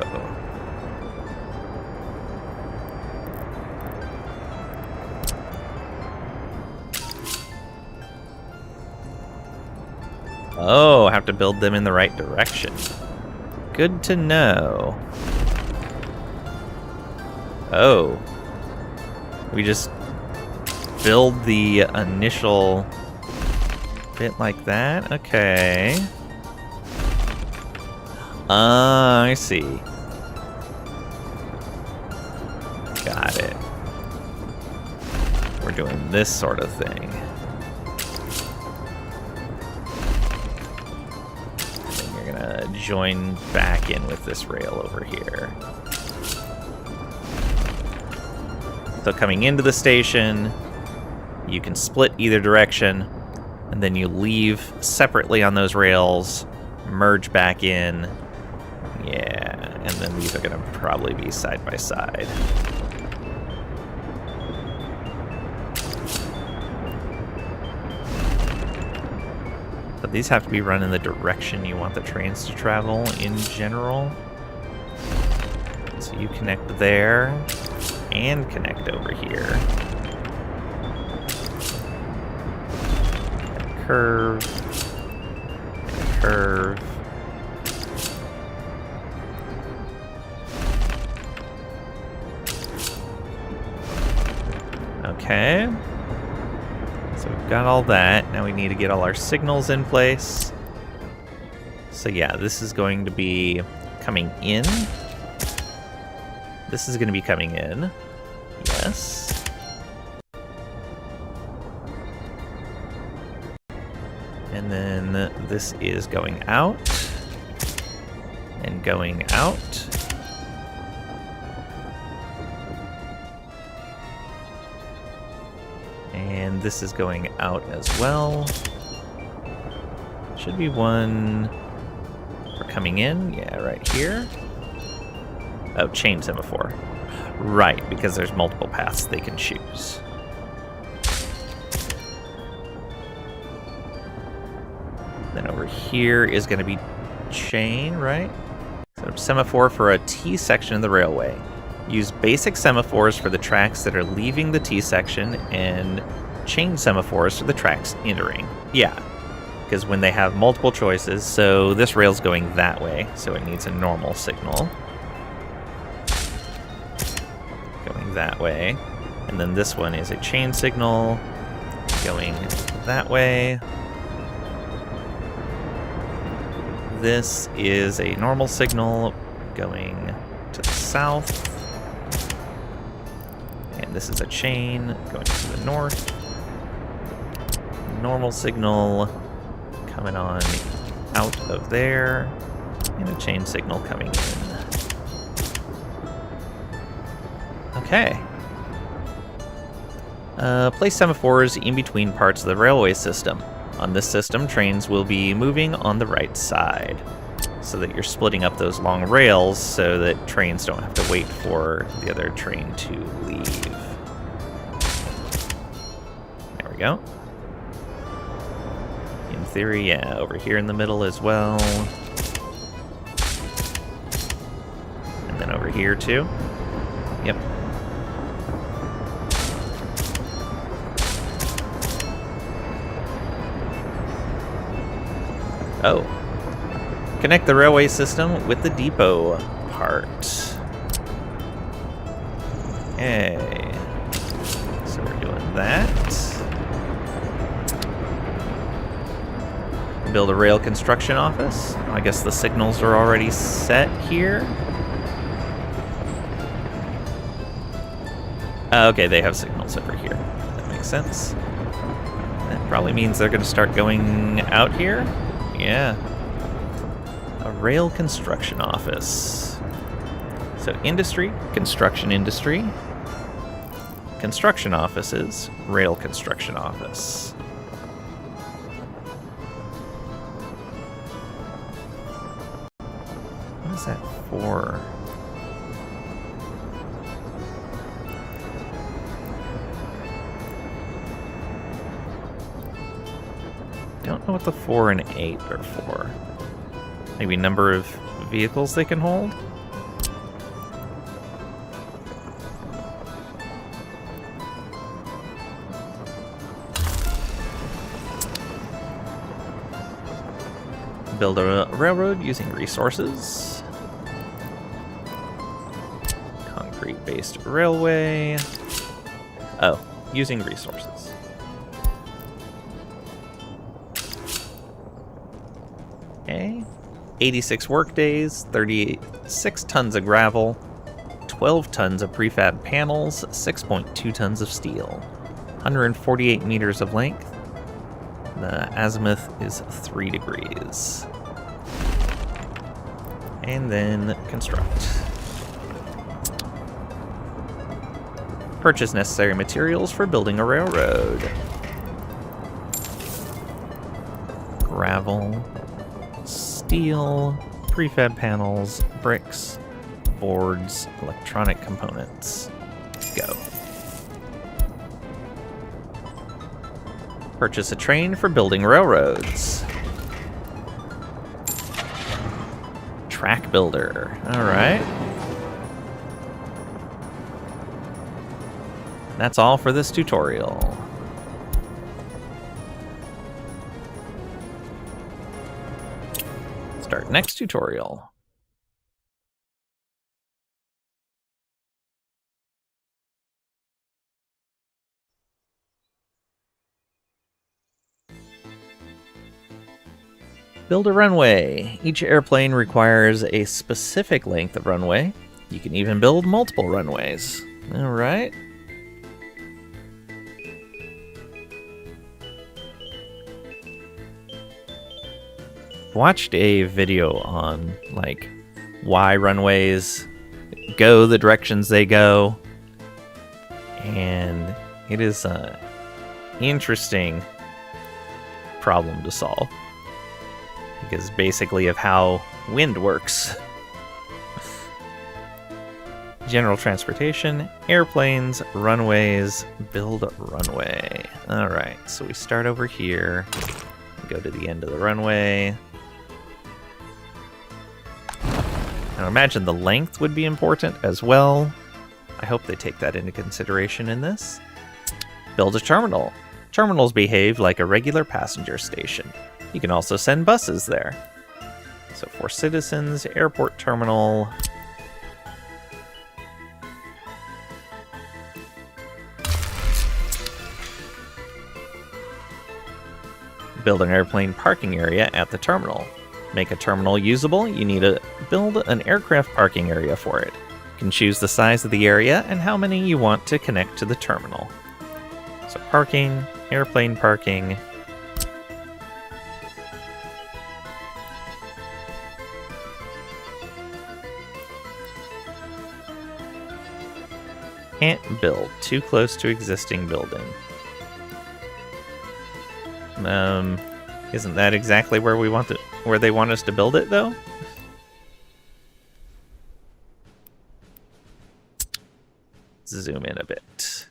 Oh, I have to build them in the right direction. Good to know. Oh. We just build the initial bit like that? Okay. I see. Got it. We're doing this sort of thing. And then you're gonna join back in with this rail over here. So coming into the station, you can split either direction, and then you leave separately on those rails, merge back in. Yeah, and then these are going to probably be side by side. But these have to be run in the direction you want the trains to travel in general. So you connect there and connect over here. Curve, and curve. Okay. So we've got all that. Now we need to get all our signals in place. So yeah, this is going to be coming in. This is going to be coming in. Yes. And then this is going out. And going out. And this is going out as well. Should be one for coming in. Yeah, right here. Oh, chain semaphore. Right, because there's multiple paths they can choose. Then over here is going to be chain, right? So semaphore for a T section of the railway. Use basic semaphores for the tracks that are leaving the T section and chain semaphores for the tracks entering. Yeah, because when they have multiple choices, so this rail's going that way, so it needs a normal signal. Going that way. And then this one is a chain signal going that way. This is a normal signal going to the south. And this is a chain going to the north. Normal signal coming on out of there. And a chain signal coming in. Okay. Place semaphores in between parts of the railway system. On this system, trains will be moving on the right side, so that you're splitting up those long rails so that trains don't have to wait for the other train to leave. There we go. In theory, yeah, over here in the middle as well. And then over here too. Yep. Oh. Connect the railway system with the depot part. Okay. So we're doing that. Build a rail construction office. I guess the signals are already set here. Okay, they have signals over here. That makes sense. That probably means they're going to start going out here. Yeah. A rail construction office. So industry, construction industry. Construction offices, rail construction office. What is that for? Don't know what the 4 and 8 are for. Maybe number of vehicles they can hold? Build a railroad using resources. Concrete-based railway. Oh, using resources. Okay. 86 work days, 36 tons of gravel, 12 tons of prefab panels, 6.2 tons of steel, 148 meters of length. The azimuth is 3 degrees. And then construct. Purchase necessary materials for building a railroad. Gravel, steel, prefab panels, bricks, boards, electronic components. Go. Purchase a train for building railroads. Track builder. Alright. That's all for this tutorial. Start next tutorial. Build a runway. Each airplane requires a specific length of runway. You can even build multiple runways. All right. Watched a video on like why runways go the directions they go, and it is an interesting problem to solve because basically of how wind works. General transportation, airplanes, runways, build runway. All right, so we start over here, go to the end of the runway. I imagine the length would be important as well. I hope they take that into consideration in this. Build a terminal. Terminals behave like a regular passenger station. You can also send buses there. So for citizens, airport terminal. Build an airplane parking area at the terminal. Make a terminal usable, you need to build an aircraft parking area for it. You can choose the size of the area and how many you want to connect to the terminal. So parking, airplane parking. Can't build, too close to existing building. Isn't that exactly where we want to, where they want us to build it, though? Zoom in a bit.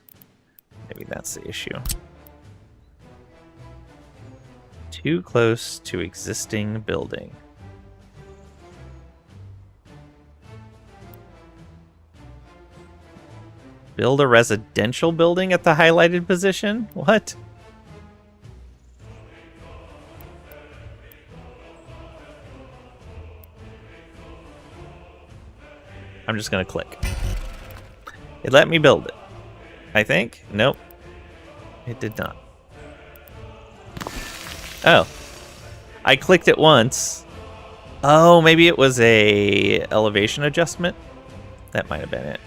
Maybe that's the issue. Too close to existing building. Build a residential building at the highlighted position? What? I'm just gonna click. It let me build it. I think? Nope. It did not. Oh. I clicked it once. Oh, maybe it was a elevation adjustment? That might have been it.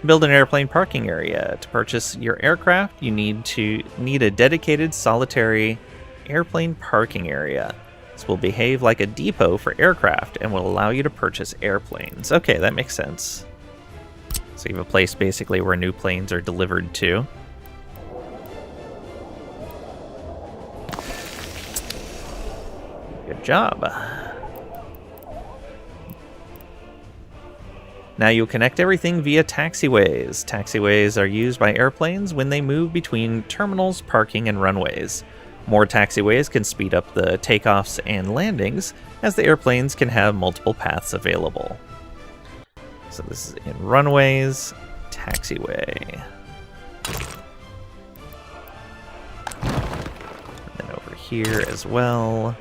Build an airplane parking area. To purchase your aircraft, you need a dedicated solitary airplane parking area. This will behave like a depot for aircraft and will allow you to purchase airplanes. Okay, that makes sense. So you have a place basically where new planes are delivered to. Good job. Now you'll connect everything via taxiways. Taxiways are used by airplanes when they move between terminals, parking, and runways. More taxiways can speed up the takeoffs and landings, as the airplanes can have multiple paths available. So this is in runways, taxiway. And then over here as well.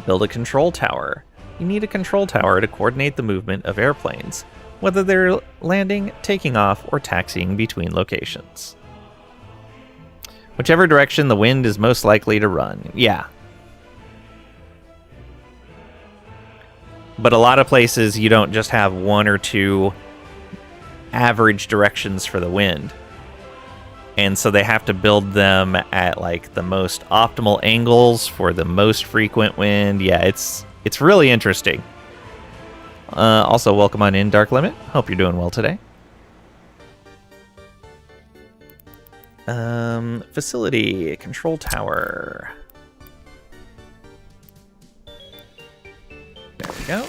Build a control tower. You need a control tower to coordinate the movement of airplanes, whether they're landing, taking off, or taxiing between locations. Whichever direction the wind is most likely to run. Yeah. But a lot of places you don't just have one or two average directions for the wind. And so they have to build them at like the most optimal angles for the most frequent wind. Yeah, it's really interesting. Also, welcome on in, Dark Limit. Hope you're doing well today. Facility, control tower. There we go.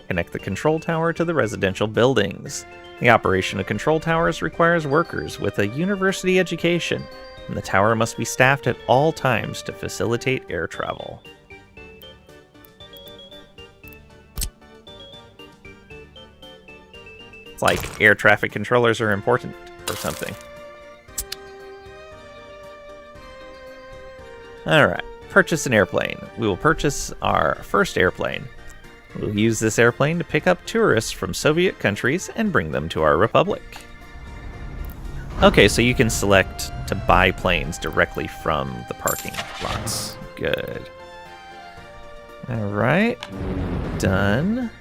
Connect the control tower to the residential buildings. The operation of control towers requires workers with a university education, and the tower must be staffed at all times to facilitate air travel. It's like air traffic controllers are important or something. Alright, purchase an airplane. We will purchase our first airplane. We'll use this airplane to pick up tourists from Soviet countries and bring them to our republic. Okay, so you can select to buy planes directly from the parking lots. Good. Alright, done.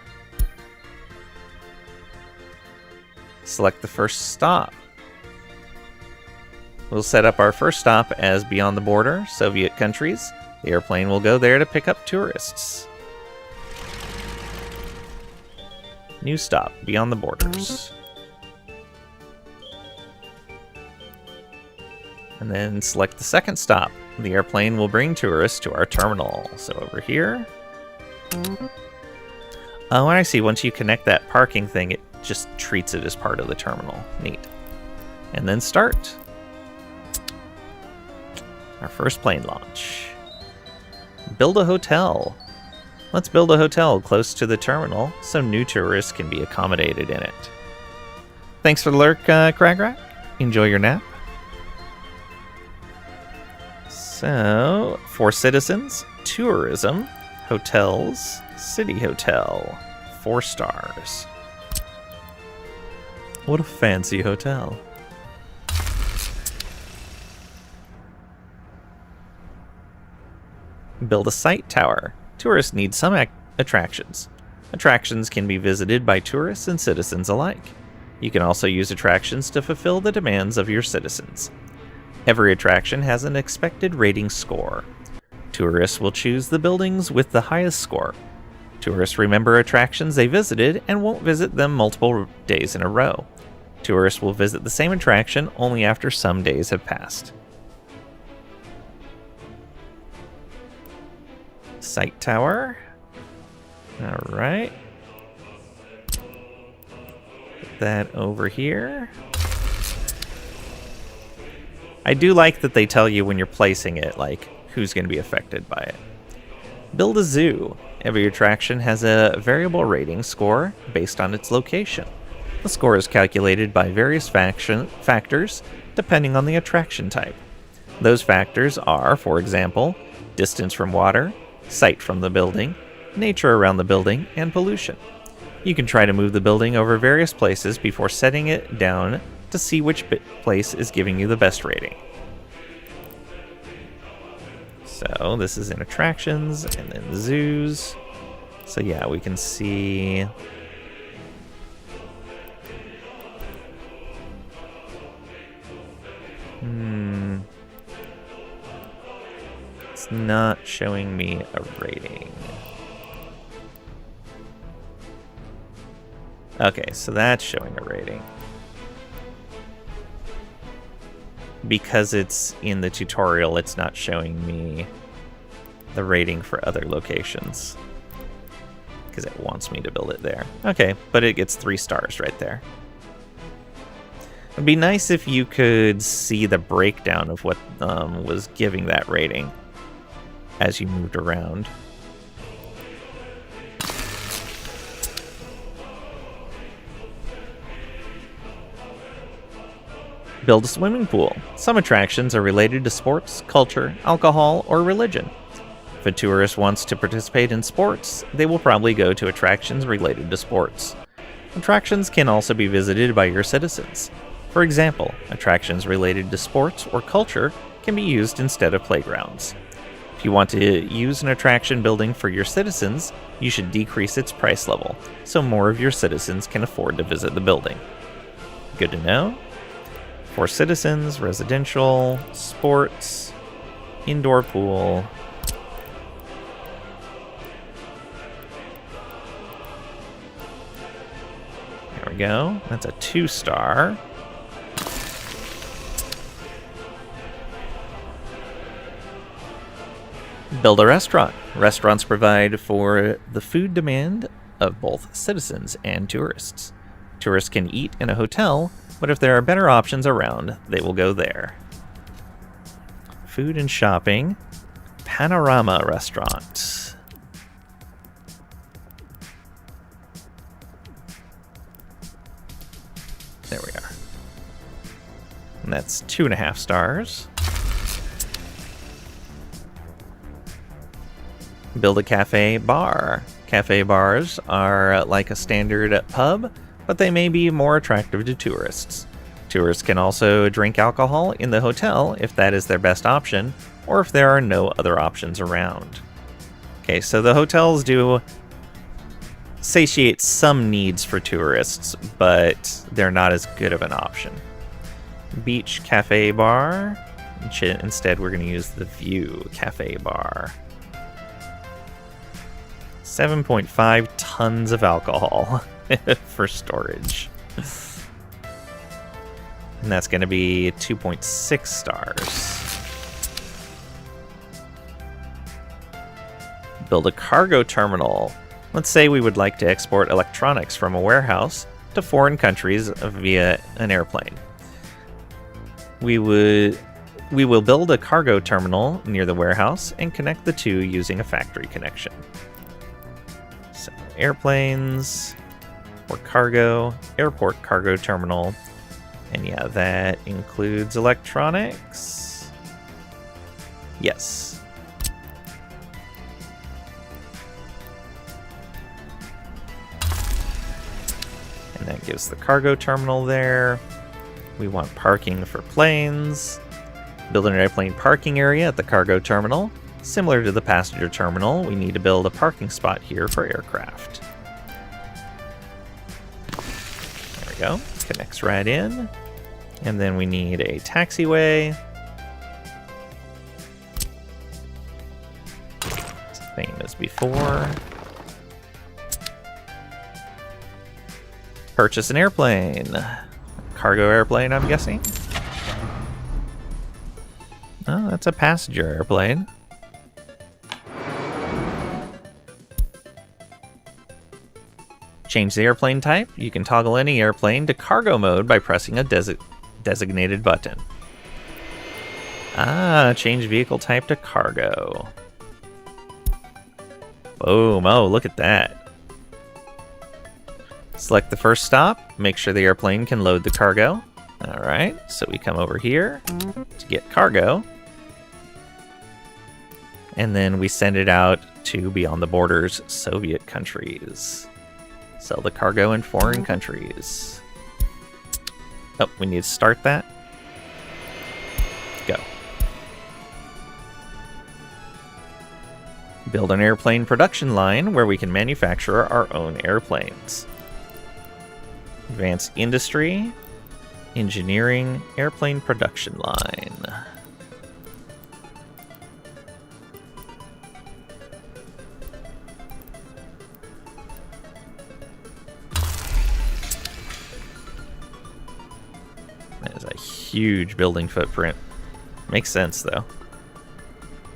Select the first stop. We'll set up our first stop as beyond the border, Soviet countries. The airplane will go there to pick up tourists. New stop, beyond the borders. And then select the second stop, The airplane will bring tourists to our terminal. So over here. Oh, I see. Once you connect that parking thing, it just treats it as part of the terminal. Neat. And then start. Our first plane launch. Build a hotel. Let's build a hotel close to the terminal so new tourists can be accommodated in it. Thanks for the lurk, Cragrack. Enjoy your nap. So, for citizens, tourism, hotels, city hotel, 4 stars. What a fancy hotel. Build a sight tower. Tourists need some attractions. Attractions can be visited by tourists and citizens alike. You can also use attractions to fulfill the demands of your citizens. Every attraction has an expected rating score. Tourists will choose the buildings with the highest score. Tourists remember attractions they visited and won't visit them multiple days in a row. Tourists will visit the same attraction only after some days have passed. Sight tower. Alright. Put that over here. I do like that they tell you when you're placing it, like, who's going to be affected by it. Build a zoo. Every attraction has a variable rating score based on its location. The score is calculated by various factors depending on the attraction type. Those factors are, for example, distance from water, sight from the building, nature around the building, and pollution. You can try to move the building over various places before setting it down to see which place is giving you the best rating. So this is in attractions and then zoos. So yeah, we can see it's not showing me a rating. Okay, so that's showing a rating. Because it's in the tutorial, it's not showing me the rating for other locations. Because it wants me to build it there. Okay, but it gets 3 stars right there. It'd be nice if you could see the breakdown of what was giving that rating as you moved around. Build a swimming pool. Some attractions are related to sports, culture, alcohol, or religion. If a tourist wants to participate in sports, they will probably go to attractions related to sports. Attractions can also be visited by your citizens. For example, attractions related to sports or culture can be used instead of playgrounds. If you want to use an attraction building for your citizens, you should decrease its price level, so more of your citizens can afford to visit the building. Good to know. For citizens, residential, sports, indoor pool. There we go. That's a 2-star. Build a restaurant. Restaurants provide for the food demand of both citizens and tourists. Tourists can eat in a hotel, but if there are better options around, they will go there. Food and shopping. Panorama Restaurant. There we are. And that's 2.5 stars. Build a cafe bar. Cafe bars are like a standard pub, but they may be more attractive to tourists. Tourists can also drink alcohol in the hotel if that is their best option, or if there are no other options around. Okay, so the hotels do satiate some needs for tourists, but they're not as good of an option. Beach cafe bar. Instead, we're going to use the View cafe bar. 7.5 tons of alcohol for storage. And that's going to be 2.6 stars. Build a cargo terminal. Let's say we would like to export electronics from a warehouse to foreign countries via an airplane. We will build a cargo terminal near the warehouse and connect the two using a factory connection. So airplanes or cargo, airport cargo terminal. And yeah, that includes electronics. Yes. And that gives the cargo terminal there. We want parking for planes. Build an airplane parking area at the cargo terminal. Similar to the passenger terminal, we need to build a parking spot here for aircraft. There we go. Connects right in. And then we need a taxiway. Same as before. Purchase an airplane. Cargo airplane, I'm guessing. Oh, that's a passenger airplane. Change the airplane type. You can toggle any airplane to cargo mode by pressing a designated button. Ah, change vehicle type to cargo. Boom. Oh, look at that. Select the first stop. Make sure the airplane can load the cargo. Alright, so we come over here to get cargo. And then we send it out to Beyond the Borders Soviet countries. Sell the cargo in foreign countries. Oh, we need to start that. Go. Build an airplane production line where we can manufacture our own airplanes. Advanced industry, engineering, airplane production line. That is a huge building footprint. Makes sense though.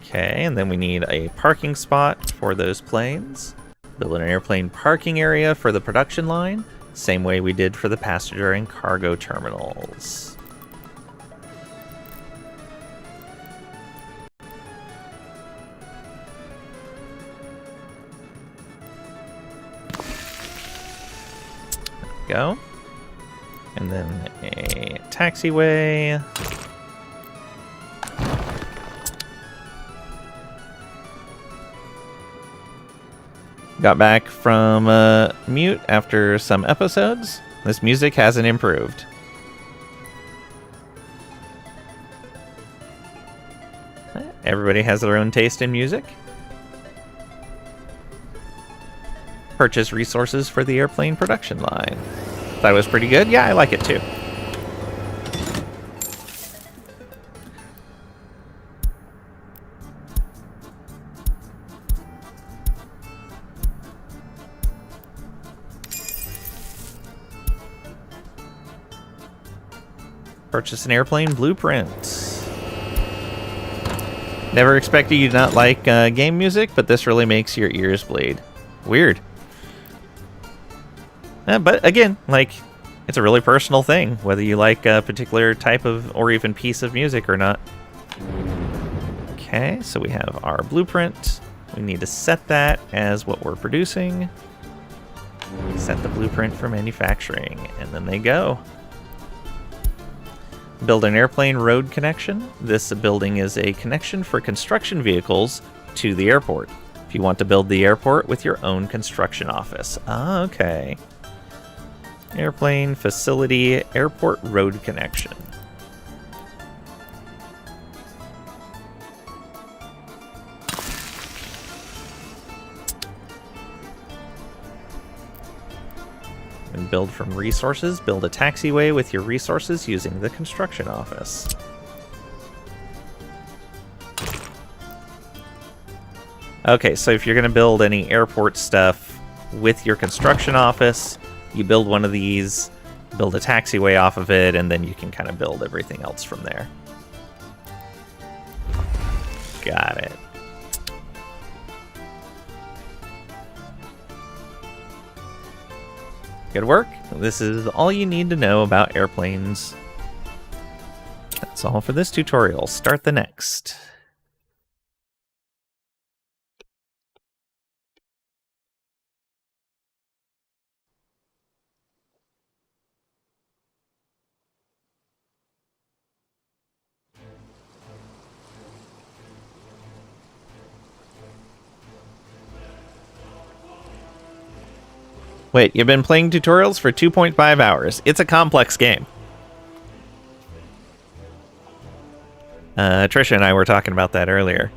Okay, and then we need a parking spot for those planes. Build an airplane parking area for the production line. Same way we did for the passenger and cargo terminals. There we go. And then a taxiway. Got back from mute after some episodes. This music hasn't improved. Everybody has their own taste in music. Purchase resources for the airplane production line. That was pretty good. Yeah, I like it too. Purchase an airplane blueprint. Never expected you to not like game music, but this really makes your ears bleed. Weird. But again, like, it's a really personal thing, whether you like a particular type of or even piece of music or not. Okay, so we have our blueprint. We need to set that as what we're producing. Set the blueprint for manufacturing, and then they go. Build an airplane road connection. This building is a connection for construction vehicles to the airport. If you want to build the airport with your own construction office. Ah, okay. Airplane facility airport road connection. And build from resources. Build a taxiway with your resources using the construction office. Okay, so if you're going to build any airport stuff with your construction office, you build one of these, build a taxiway off of it, and then you can kind of build everything else from there. Got it. Good work. This is all you need to know about airplanes. That's all for this tutorial. Start the next. Wait, you've been playing tutorials for 2.5 hours. It's a complex game. Trisha and I were talking about that earlier.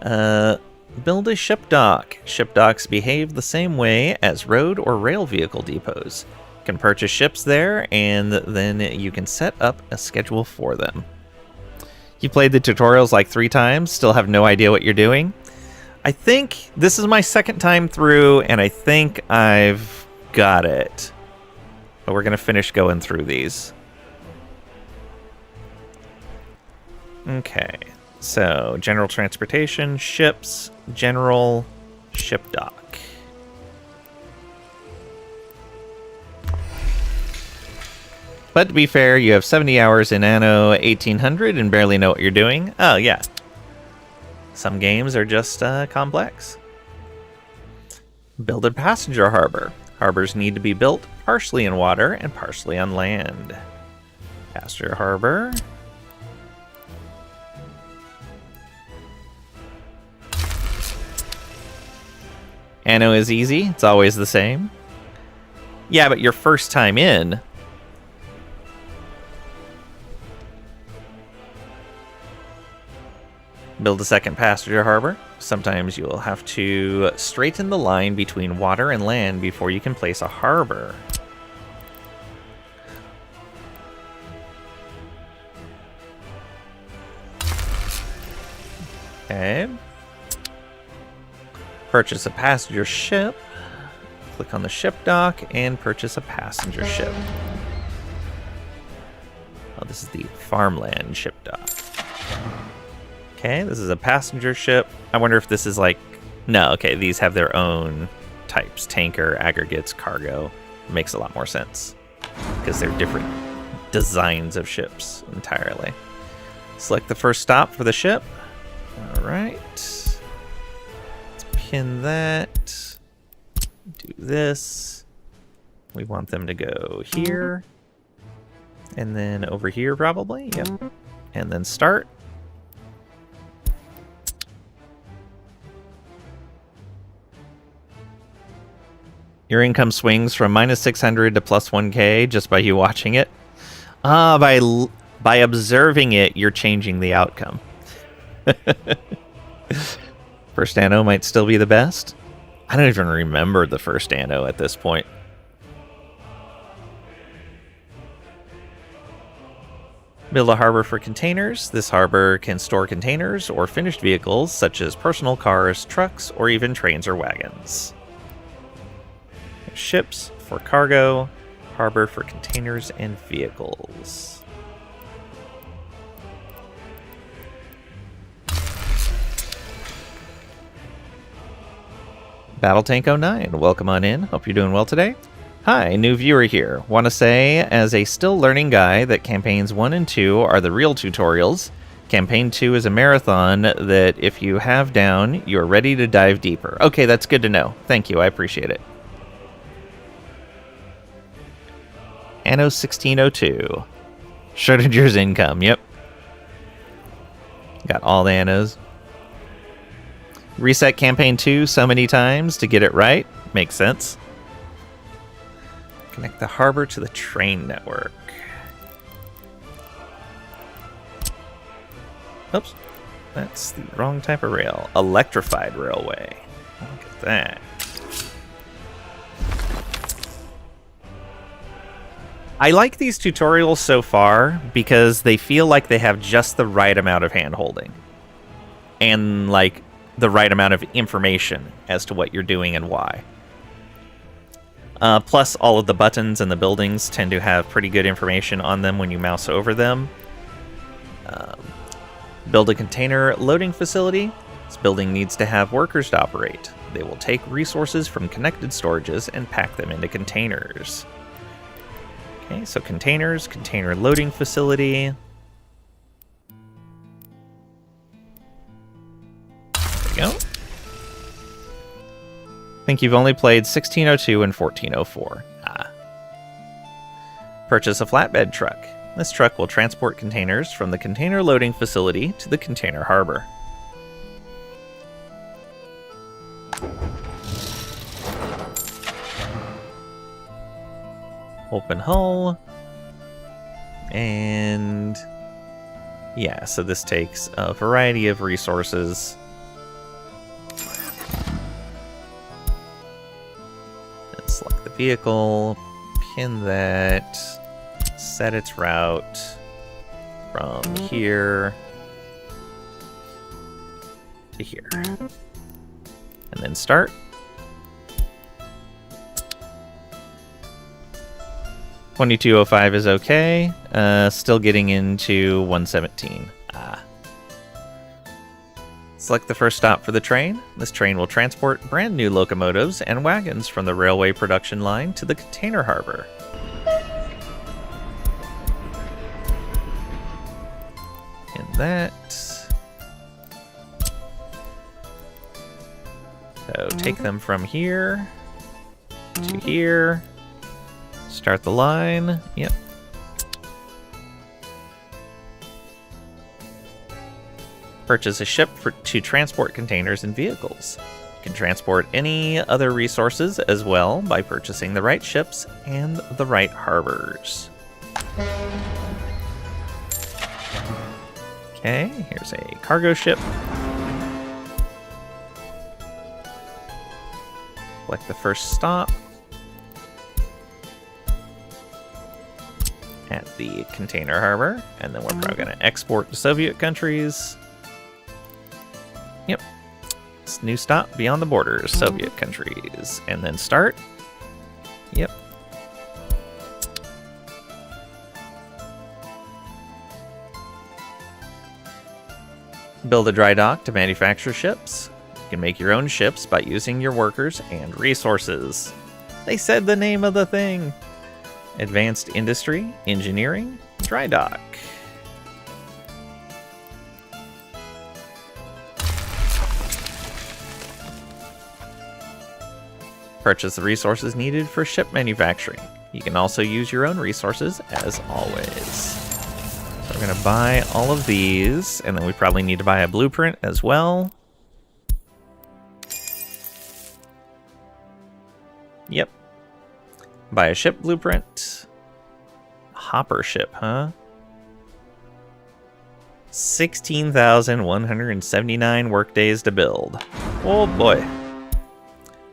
Build a ship dock. Ship docks behave the same way as road or rail vehicle depots. You can purchase ships there, and then you can set up a schedule for them. You played the tutorials like 3 times, still have no idea what you're doing? I think this is my second time through, and I think I've got it. But we're going to finish going through these. Okay, so general transportation, ships, general, ship dock. But to be fair, you have 70 hours in Anno 1800 and barely know what you're doing. Oh, yeah. Some games are just complex. Build a passenger harbor. Harbors need to be built partially in water and partially on land. Passenger harbor. Anno is easy. It's always the same. Yeah, but your first time in... Build a second passenger harbor. Sometimes you'll have to straighten the line between water and land before you can place a harbor. Okay. Purchase a passenger ship. Click on the ship dock and purchase a passenger ship. Oh, this is the farmland ship dock. Okay, this is a passenger ship. I wonder if this is like... No, okay, these have their own types. Tanker, aggregates, cargo. Makes a lot more sense. Because they're different designs of ships entirely. Select the first stop for the ship. Alright. Let's pin that. Do this. We want them to go here. And then over here probably. Yep. And then start. Your income swings from -600 to +1k just by you watching it. By observing it, you're changing the outcome. First Anno might still be the best. I don't even remember the first Anno at this point. Build a harbor for containers. This harbor can store containers or finished vehicles such as personal cars, trucks, or even trains or wagons. Ships for cargo, harbor for containers and vehicles. Battle Tank 09, welcome on in. Hope you're doing well today. Hi, new viewer here. Want to say, as a still learning guy, that campaigns 1 and 2 are the real tutorials. Campaign 2 is a marathon that if you have down, you're ready to dive deeper. Okay, that's good to know. Thank you, I appreciate it. Anno 1602. Schrodinger's income, yep. Got all the Annos. Reset campaign 2 so many times to get it right. Makes sense. Connect the harbor to the train network. Oops. That's the wrong type of rail. Electrified railway. Look at that. I like these tutorials so far because they feel like they have just the right amount of hand-holding. And, like, the right amount of information as to what you're doing and why. Plus, all of the buttons and the buildings tend to have pretty good information on them when you mouse over them. Build a container loading facility. This building needs to have workers to operate. They will take resources from connected storages and pack them into containers. Okay, so containers, container loading facility. There we go. I think you've only played 1602 and 1404. Purchase a flatbed truck. This truck will transport containers from the container loading facility to the container harbor. Open hull. And yeah, so this takes a variety of resources. And select the vehicle, pin that, set its route from here to here. And then start. $22.05 is okay. Still getting into 117. Select the first stop for the train. This train will transport brand new locomotives and wagons from the railway production line to the container harbor. And that. So take them from here to here. Start the line. Yep. Purchase a ship to transport containers and vehicles. You can transport any other resources as well by purchasing the right ships and the right harbors. Okay, here's a cargo ship. Select the first stop. At the container harbor, and then we're probably going to export to Soviet countries. Yep. It's new stop beyond the borders, Soviet countries. And then start. Yep. Build a dry dock to manufacture ships. You can make your own ships by using your workers and resources. They said the name of the thing. Advanced Industry, Engineering, Dry Dock. Purchase the resources needed for ship manufacturing. You can also use your own resources as always. So we're going to buy all of these, and then we probably need to buy a blueprint as well. Yep. Buy a ship blueprint. Hopper ship, huh? 16,179 workdays to build. Oh boy.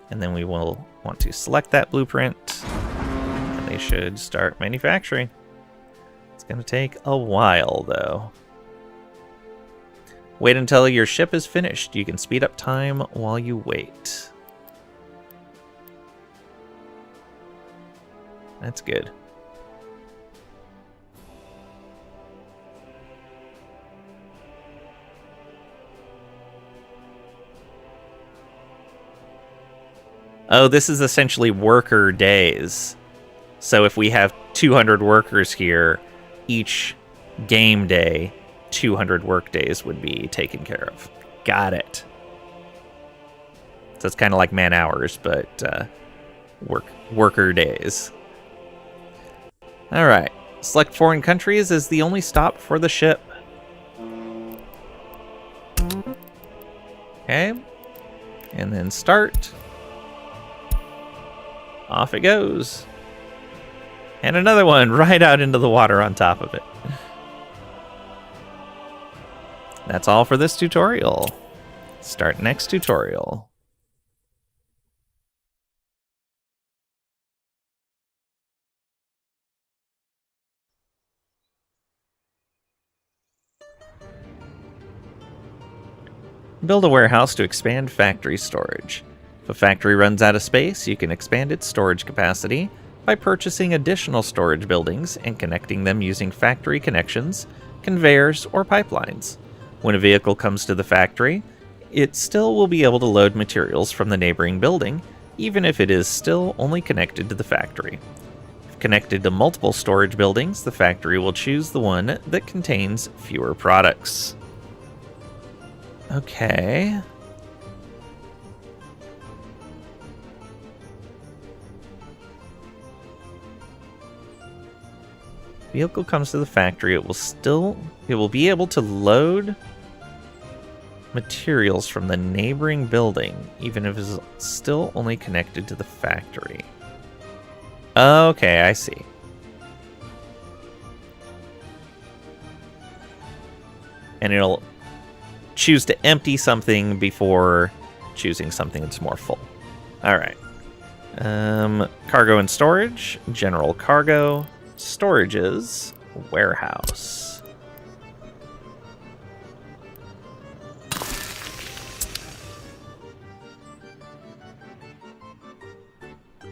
And then we will want to select that blueprint. And they should start manufacturing. It's going to take a while though. Wait until your ship is finished. You can speed up time while you wait. That's good. Oh, this is essentially worker days. So if we have 200 workers here, each game day, 200 work days would be taken care of. Got it. So it's kind of like man hours, but worker days. All right. Select foreign countries as the only stop for the ship. Okay. And then start. Off it goes. And another one right out into the water on top of it. That's all for this tutorial. Start next tutorial. Build a warehouse to expand factory storage. If a factory runs out of space, you can expand its storage capacity by purchasing additional storage buildings and connecting them using factory connections, conveyors, or pipelines. When a vehicle comes to the factory, it still will be able to load materials from the neighboring building, even if it is still only connected to the factory. If connected to multiple storage buildings, the factory will choose the one that contains fewer products. Okay. Vehicle comes to the factory, it will be able to load materials from the neighboring building, even if it's still only connected to the factory. Okay, I see. And it'll choose to empty something before choosing something that's more full. Alright. Cargo and storage, general cargo, storages, warehouse.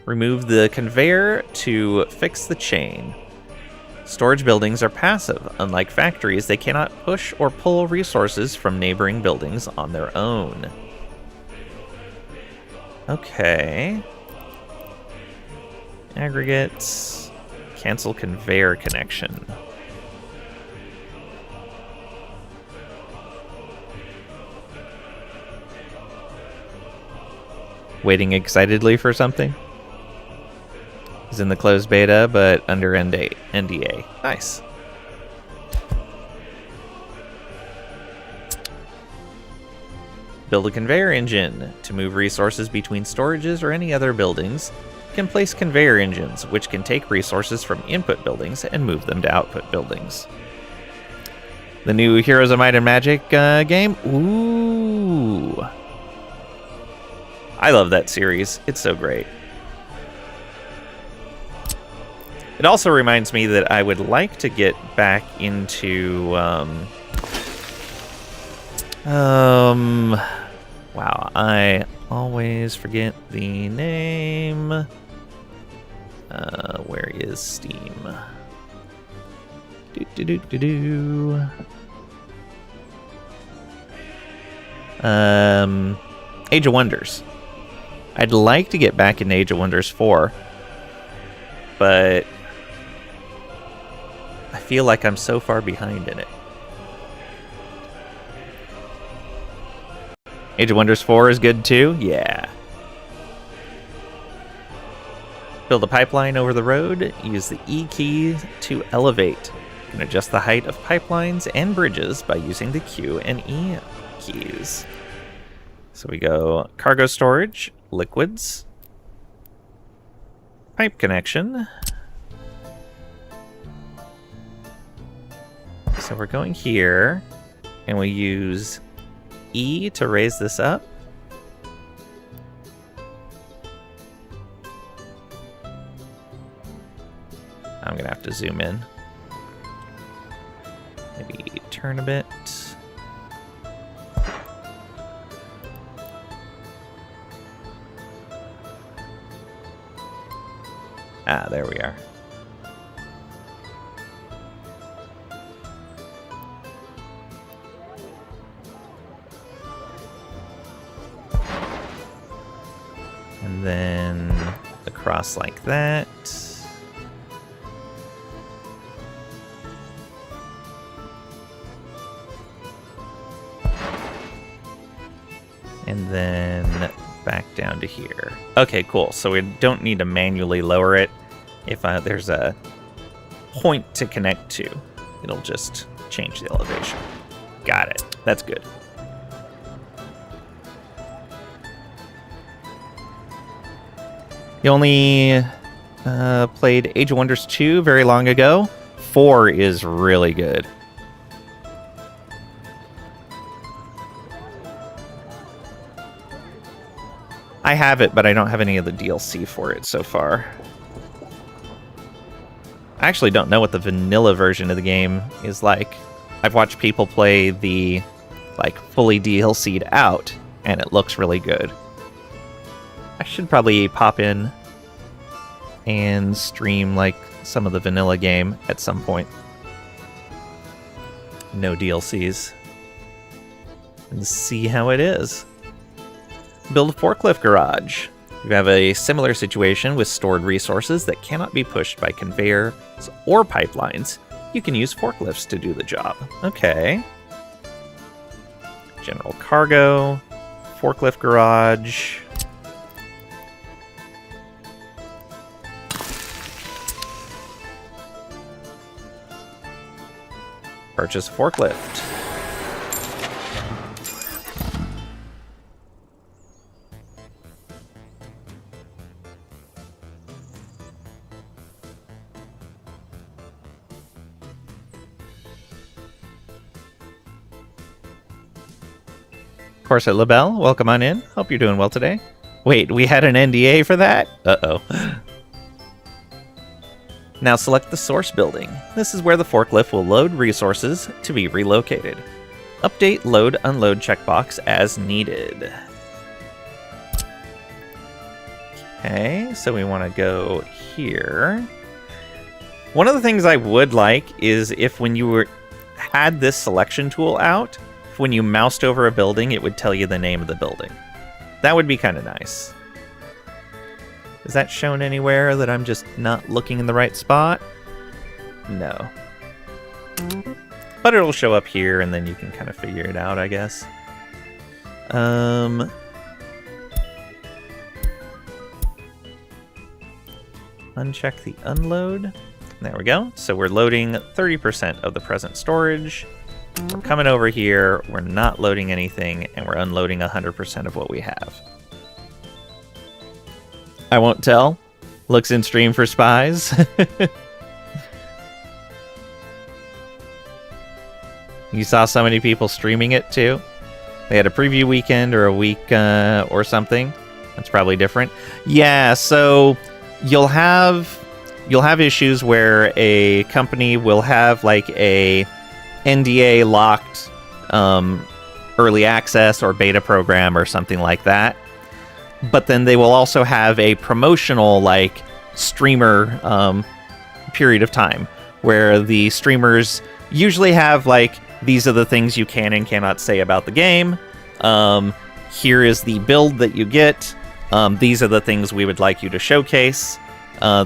Remove the conveyor to fix the chain. Storage buildings are passive. Unlike factories, they cannot push or pull resources from neighboring buildings on their own. Okay. Aggregates. Cancel conveyor connection. Waiting excitedly for something? Is in the closed beta, but under NDA. Nice. Build a conveyor engine. To move resources between storages or any other buildings, you can place conveyor engines, which can take resources from input buildings and move them to output buildings. The new Heroes of Might and Magic game? Ooh. I love that series. It's so great. It also reminds me that I would like to get back into, wow, I always forget the name. Where is Steam? Age of Wonders. I'd like to get back into Age of Wonders 4, but I feel like I'm so far behind in it. Age of Wonders 4 is good too? Yeah. Build a pipeline over the road. Use the E key to elevate. You can adjust the height of pipelines and bridges by using the Q and E keys. So we go cargo storage, liquids, pipe connection. So we're going here, and we use E to raise this up. I'm gonna have to zoom in. Maybe turn a bit. Ah, there we are. And then across like that. And then back down to here. Okay, cool. So we don't need to manually lower it. If there's a point to connect to, it'll just change the elevation. Got it. That's good. You only played Age of Wonders 2 very long ago. 4 is really good. I have it, but I don't have any of the DLC for it so far. I actually don't know what the vanilla version of the game is like. I've watched people play the fully DLC'd out, and it looks really good. I should probably pop in and stream some of the vanilla game at some point. No DLCs. and see how it is. Build a forklift garage. You have a similar situation with stored resources that cannot be pushed by conveyors or pipelines. You can use forklifts to do the job. Okay. General cargo, forklift garage. Purchase a forklift. Corset LaBelle, welcome on in. Hope you're doing well today. Wait, we had an NDA for that? Uh-oh. Now select the source building. This is where the forklift will load resources to be relocated. Update load unload checkbox as needed. Okay, so we want to go here. One of the things I would like is if when you had this selection tool out, when you moused over a building, it would tell you the name of the building. That would be kind of nice. Is that shown anywhere that I'm just not looking in the right spot? No. But it'll show up here, and then you can kind of figure it out, I guess. Uncheck the unload. There we go. So we're loading 30% of the present storage. We're coming over here, we're not loading anything, and we're unloading 100% of what we have. I won't tell. Looks in stream for spies. You saw so many people streaming it too. They had a preview weekend or a week or something. That's probably different. Yeah, so you'll have issues where a company will have like a NDA locked early access or beta program or something like that. But then they will also have a promotional like streamer period of time where the streamers usually have like, these are the things you can and cannot say about the game. Here is the build that you get. These are the things we would like you to showcase.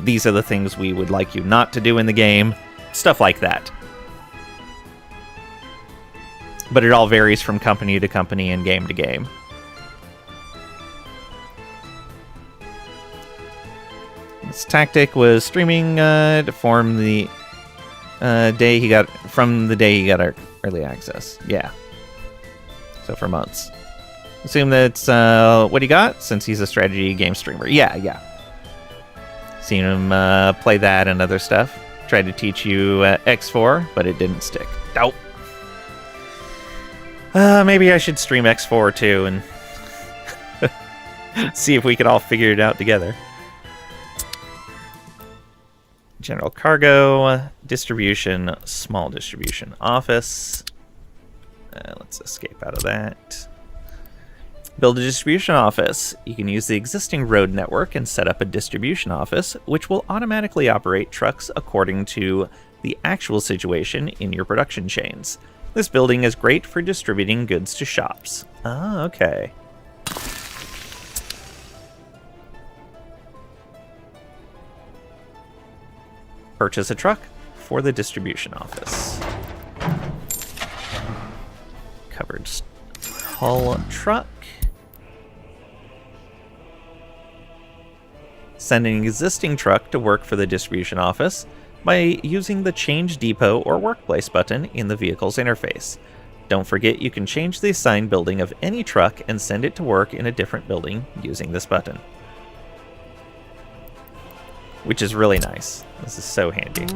These are the things we would like you not to do in the game. Stuff like that. But it all varies from company to company and game to game. This tactic was streaming to form the day he got our early access. Yeah. So for months. Assume that's what he got since he's a strategy game streamer. Yeah. Seen him play that and other stuff. Tried to teach you X4, but it didn't stick. Nope. Maybe I should stream X4 too and see if we could all figure it out together. General cargo, distribution, small distribution office. Let's escape out of that. Build a distribution office. You can use the existing road network and set up a distribution office, which will automatically operate trucks according to the actual situation in your production chains. This building is great for distributing goods to shops. Ah, okay. Purchase a truck for the distribution office. Covered hull truck. Send an existing truck to work for the distribution office by using the Change Depot or Workplace button in the vehicle's interface. Don't forget you can change the assigned building of any truck and send it to work in a different building using this button. Which is really nice. This is so handy.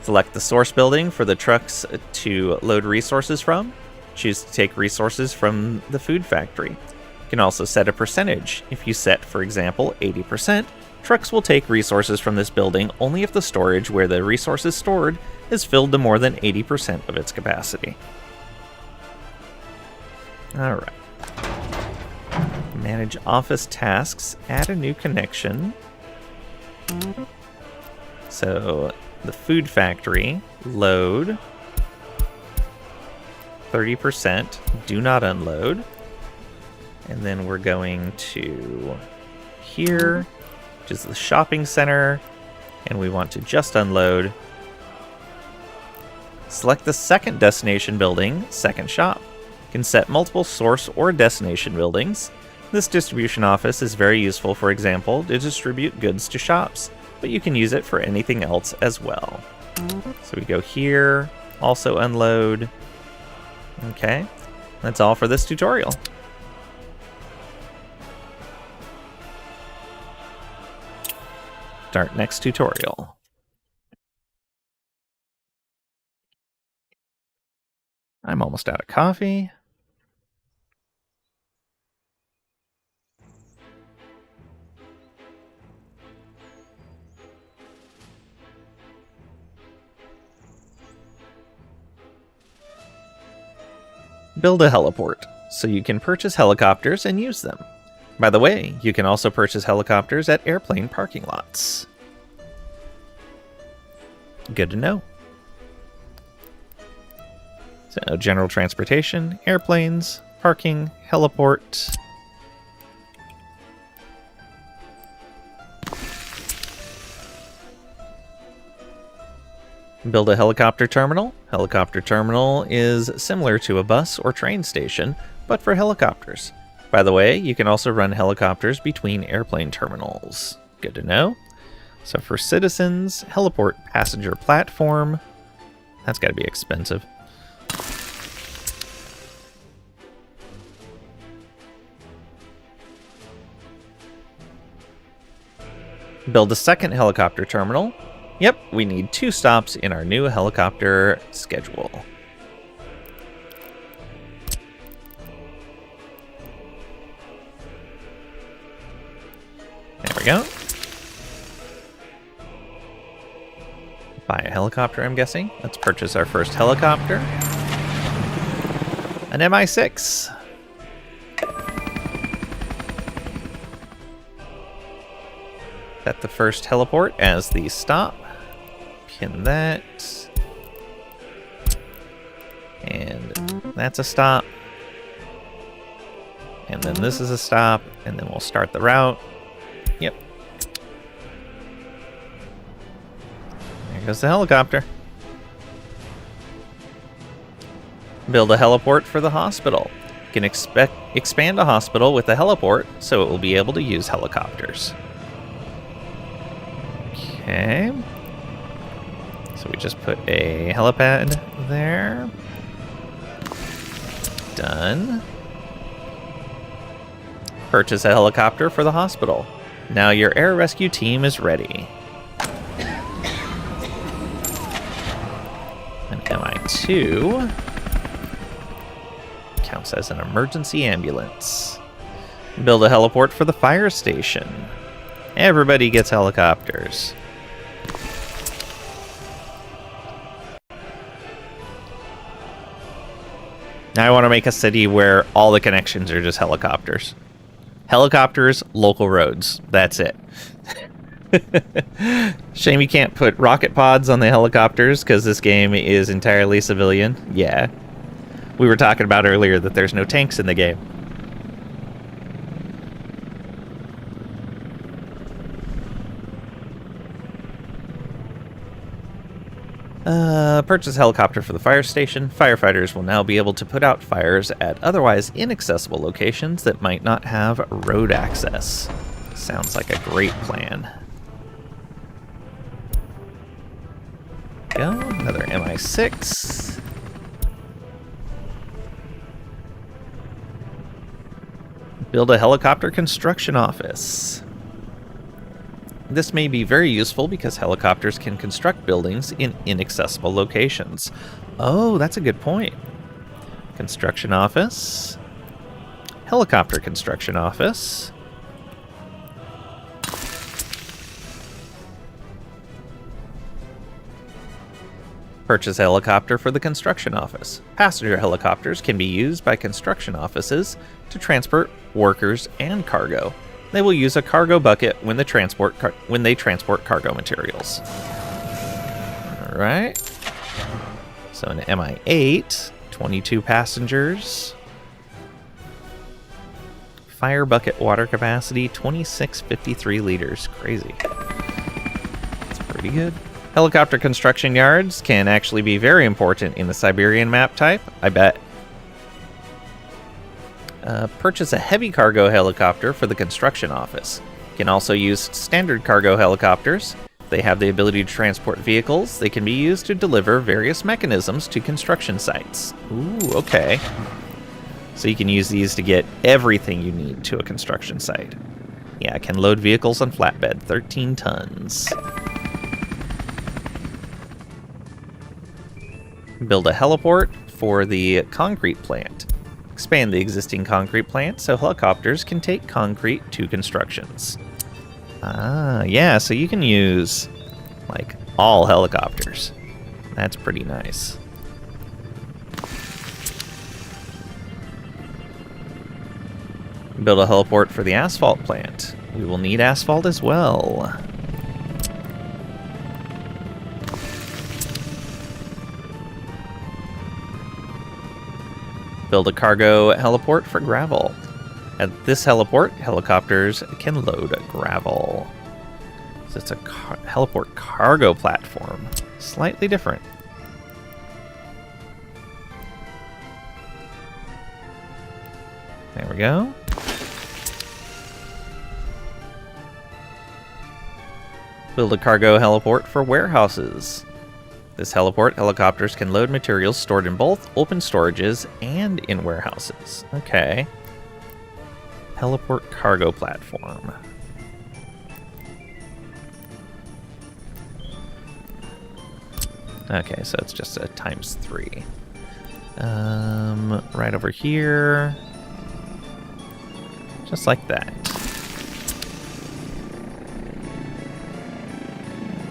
Select the source building for the trucks to load resources from. Choose to take resources from the food factory. You can also set a percentage. If you set, for example, 80%, trucks will take resources from this building only if the storage where the resource is stored is filled to more than 80% of its capacity. Alright. Manage office tasks. Add a new connection. So The food factory, load. 30%, do not unload. And then we're going to here, which is the shopping center, and we want to just unload. Select the second destination building, second shop. You can set multiple source or destination buildings. This distribution office is very useful, for example, to distribute goods to shops, but you can use it for anything else as well. So we go here, also unload. Okay, that's all for this tutorial. Start next tutorial. I'm almost out of coffee. Build a heliport, so you can purchase helicopters and use them. By the way, you can also purchase helicopters at airplane parking lots. Good to know. So, general transportation, airplanes, parking, heliport. Build a helicopter terminal. Helicopter terminal is similar to a bus or train station, but for helicopters. By the way, you can also run helicopters between airplane terminals. Good to know. So for citizens, heliport passenger platform. That's got to be expensive. Build a second helicopter terminal. Yep, we need 2 stops in our new helicopter schedule. There we go. Buy a helicopter, I'm guessing. Let's purchase our first helicopter. An Mi-6. Set the first heliport as the stop. Pin that. And that's a stop. And then this is a stop. And then we'll start the route. Yep. There goes the helicopter. Build a heliport for the hospital. You can expand a hospital with a heliport so it will be able to use helicopters. Okay. So we just put a helipad there. Done. Purchase a helicopter for the hospital. Now your air rescue team is ready. An Mi-2 counts as an emergency ambulance. Build a heliport for the fire station. Everybody gets helicopters. Now I want to make a city where all the connections are just helicopters. Helicopters, local roads. That's it. Shame you can't put rocket pods on the helicopters because this game is entirely civilian. Yeah. We were talking about earlier that there's no tanks in the game. Purchase a helicopter for the fire station. Firefighters will now be able to put out fires at otherwise inaccessible locations that might not have road access. Sounds like a great plan. Go, another Mi-6. Build a helicopter construction office. This may be very useful because helicopters can construct buildings in inaccessible locations. Oh, that's a good point. Construction office. Helicopter construction office. Purchase a helicopter for the construction office. Passenger helicopters can be used by construction offices to transport workers and cargo. They will use a cargo bucket when they transport cargo materials. Alright. So an Mi-8, 22 passengers. Fire bucket water capacity, 2653 liters. Crazy. That's pretty good. Helicopter construction yards can actually be very important in the Siberian map type, I bet. Purchase a heavy cargo helicopter for the construction office. You can also use standard cargo helicopters. They have the ability to transport vehicles. They can be used to deliver various mechanisms to construction sites. Ooh, okay. So you can use these to get everything you need to a construction site. Yeah, it can load vehicles on flatbed, 13 tons. Build a heliport for the concrete plant. Expand the existing concrete plant so helicopters can take concrete to constructions. Ah, yeah, so you can use, like, all helicopters. That's pretty nice. Build a heliport for the asphalt plant. We will need asphalt as well. Build a cargo heliport for gravel. At this heliport, helicopters can load gravel. So it's a heliport cargo platform. Slightly different. There we go. Build a cargo heliport for warehouses. This heliport, helicopters can load materials stored in both open storages and in warehouses. Okay. Heliport cargo platform. Okay, so it's just a ×3. Right over here. Just like that.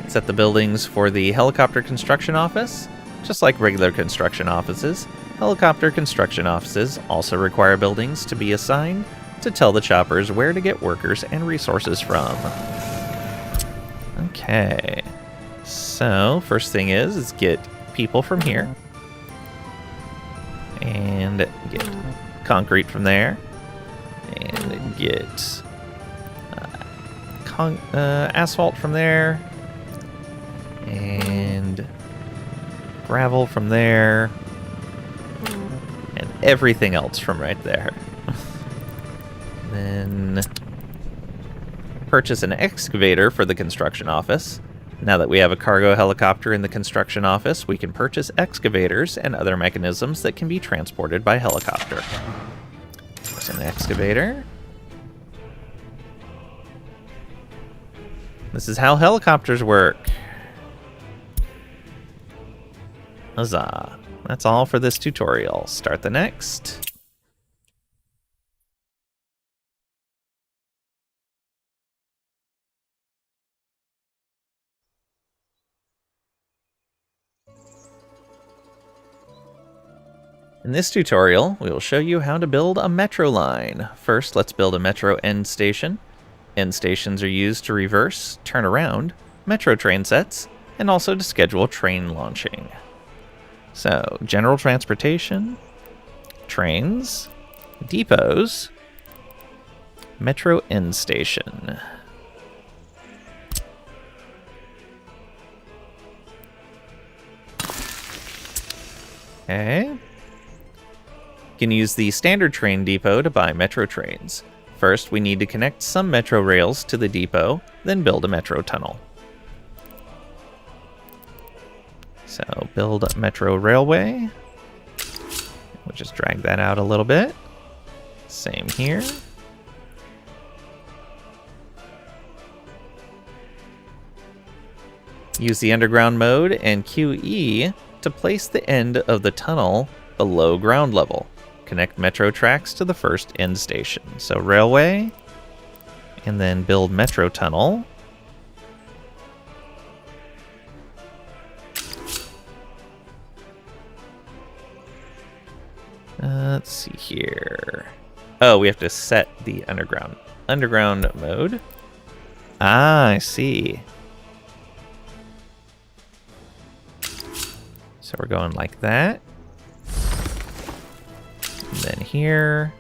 Set the buildings for the helicopter construction office. Just like regular construction offices, helicopter construction offices also require buildings to be assigned to tell the choppers where to get workers and resources from. Okay. So, first thing is get people from here. And get concrete from there. And get asphalt from there. And gravel from there. And everything else from right there. Then purchase an excavator for the construction office. Now that we have a cargo helicopter in the construction office, we can purchase excavators and other mechanisms that can be transported by helicopter. There's an excavator. This is how helicopters work. Huzzah. That's all for this tutorial. Start the next. In this tutorial, we will show you how to build a metro line. First, let's build a metro end station. End stations are used to reverse, turn around, metro train sets, and also to schedule train launching. So, general transportation, trains, depots, metro end station. Okay. You can use the standard train depot to buy metro trains. First, we need to connect some metro rails to the depot, then build a metro tunnel. So, build a metro railway. We'll just drag that out a little bit. Same here. Use the underground mode and QE to place the end of the tunnel below ground level. Connect metro tracks to the first end station. So railway, and then build metro tunnel. Let's see here. Oh, we have to set the underground mode. Ah, I see. So we're going like that. And then here.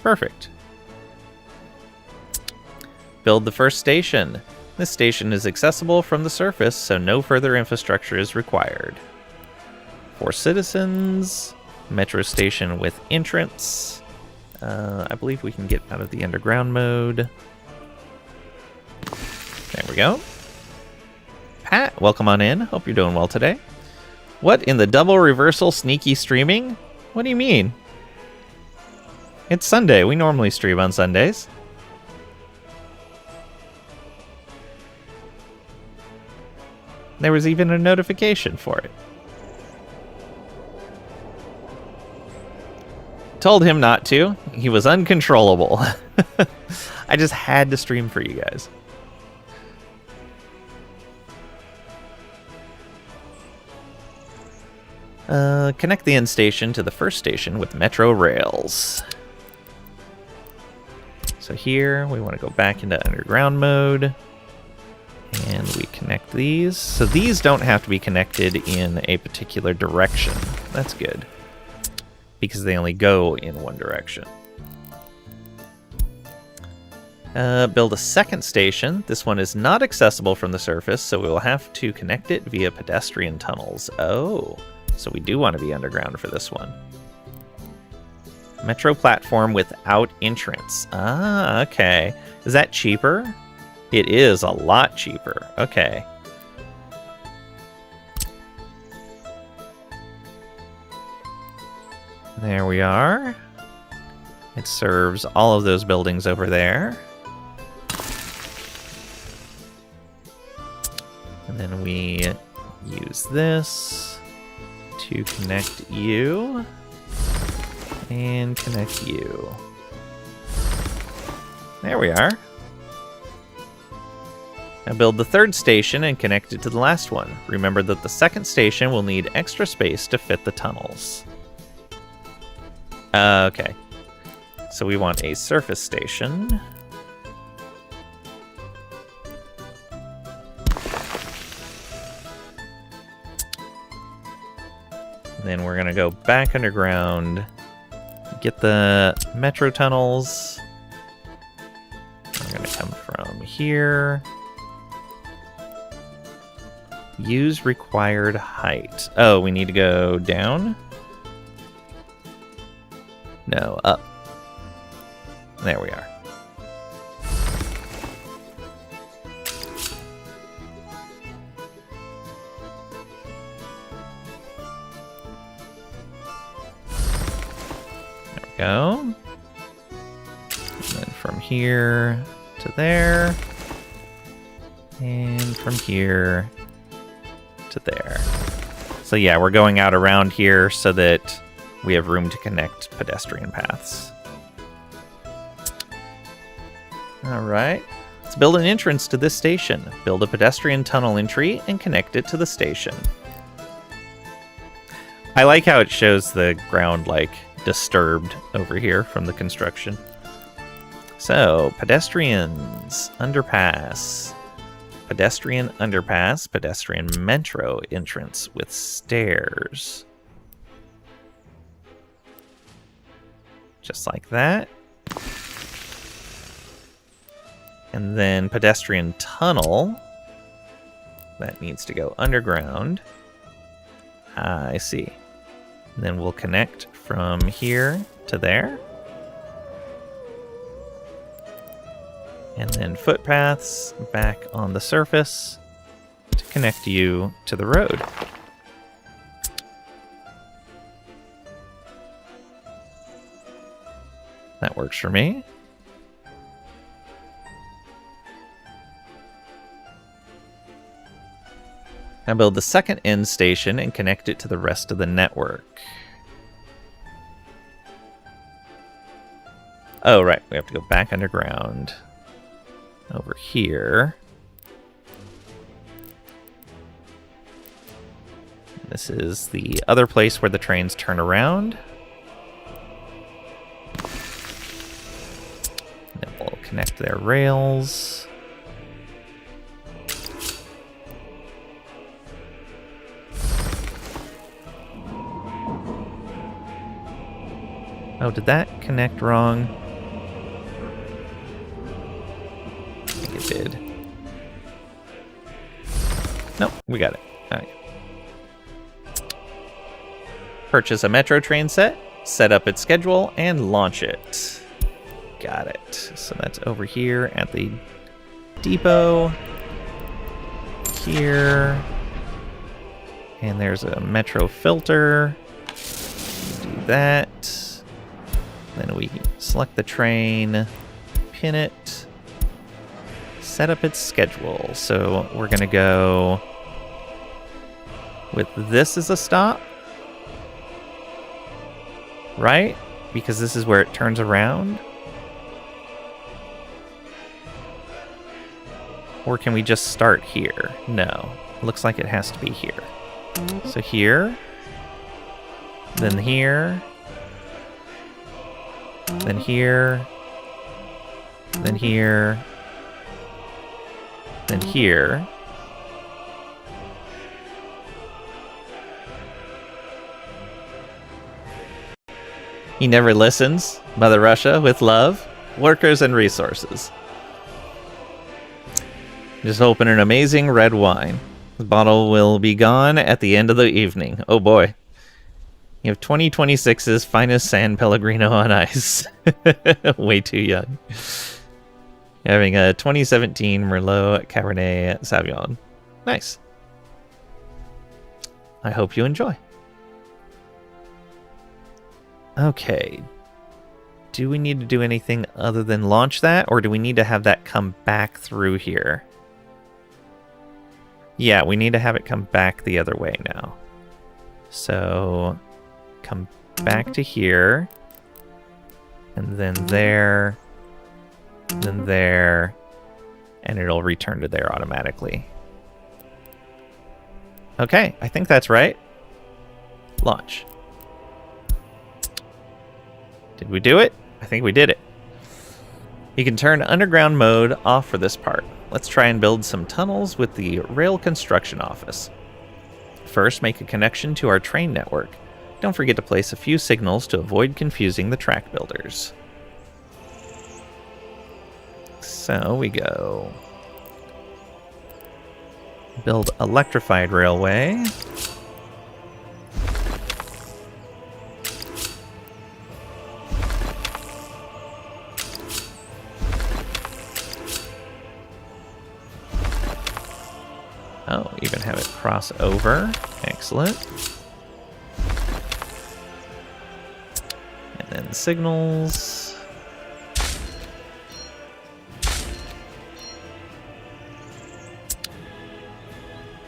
Perfect. Build the first station. This station is accessible from the surface, so no further infrastructure is required. 4 citizens. Metro station with entrance. I believe we can get out of the underground mode. There we go. Pat, welcome on in. Hope you're doing well today. What in the double reversal sneaky streaming? What do you mean? It's Sunday. We normally stream on Sundays. There was even a notification for it. Told him not to. He was uncontrollable. I just had to stream for you guys. Connect the end station to the first station with Metro rails. So here, we want to go back into underground mode. And we connect these. So these don't have to be connected in a particular direction. That's good. Because they only go in one direction. Build a second station. This one is not accessible from the surface, so we will have to connect it via pedestrian tunnels. Oh, so we do want to be underground for this one. Metro platform without entrance. Ah, okay. Is that cheaper? It is a lot cheaper. Okay. There we are. It serves all of those buildings over there. And then we use this to connect you and connect you. There we are. Now build the third station and connect it to the last one. Remember that the second station will need extra space to fit the tunnels. Okay. So we want a surface station. And then we're going to go back underground, get the metro tunnels. We're going to come from here. Use required height. Oh, we need to go down? No, up. There we are. There we go. And then from here to there. And from here to there. So yeah, we're going out around here so that we have room to connect pedestrian paths. Alright, let's build an entrance to this station. Build a pedestrian tunnel entry and connect it to the station. I like how it shows the ground like disturbed over here from the construction. So, pedestrians, underpass. Pedestrian underpass, pedestrian metro entrance with stairs. Just like that. And then pedestrian tunnel. That needs to go underground. Ah, I see. And then we'll connect from here to there. And then footpaths back on the surface to connect you to the road. That works for me. Now build the second end station and connect it to the rest of the network. Oh, right. We have to go back underground. Over here. This is the other place where the trains turn around. And then we'll connect their rails. Oh, did that connect wrong? I think it did. Nope, we got it. All right. Purchase a Metro train set up its schedule, and launch it. Got it. So that's over here at the depot. Here. And there's a Metro filter. Do that. Then we select the train, pin it, set up its schedule. So we're going to go with this as a stop. Right? Because this is where it turns around. Or can we just start here? No. Looks like it has to be here. So here. Then here. Then here. Then here. Then here. He never listens. Mother Russia, with love, workers, and resources. Just open an amazing red wine. The bottle will be gone at the end of the evening. Oh boy. You have 2026's finest San Pellegrino on ice. Way too young. You're having a 2017 Merlot Cabernet Sauvignon. Nice. I hope you enjoy. Okay. Do we need to do anything other than launch that, or do we need to have that come back through here? Yeah, we need to have it come back the other way now. So, come back to here, and then there, then there, and it'll return to there automatically. Okay, I think that's right. Launch. Did we do it? I think we did it. You can turn underground mode off for this part. Let's try and build some tunnels with the Rail Construction Office. First, make a connection to our train network. Don't forget to place a few signals to avoid confusing the track builders. So we go. Build electrified railway. Oh, even have it cross over. Excellent. And then signals.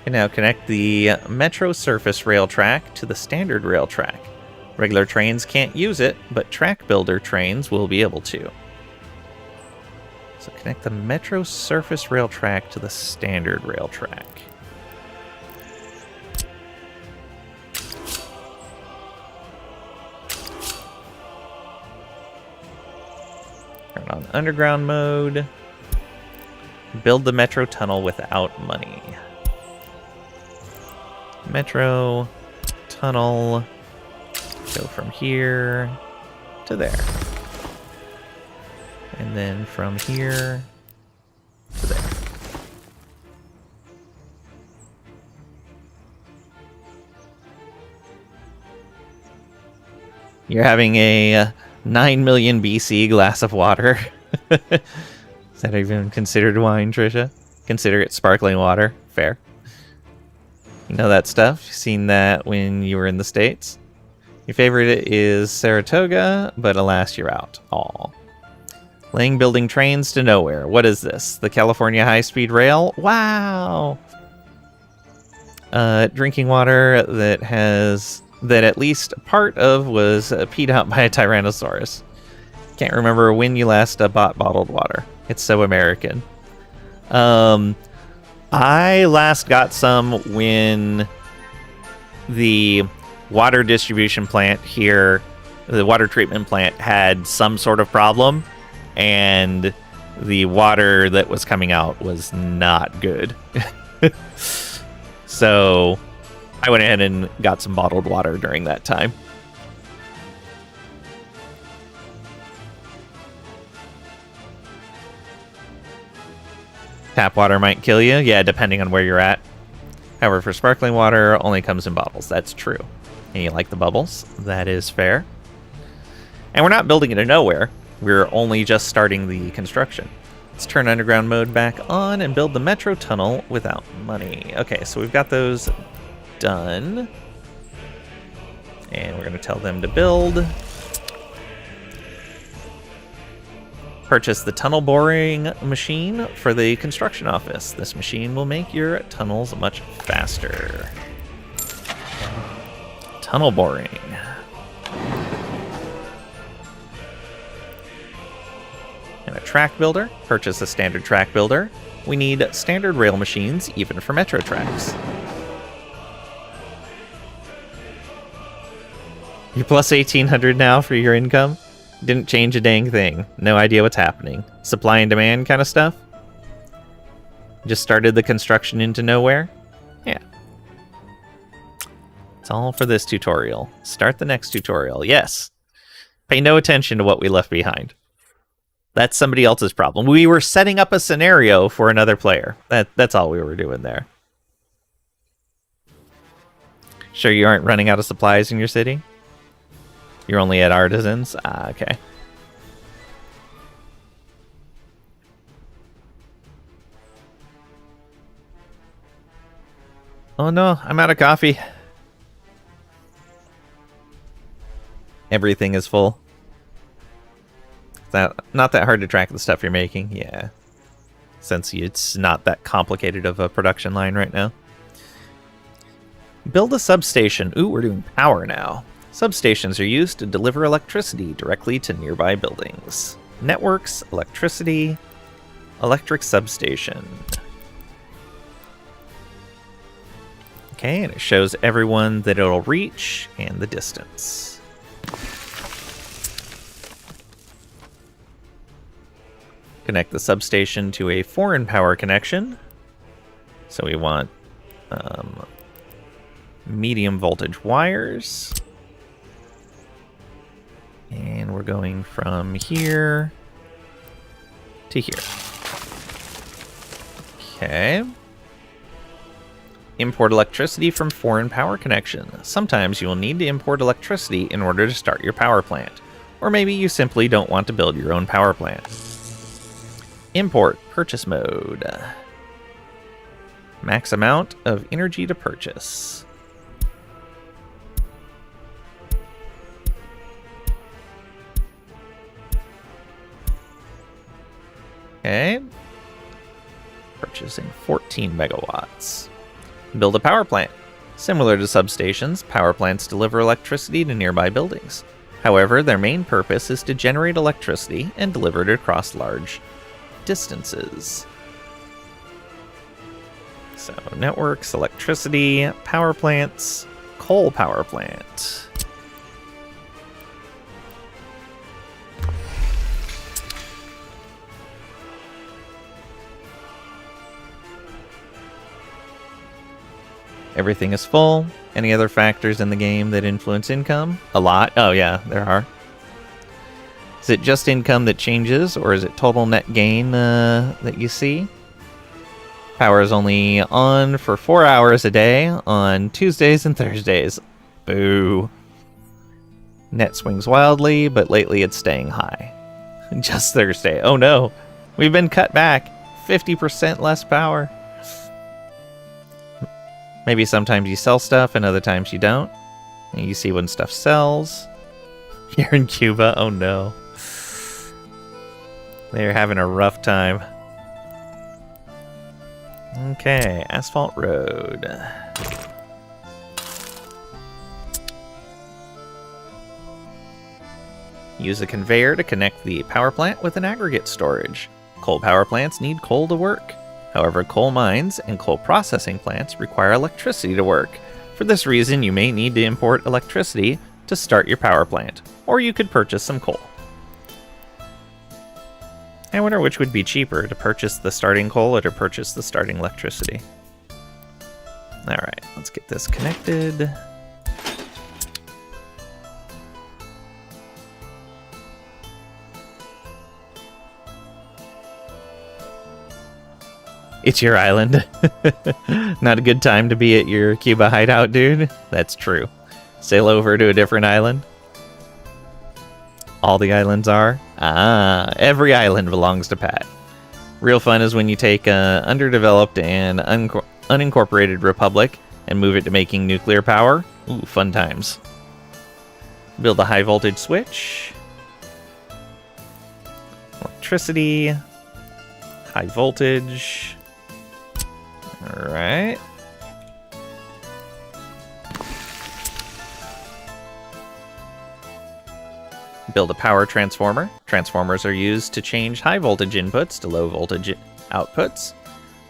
And now connect the Metro Surface rail track to the standard rail track. Regular trains can't use it, but track builder trains will be able to. So connect the Metro Surface rail track to the standard rail track. Turn on underground mode. Build the Metro tunnel without money. Metro tunnel. Go from here to there. And then from here to there. You're having a 9 million BC glass of water. Is that even considered wine, Trisha? Consider it sparkling water. Fair. You know that stuff? You've seen that when you were in the States? Your favorite is Saratoga, but alas, you're out. Aw. Laying building trains to nowhere. What is this? The California High-Speed Rail? Wow! Drinking water that at least part of was peed out by a Tyrannosaurus. Can't remember when you last bought bottled water. It's so American. I last got some when the water distribution plant here, the water treatment plant, had some sort of problem, and the water that was coming out was not good. So I went ahead and got some bottled water during that time. Tap water might kill you. Yeah, depending on where you're at. However, for sparkling water, only comes in bottles. That's true. And you like the bubbles? That is fair. And we're not building it in nowhere. We're only just starting the construction. Let's turn underground mode back on and build the metro tunnel without money. Okay, so we've got those done. And we're going to tell them to build. Purchase the tunnel boring machine for the construction office. This machine will make your tunnels much faster. Tunnel boring. And a track builder. Purchase a standard track builder. We need standard rail machines, even for metro tracks. You're plus 1,800 now for your income? Didn't change a dang thing. No idea what's happening. Supply and demand kind of stuff? Just started the construction into nowhere? Yeah. It's all for this tutorial. Start the next tutorial. Yes. Pay no attention to what we left behind. That's somebody else's problem. We were setting up a scenario for another player. That's all we were doing there. Sure you aren't running out of supplies in your city? You're only at artisans? Ah, okay. Oh no, I'm out of coffee. Everything is full. Not that hard to track the stuff you're making, yeah. Since it's not that complicated of a production line right now. Build a substation. Ooh, we're doing power now. Substations are used to deliver electricity directly to nearby buildings. Networks, electricity, electric substation. Okay, and it shows everyone that it'll reach and the distance. Connect the substation to a foreign power connection. So we want medium voltage wires. And we're going from here to here. Okay. Import electricity from foreign power connection. Sometimes you will need to import electricity in order to start your power plant. Or maybe you simply don't want to build your own power plant. Import purchase mode. Max amount of energy to purchase. Okay. Purchasing 14 megawatts. Build a power plant. Similar to substations, power plants deliver electricity to nearby buildings. However, their main purpose is to generate electricity and deliver it across large distances. So, networks, electricity, power plants, coal power plant. Everything is full. Any other factors in the game that influence income? A lot. Oh yeah, there are. Is it just income that changes, or is it total net gain that you see? Power is only on for 4 hours a day on Tuesdays and Thursdays. Boo. Net swings wildly, but lately it's staying high. Just Thursday. Oh no. We've been cut back. 50% less power. Maybe sometimes you sell stuff and other times you don't. And you see when stuff sells. You're in Cuba. Oh no. They're having a rough time. Okay, asphalt road. Use a conveyor to connect the power plant with an aggregate storage. Coal power plants need coal to work. However, coal mines and coal processing plants require electricity to work. For this reason, you may need to import electricity to start your power plant, or you could purchase some coal. I wonder which would be cheaper, to purchase the starting coal or to purchase the starting electricity. Alright, let's get this connected. It's your island. Not a good time to be at your Cuba hideout, dude. That's true. Sail over to a different island. All the islands are? Ah, every island belongs to Pat. Real fun is when you take an underdeveloped and unincorporated republic and move it to making nuclear power. Ooh, fun times. Build a high voltage switch. Electricity. High voltage. Alright. Build a power transformer. Transformers are used to change high voltage inputs to low voltage outputs.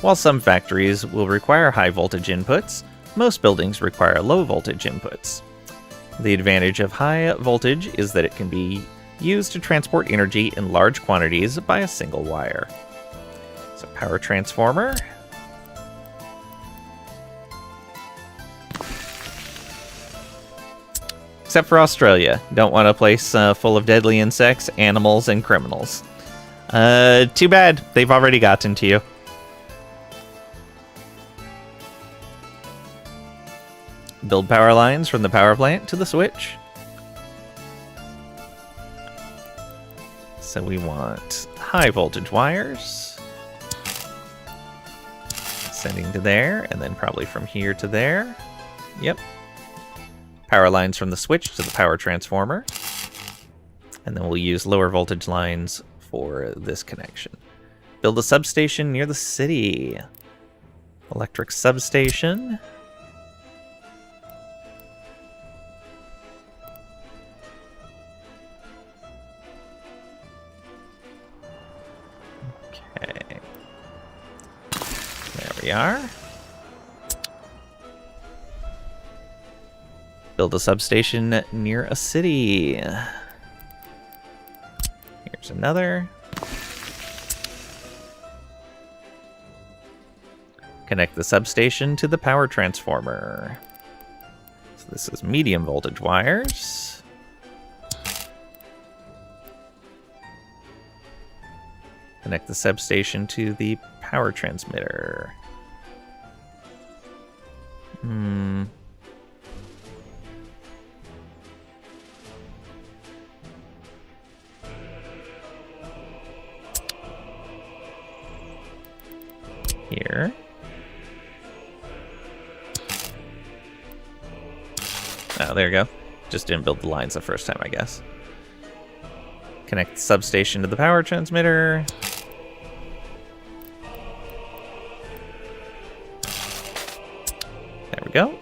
While some factories will require high voltage inputs, most buildings require low voltage inputs. The advantage of high voltage is that it can be used to transport energy in large quantities by a single wire. So power transformer. Except for Australia. Don't want a place full of deadly insects, animals, and criminals. Too bad. They've already gotten to you. Build power lines from the power plant to the switch. So we want high voltage wires. Sending to there, and then probably from here to there. Yep. Power lines from the switch to the power transformer. And then we'll use lower voltage lines for this connection. Build a substation near the city. Electric substation. Okay. There we are. Build a substation near a city. Here's another. Connect the substation to the power transformer. So this is medium voltage wires. Connect the substation to the power transmitter. Here. Oh, there you go. Just didn't build the lines the first time, I guess. Connect the substation to the power transmitter. There we go.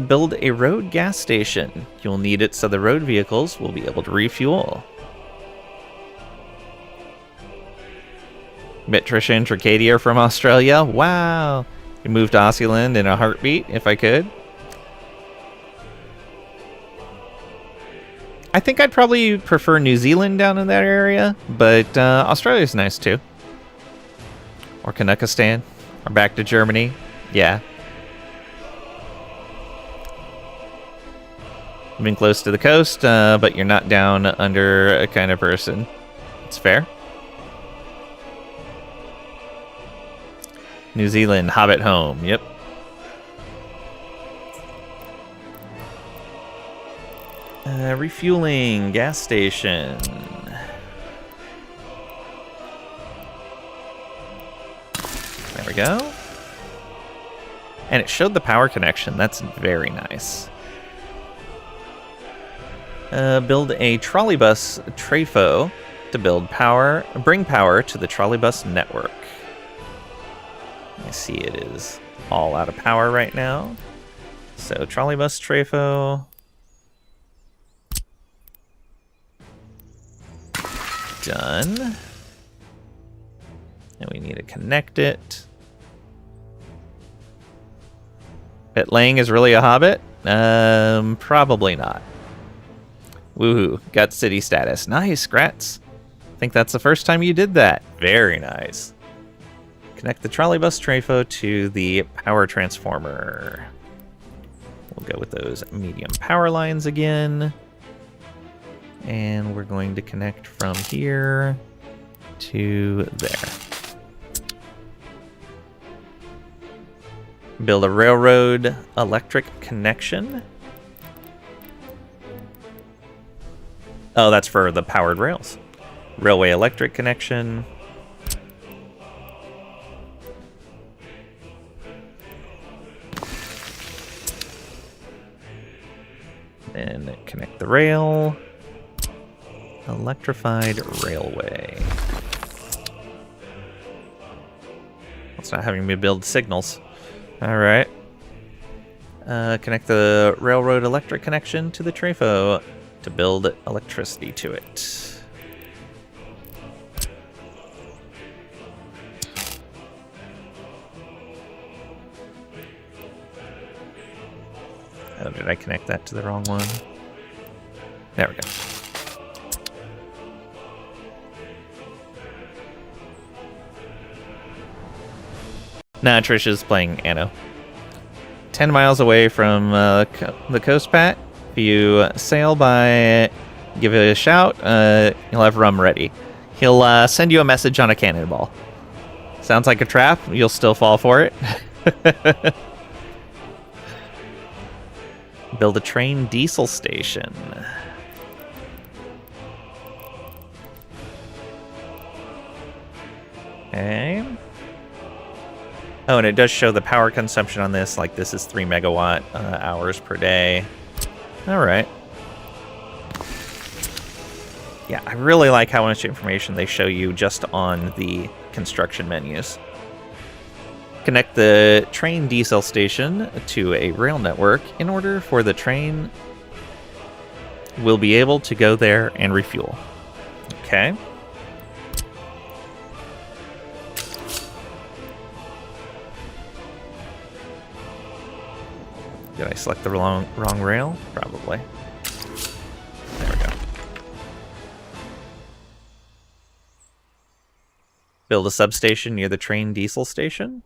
Build a road gas station. You'll need it so the road vehicles will be able to refuel. Met Trisha and Tricadia from Australia. Wow. You moved to Aussieland in a heartbeat, if I could. I think I'd probably prefer New Zealand down in that area, but Australia's nice too. Or Kazakhstan. Or back to Germany. Yeah. Been close to the coast, but you're not down under a kind of person. It's fair. New Zealand, Hobbit home. Yep. Refueling, gas station. There we go. And it showed the power connection. That's very nice. Build a trolleybus trafo to bring power to the trolleybus network. I see it is all out of power right now. So trolleybus trafo. Done. And we need to connect it. Bet Lang is really a hobbit? Probably not. Woohoo, got city status. Nice, Grats. I think that's the first time you did that. Very nice. Connect the trolleybus trafo to the power transformer. We'll go with those medium power lines again. And we're going to connect from here to there. Build a railroad electric connection. Oh, that's for the powered rails. Railway electric connection. Then connect the rail. Electrified railway. It's not having me build signals. Alright. Connect the railroad electric connection to the trafo to build electricity to it. Oh, did I connect that to the wrong one? There we go. Nah, Trisha's playing Anno. 10 miles away from the coast, Pat. If you sail by, give it a shout, you'll have rum ready. He'll send you a message on a cannonball. Sounds like a trap. You'll still fall for it. Build a train diesel station. Okay. Oh, and it does show the power consumption on this. Like, this is 3 megawatt hours per day. All right. Yeah, I really like how much information they show you just on the construction menus. Connect the train diesel station to a rail network in order for the train will be able to go there and refuel. Okay. Did I select the wrong rail? Probably. There we go. Build a substation near the train diesel station.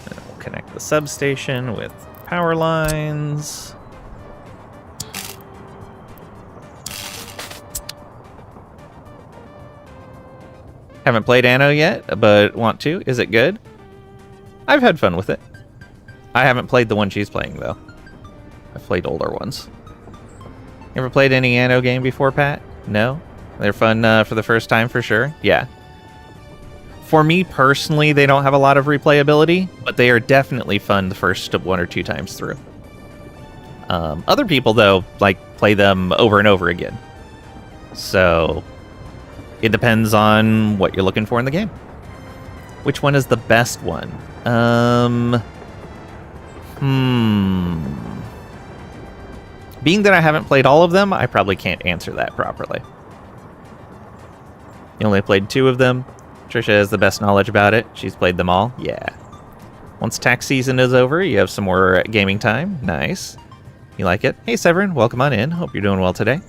And we'll connect the substation with power lines. Haven't played Anno yet, but want to. Is it good? I've had fun with it. I haven't played the one she's playing, though. I've played older ones. You ever played any Anno game before, Pat? No? They're fun for the first time, for sure? Yeah. For me, personally, they don't have a lot of replayability, but they are definitely fun the first 1 or 2 times through. Other people, though, like, play them over and over again. So it depends on what you're looking for in the game. Which one is the best one? Being that I haven't played all of them, I probably can't answer that properly. You only played 2 of them. Trisha has the best knowledge about it. She's played them all. Yeah. Once tax season is over, you have some more gaming time. Nice. You like it? Hey, Severin, welcome on in. Hope you're doing well today.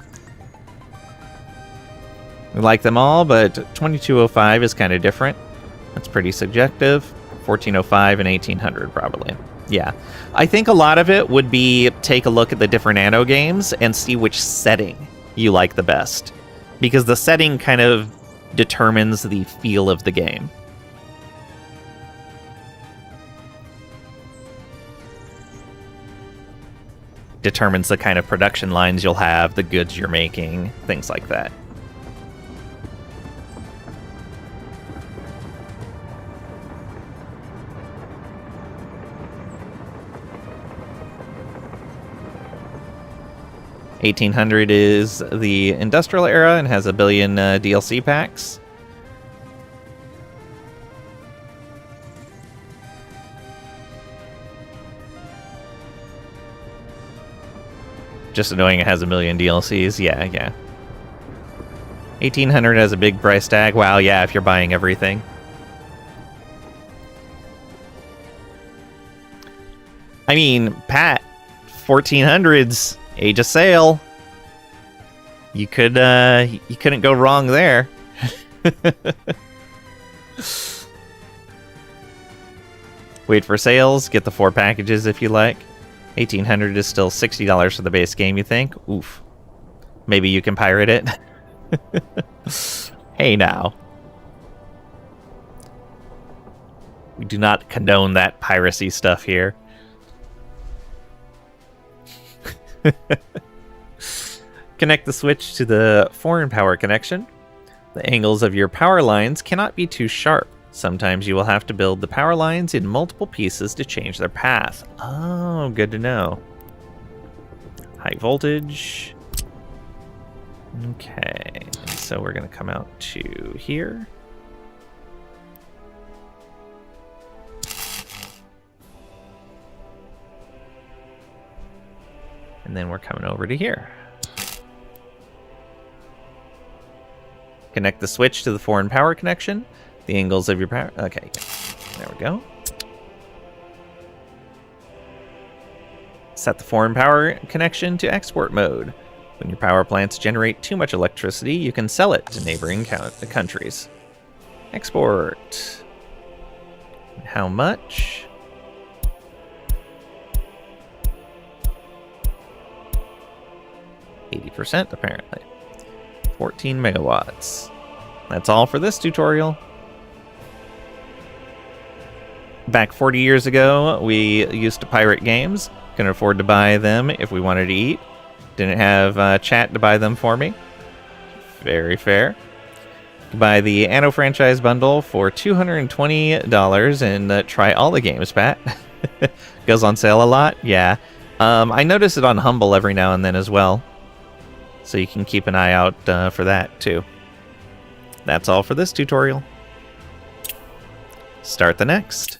We like them all, but 2205 is kind of different. That's pretty subjective. 1405 and 1800 probably. Yeah. I think a lot of it would be take a look at the different Anno games and see which setting you like the best. Because the setting kind of determines the feel of the game. Determines the kind of production lines you'll have, the goods you're making, things like that. $1,800 is the industrial era and has 1 billion DLC packs. Just annoying it has 1 million DLCs. Yeah. 1,800 has a big price tag. Wow, yeah, if you're buying everything. I mean, Pat, 1400's Age of Sail. You couldn't go wrong there. Wait for sales, get the 4 packages if you like. $1,800 is still $60 for the base game, you think? Oof. Maybe you can pirate it. Hey now. We do not condone that piracy stuff here. Connect the switch to the foreign power connection. The angles of your power lines cannot be too sharp. Sometimes you will have to build the power lines in multiple pieces to change their path. Oh, good to know. High voltage. Okay, so we're going to come out to here. And then we're coming over to here. Connect the switch to the foreign power connection. The angles of your power... Okay, there we go. Set the foreign power connection to export mode. When your power plants generate too much electricity, you can sell it to neighboring countries. Export. How much? %, apparently. 14 megawatts. That's all for this tutorial. Back 40 years ago, we used to pirate games. Couldn't afford to buy them if we wanted to eat. Didn't have chat to buy them for me. Very fair. Buy the Anno franchise bundle for $220 and try all the games, Pat. Goes on sale a lot? Yeah. I notice it on Humble every now and then as well. So you can keep an eye out for that too. That's all for this tutorial. Start the next.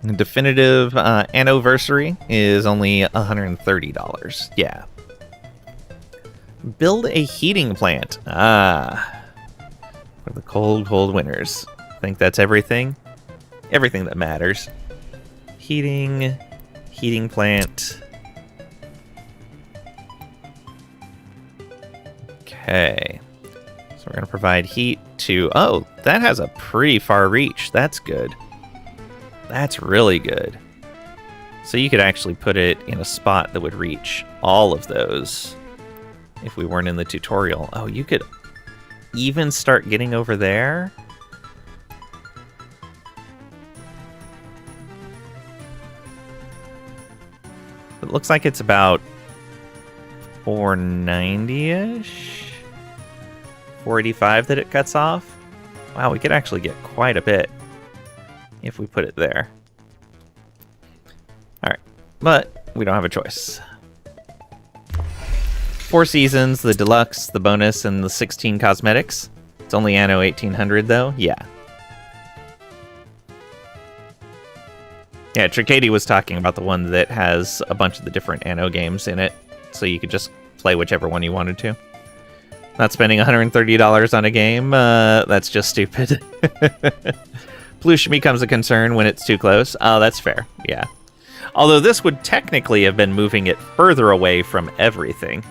The definitive anniversary is only $130. Yeah. Build a heating plant. Ah. For the cold, cold winters. Think that's everything? Everything that matters. Heating plant. Okay. So we're going to provide heat to... Oh, that has a pretty far reach. That's good. That's really good. So you could actually put it in a spot that would reach all of those if we weren't in the tutorial. Oh, you could even start getting over there? It looks like it's about 490-ish? 485 that it cuts off? Wow, we could actually get quite a bit if we put it there. Alright, but we don't have a choice. 4 seasons, the deluxe, the bonus, and the 16 cosmetics. It's only Anno 1800 though, yeah. Yeah, Tricady was talking about the one that has a bunch of the different Anno games in it, so you could just play whichever one you wanted to. Not spending $130 on a game, that's just stupid. Pollution becomes a concern when it's too close. Oh, that's fair, yeah. Although this would technically have been moving it further away from everything.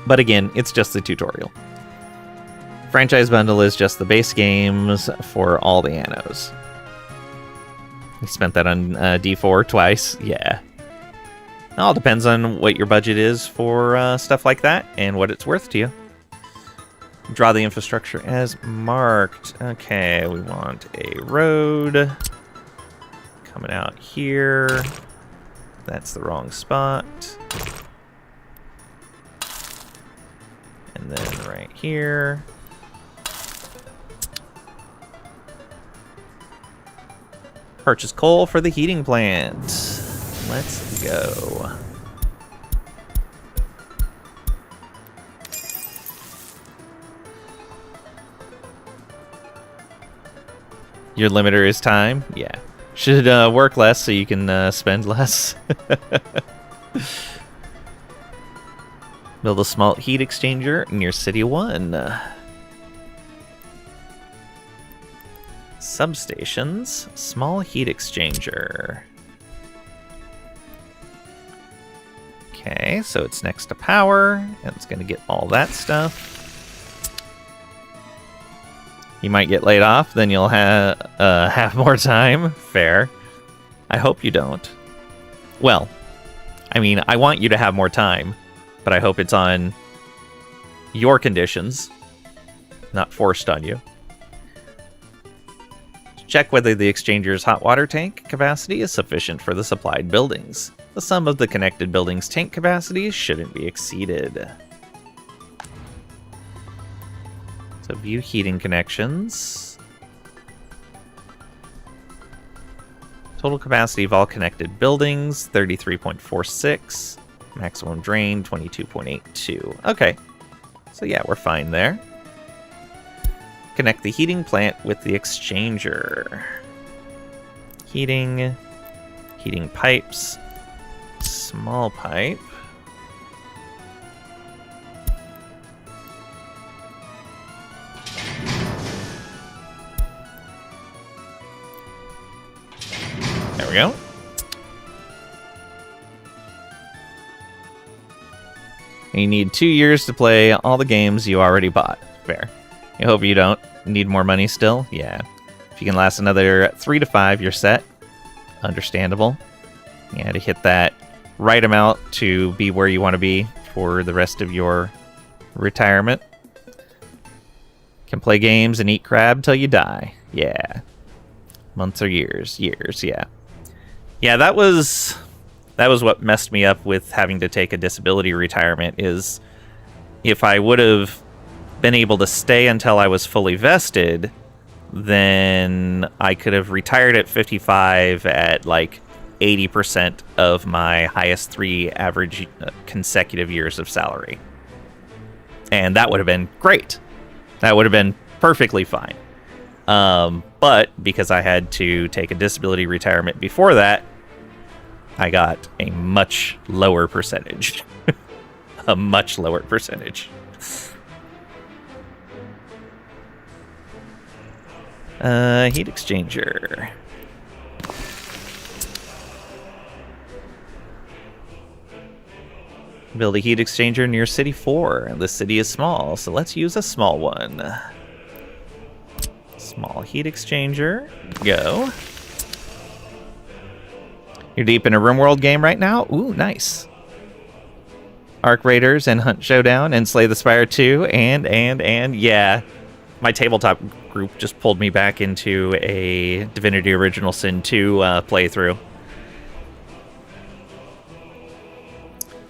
But again, it's just the tutorial. Franchise bundle is just the base games for all the Annos. You spent that on D4 twice, yeah. It all depends on what your budget is for stuff like that and what it's worth to you. Draw the infrastructure as marked. Okay, we want a road coming out here. That's the wrong spot. And then right here. Purchase coal for the heating plant. Let's go. Your limiter is time? Yeah. Should work less so you can spend less. Build a small heat exchanger near City 1. Substations. Small heat exchanger. Okay. Okay, so it's next to power, and it's going to get all that stuff. You might get laid off, then you'll have more time. Fair. I hope you don't. Well, I mean, I want you to have more time, but I hope it's on your conditions, not forced on you. Check whether the exchanger's hot water tank capacity is sufficient for the supplied buildings. The sum of the connected buildings' tank capacities shouldn't be exceeded. So view heating connections. Total capacity of all connected buildings, 33.46. Maximum drain, 22.82. Okay. So yeah, we're fine there. Connect the heating plant with the exchanger. Heating pipes, small pipe. There we go. You need 2 years to play all the games you already bought. Fair. I hope you don't need more money still. Yeah. If you can last another 3 to 5, you're set. Understandable. Yeah, to hit that right amount to be where you want to be for the rest of your retirement. Can play games and eat crab till you die. Yeah. Months or years. Years, yeah. Yeah, that was what messed me up with having to take a disability retirement, is if I would have been able to stay until I was fully vested, then I could have retired at 55 at like 80% of my highest 3 average consecutive years of salary. And that would have been great. That would have been perfectly fine. But because I had to take a disability retirement before that, I got a much lower percentage. A much lower percentage. Heat exchanger. Build a heat exchanger near City 4. The city is small, so let's use a small one. Small heat exchanger. Go. You're deep in a RimWorld game right now? Ooh, nice. Arc Raiders and Hunt Showdown and Slay the Spire 2 and yeah. My tabletop group just pulled me back into a Divinity Original Sin 2 playthrough.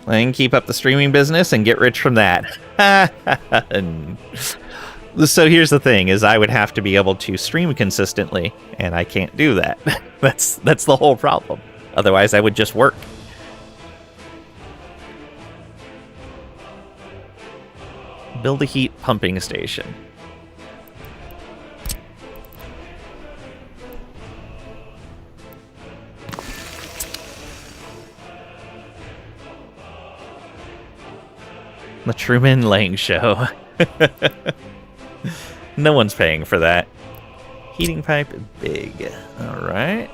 And keep up the streaming business and get rich from that. So here's the thing, is I would have to be able to stream consistently, and I can't do that. That's the whole problem. Otherwise, I would just work. Build a heat pumping station. The Truman Lang Show. No one's paying for that. Heating pipe, big. Alright.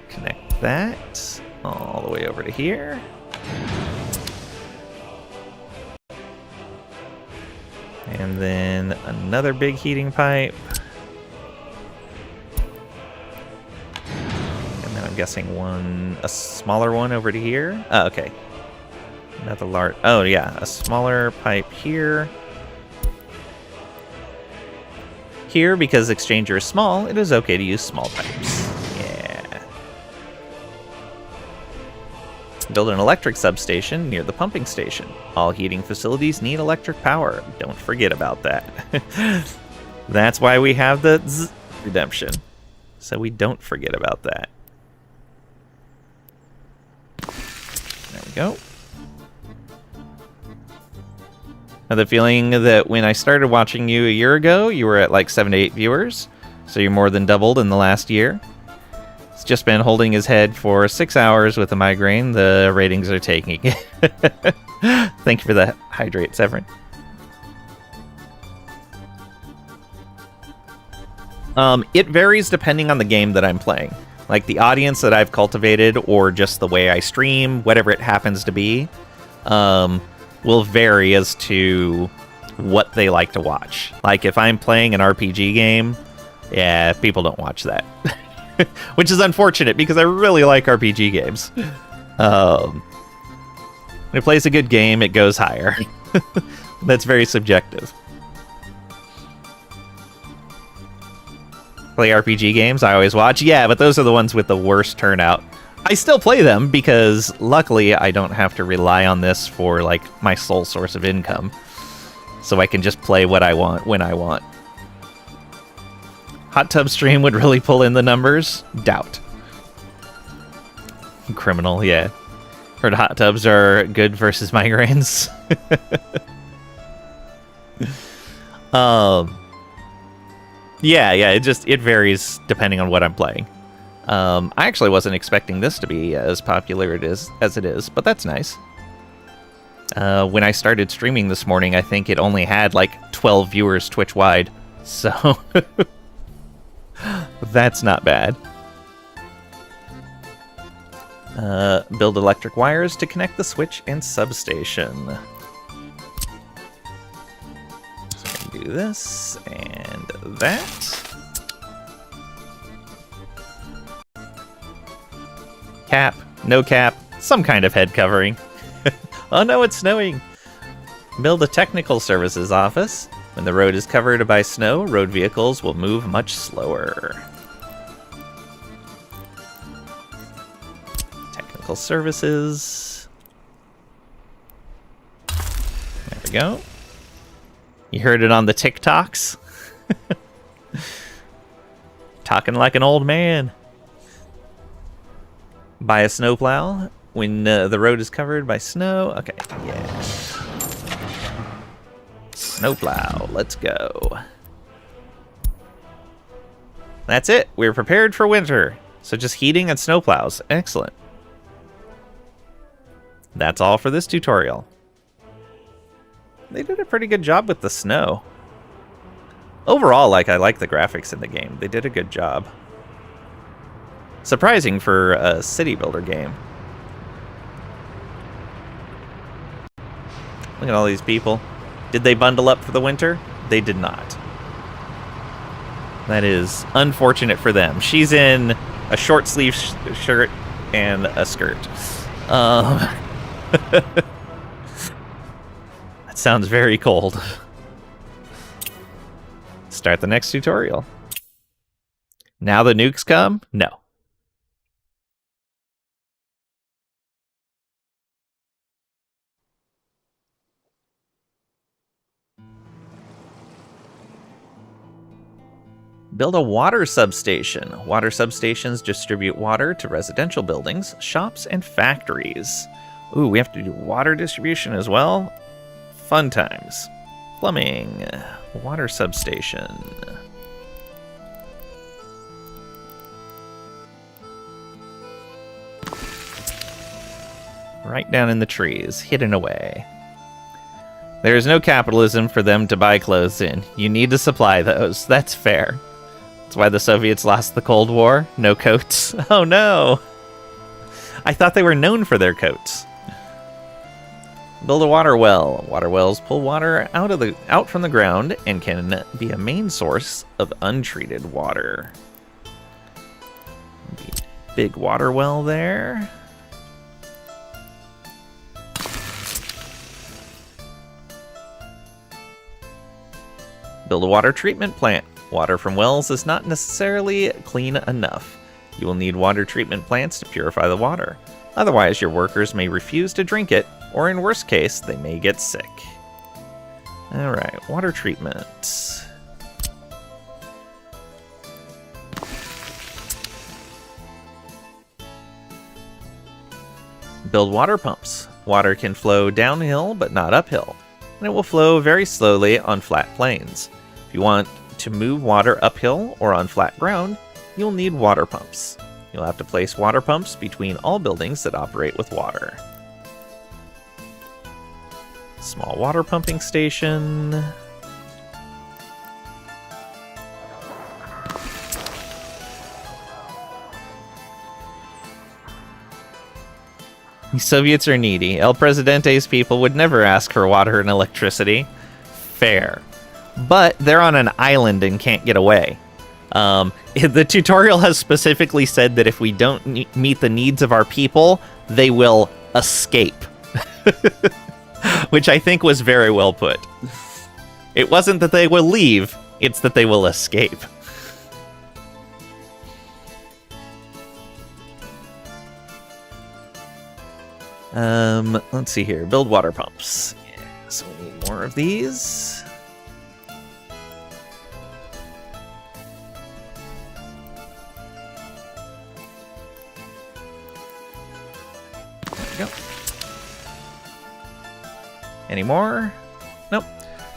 Connect that all the way over to here. And then another big heating pipe. And then I'm guessing a smaller one over to here. Oh, okay. Another large, oh yeah, a smaller pipe here. Here, because exchanger is small, it is okay to use small pipes. Yeah. Build an electric substation near the pumping station. All heating facilities need electric power. Don't forget about that. That's why we have the Z redemption. So we don't forget about that. There we go. I have the feeling that when I started watching you a year ago, you were at like 7 to 8 viewers, so you're more than doubled in the last year. He's just been holding his head for 6 hours with a migraine. The ratings are taking. Thank you for the hydrate, Severin. It varies depending on the game that I'm playing. Like the audience that I've cultivated, or just the way I stream, whatever it happens to be. will vary as to what they like to watch. Like if I'm playing an RPG game, yeah, people don't watch that. Which is unfortunate because I really like RPG games. When it plays a good game, it goes higher. That's very subjective. Play RPG games, I always watch. Yeah, but those are the ones with the worst turnout. I still play them because luckily I don't have to rely on this for like my sole source of income. So I can just play what I want when I want. Hot tub stream would really pull in the numbers? Doubt. Criminal, yeah. Heard hot tubs are good versus migraines. Yeah, it varies depending on what I'm playing. I actually wasn't expecting this to be as popular as it is, but that's nice. When I started streaming this morning, I think it only had like 12 viewers Twitch-wide, so that's not bad. Build electric wires to connect the switch and substation. So I can do this and that. Cap, no cap, some kind of head covering. Oh no, it's snowing! Build a technical services office. When the road is covered by snow, road vehicles will move much slower. Technical services. There we go. You heard it on the TikToks. Talking like an old man. Buy a snowplow when the road is covered by snow. Okay, yeah. Snowplow, let's go. That's it. We're prepared for winter. So just heating and snowplows. Excellent. That's all for this tutorial. They did a pretty good job with the snow. Overall, I like the graphics in the game. They did a good job. Surprising for a city builder game. Look at all these people. Did they bundle up for the winter? They did not. That is unfortunate for them. She's in a short sleeve shirt and a skirt. That sounds very cold. Start the next tutorial. Now the nukes come? No. Build a water substation. Water substations distribute water to residential buildings, shops, and factories. Ooh, we have to do water distribution as well? Fun times. Plumbing. Water substation. Right down in the trees, hidden away. There is no capitalism for them to buy clothes in. You need to supply those. That's fair. That's why the Soviets lost the Cold War. No coats. Oh no! I thought they were known for their coats. Build a water well. Water wells pull water out from the ground and can be a main source of untreated water. Big water well there. Build a water treatment plant. Water from wells is not necessarily clean enough. You will need water treatment plants to purify the water. Otherwise, your workers may refuse to drink it, or in worst case, they may get sick. Alright, water treatment. Build water pumps. Water can flow downhill, but not uphill, and it will flow very slowly on flat plains. If you want to move water uphill or on flat ground, you'll need water pumps. You'll have to place water pumps between all buildings that operate with water. Small water pumping station. Soviets are needy. El Presidente's people would never ask for water and electricity. Fair. But they're on an island and can't get away. The tutorial has specifically said that if we don't meet the needs of our people, they will escape. Which I think was very well put. It wasn't that they will leave, it's that they will escape. Let's see here. Build water pumps. Yeah, so we need more of these. There we go. Any more? Nope.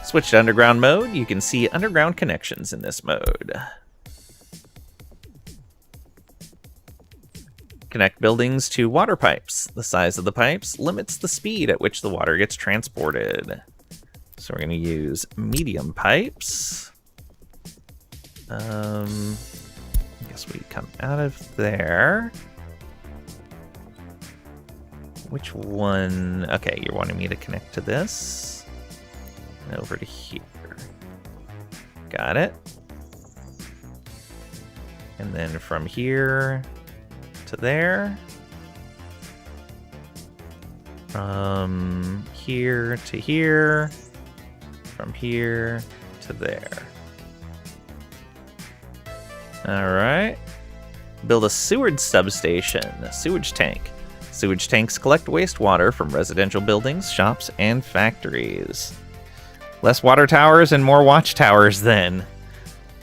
Switch to underground mode. You can see underground connections in this mode. Connect buildings to water pipes. The size of the pipes limits the speed at which the water gets transported. So we're going to use medium pipes. I guess we come out of there. Which one? Okay, you're wanting me to connect to this. And over to here. Got it. And then from here to there. From here to here. From here to there. Alright. Build a sewage substation, a sewage tank. Sewage tanks collect wastewater from residential buildings, shops, and factories. Less water towers and more watchtowers then.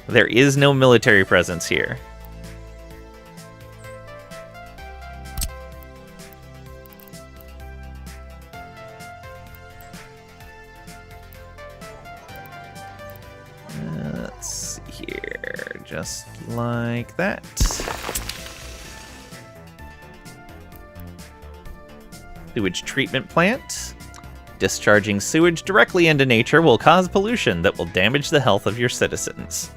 There is no military presence here. Let's see here, just like that. Sewage treatment plant. Discharging sewage directly into nature will cause pollution that will damage the health of your citizens.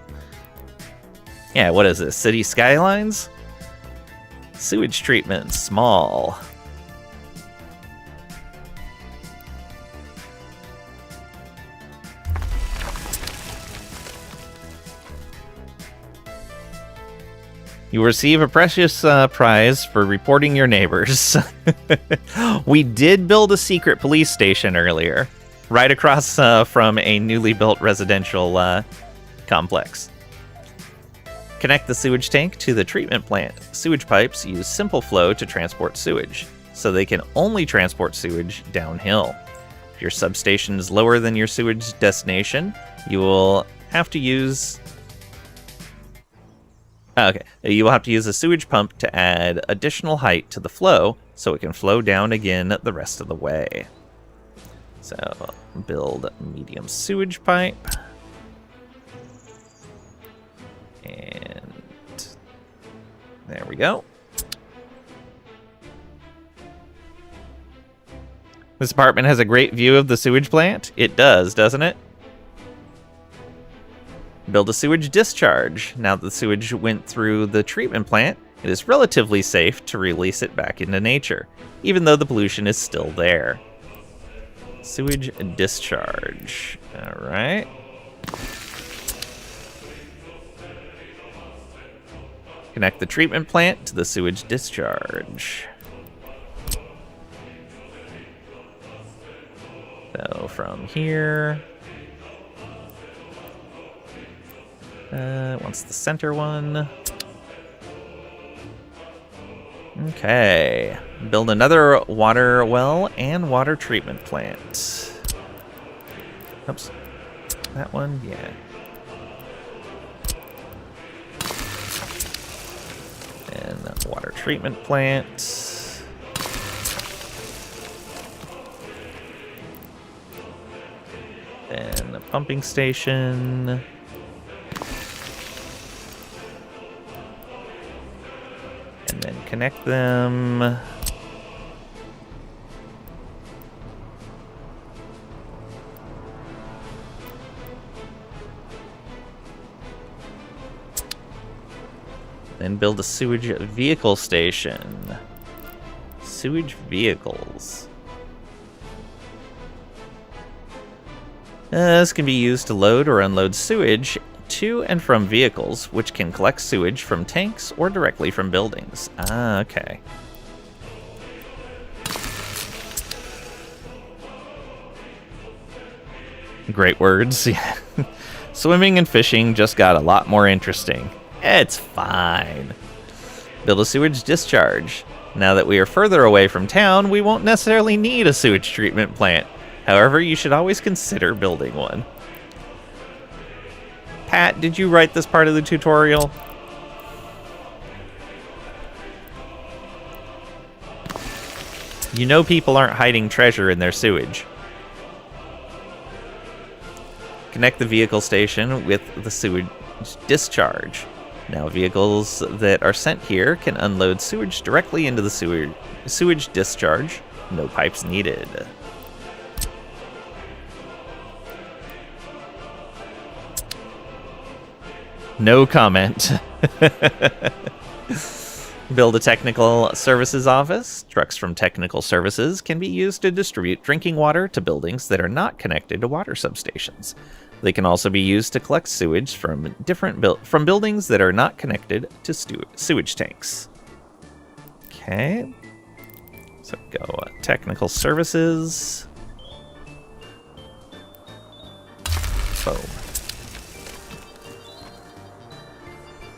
Yeah, what is this? City skylines? Sewage treatment, small. You receive a precious prize for reporting your neighbors. We did build a secret police station earlier, right across from a newly built residential complex. Connect the sewage tank to the treatment plant. Sewage pipes use simple flow to transport sewage, so they can only transport sewage downhill. If your substation is lower than your sewage destination, you will have to use... Okay, you will have to use a sewage pump to add additional height to the flow so it can flow down again the rest of the way. So, build medium sewage pipe. And there we go. This apartment has a great view of the sewage plant. It does, doesn't it? Build a sewage discharge. Now that the sewage went through the treatment plant, it is relatively safe to release it back into nature, even though the pollution is still there. Sewage discharge. All right. Connect the treatment plant to the sewage discharge. So from here... wants the center one. Okay. Build another water well and water treatment plant. Oops. That one, yeah. And water treatment plant. Then a pumping station. And then connect them. Then build a sewage vehicle station. sewage vehicles. This can be used to load or unload sewage to and from vehicles, which can collect sewage from tanks or directly from buildings. Ah, okay. Great words. Swimming and fishing just got a lot more interesting. It's fine. Build a sewage discharge. Now that we are further away from town, we won't necessarily need a sewage treatment plant. However, you should always consider building one. Pat, did you write this part of the tutorial? You know people aren't hiding treasure in their sewage. Connect the vehicle station with the sewage discharge. Now vehicles that are sent here can unload sewage directly into the sewage discharge. No pipes needed. No comment. Build a technical services office. Trucks from technical services can be used to distribute drinking water to buildings that are not connected to water substations. They can also be used to collect sewage from from buildings that are not connected to sewage tanks. Okay. So go technical services. Boom.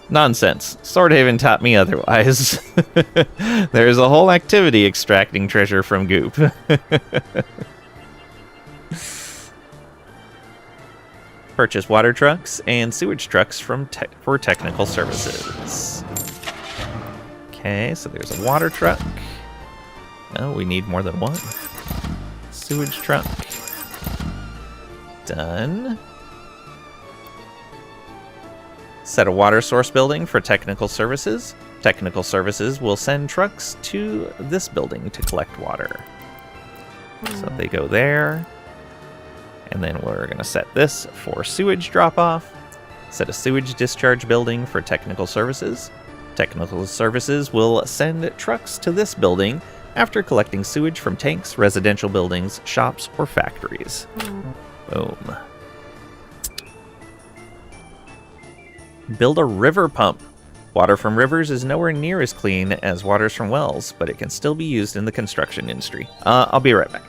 Nonsense. Swordhaven taught me otherwise. There's a whole activity extracting treasure from goop. Purchase water trucks and sewage trucks for technical services. Okay, so there's a water truck. Oh, we need more than one. Sewage truck. Done. Set a water source building for technical services. Technical services will send trucks to this building to collect water. So they go there. And then we're going to set this for sewage drop-off. Set a sewage discharge building for technical services. Technical services will send trucks to this building after collecting sewage from tanks, residential buildings, shops, or factories. Boom. Build a river pump. Water from rivers is nowhere near as clean as waters from wells, but it can still be used in the construction industry. I'll be right back.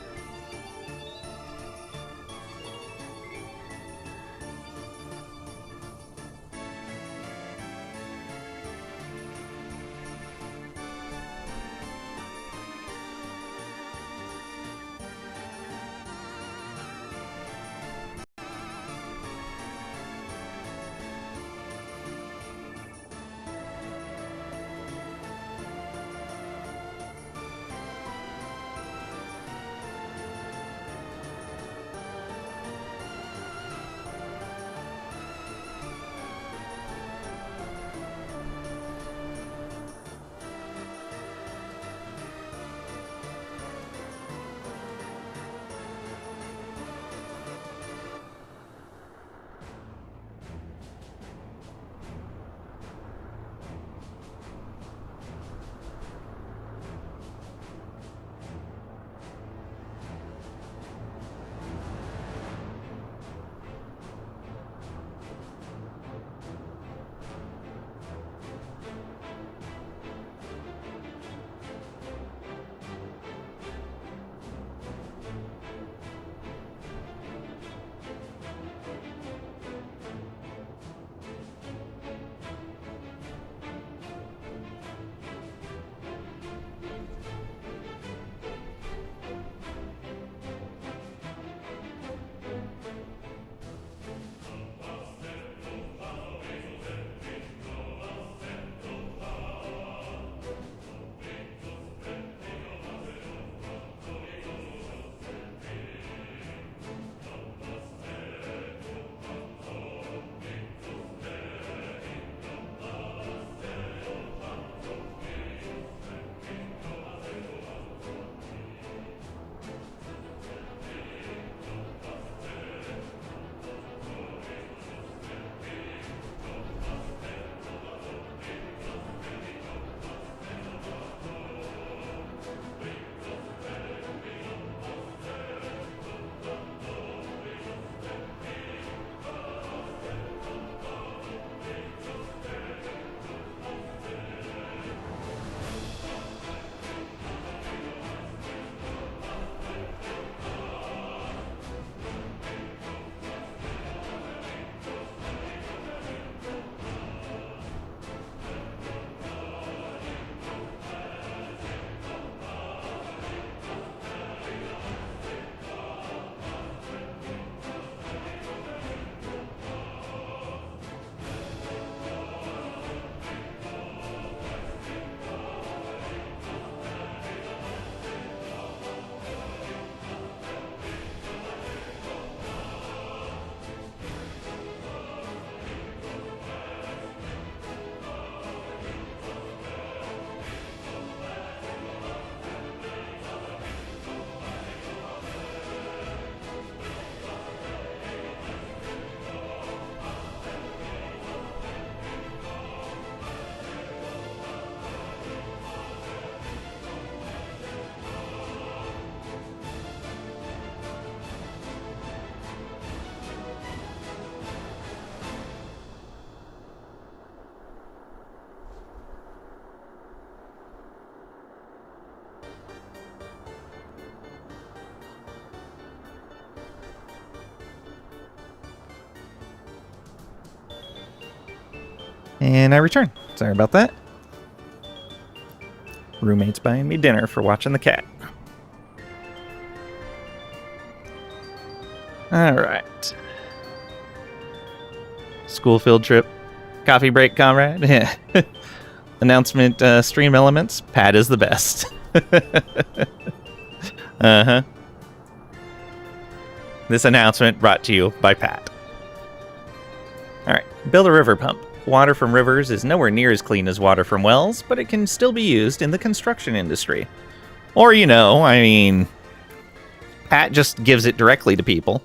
And I return. Sorry about that. Roommate's buying me dinner for watching the cat. Alright. School field trip. Coffee break, comrade. Announcement, stream elements. Pat is the best. Uh-huh. This announcement brought to you by Pat. Alright, build a river pump. Water from rivers is nowhere near as clean as water from wells, but it can still be used in the construction industry. Or, you know, I mean, Pat just gives it directly to people.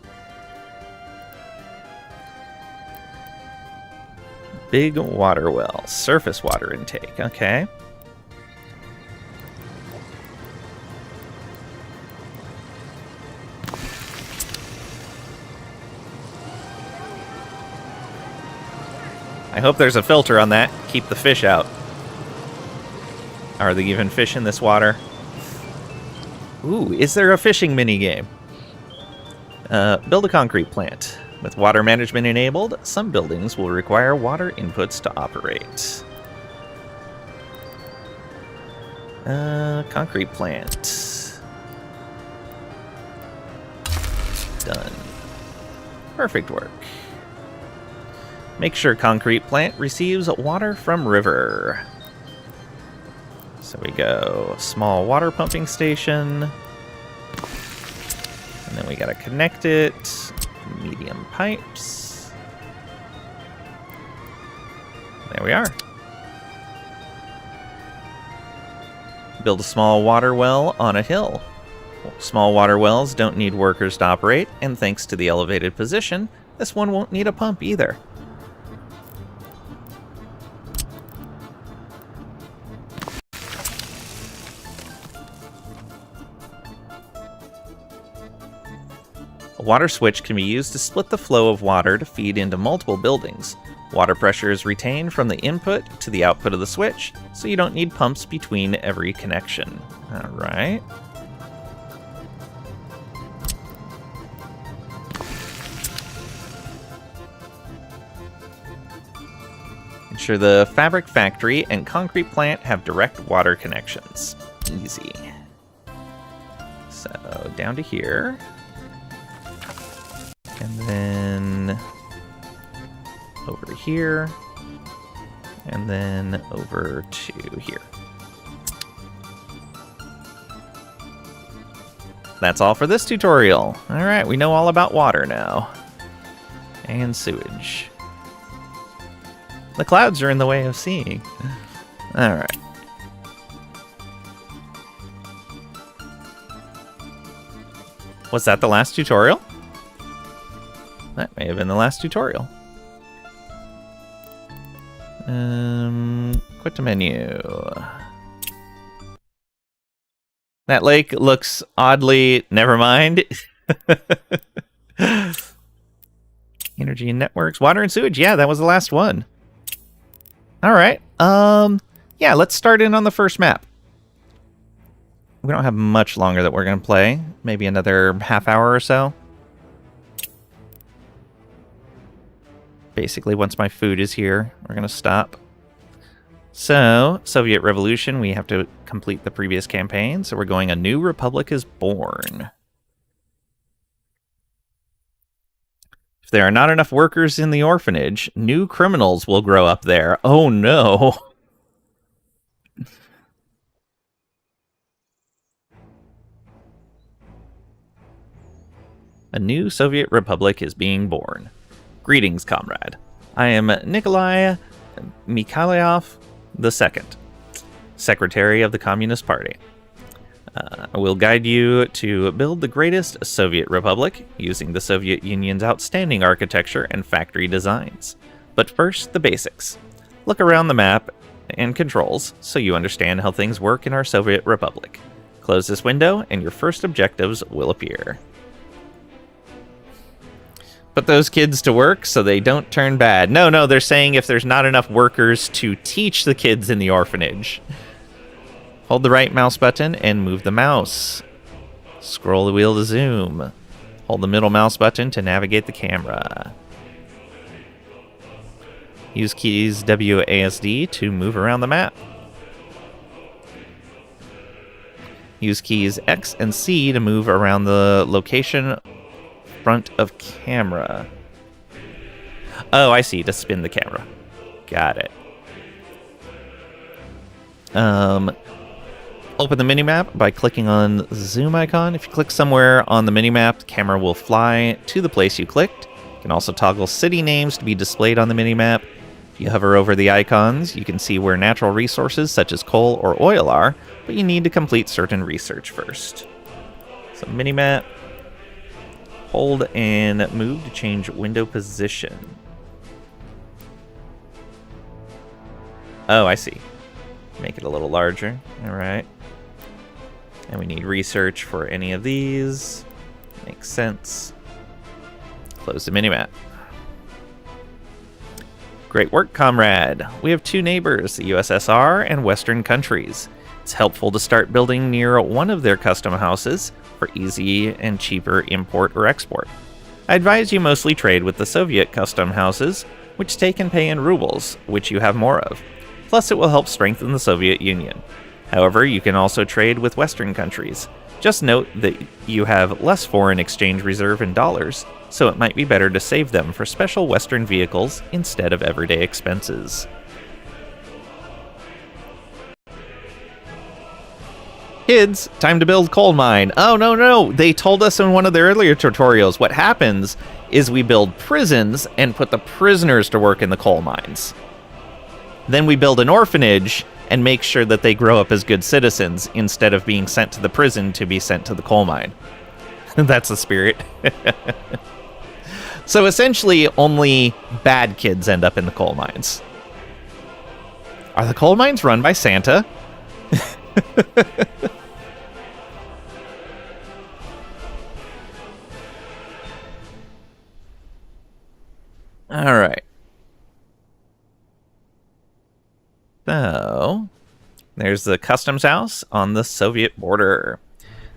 Big water well. Surface water intake. Okay. I hope there's a filter on that. Keep the fish out. Are there even fish in this water? Ooh, is there a fishing minigame? Build a concrete plant. With water management enabled, some buildings will require water inputs to operate. Concrete plant. Done. Perfect work. Make sure concrete plant receives water from river. So we go small water pumping station. And then we gotta connect it. Medium pipes. There we are. Build a small water well on a hill. Small water wells don't need workers to operate, and thanks to the elevated position, this one won't need a pump either. A water switch can be used to split the flow of water to feed into multiple buildings. Water pressure is retained from the input to the output of the switch, so you don't need pumps between every connection. Alright. Ensure the fabric factory and concrete plant have direct water connections. Easy. So, down to here. And then over here, and then over to here. That's all for this tutorial. All right, we know all about water now. And sewage. The clouds are in the way of seeing. All right. Was that the last tutorial? That may have been the last tutorial. Quit the menu. That lake looks oddly... Never mind. Energy and networks. Water and sewage. Yeah, that was the last one. Alright. Yeah, let's start in on the first map. We don't have much longer that we're going to play. Maybe another half hour or so. Basically, once my food is here, we're going to stop. So, Soviet Revolution, we have to complete the previous campaign. So we're going A New Republic is Born. If there are not enough workers in the orphanage, new criminals will grow up there. Oh no. A new Soviet Republic is being born. Greetings, comrade. I am Nikolai Mikhailov II, Secretary of the Communist Party. I will guide you to build the greatest Soviet Republic using the Soviet Union's outstanding architecture and factory designs. But first, the basics. Look around the map and controls so you understand how things work in our Soviet Republic. Close this window and your first objectives will appear. Put those kids to work so they don't turn bad. No, they're saying if there's not enough workers to teach the kids in the orphanage. Hold the right mouse button and move the mouse. Scroll the wheel to zoom. Hold the middle mouse button to navigate the camera. Use keys WASD to move around the map. Use keys X and C to move around the location front of camera. Oh, I see, to spin the camera. Got it. Open the minimap by clicking on the zoom icon. If you click somewhere on the minimap, the camera will fly to the place you clicked. You can also toggle city names to be displayed on the minimap. If you hover over the icons, you can see where natural resources such as coal or oil are, but you need to complete certain research first. So minimap, hold and move to change window position. Oh, I see. Make it a little larger. All right. And we need research for any of these. Makes sense. Close the minimap. Great work, comrade. We have two neighbors, the USSR and Western countries. It's helpful to start building near one of their custom houses for easy and cheaper import or export. I advise you mostly trade with the Soviet custom houses, which take and pay in rubles, which you have more of. Plus, it will help strengthen the Soviet Union. However, you can also trade with Western countries. Just note that you have less foreign exchange reserve in dollars, so it might be better to save them for special Western vehicles instead of everyday expenses. Kids, time to build coal mine. Oh, no. They told us in one of the earlier tutorials what happens is we build prisons and put the prisoners to work in the coal mines. Then we build an orphanage and make sure that they grow up as good citizens instead of being sent to the prison to be sent to the coal mine. That's the spirit. So essentially, only bad kids end up in the coal mines. Are the coal mines run by Santa? All right. So, there's the customs house on the Soviet border.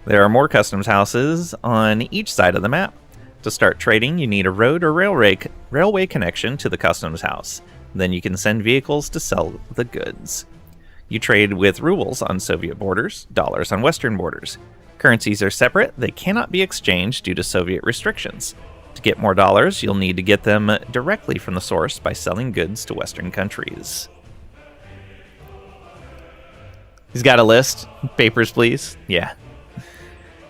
There are more customs houses on each side of the map. To start trading, you need a road or railway connection to the customs house. Then you can send vehicles to sell the goods. You trade with rubles on Soviet borders, dollars on Western borders. Currencies are separate. They cannot be exchanged due to Soviet restrictions. To get more dollars, you'll need to get them directly from the source by selling goods to Western countries. He's got a list. Papers, please. Yeah.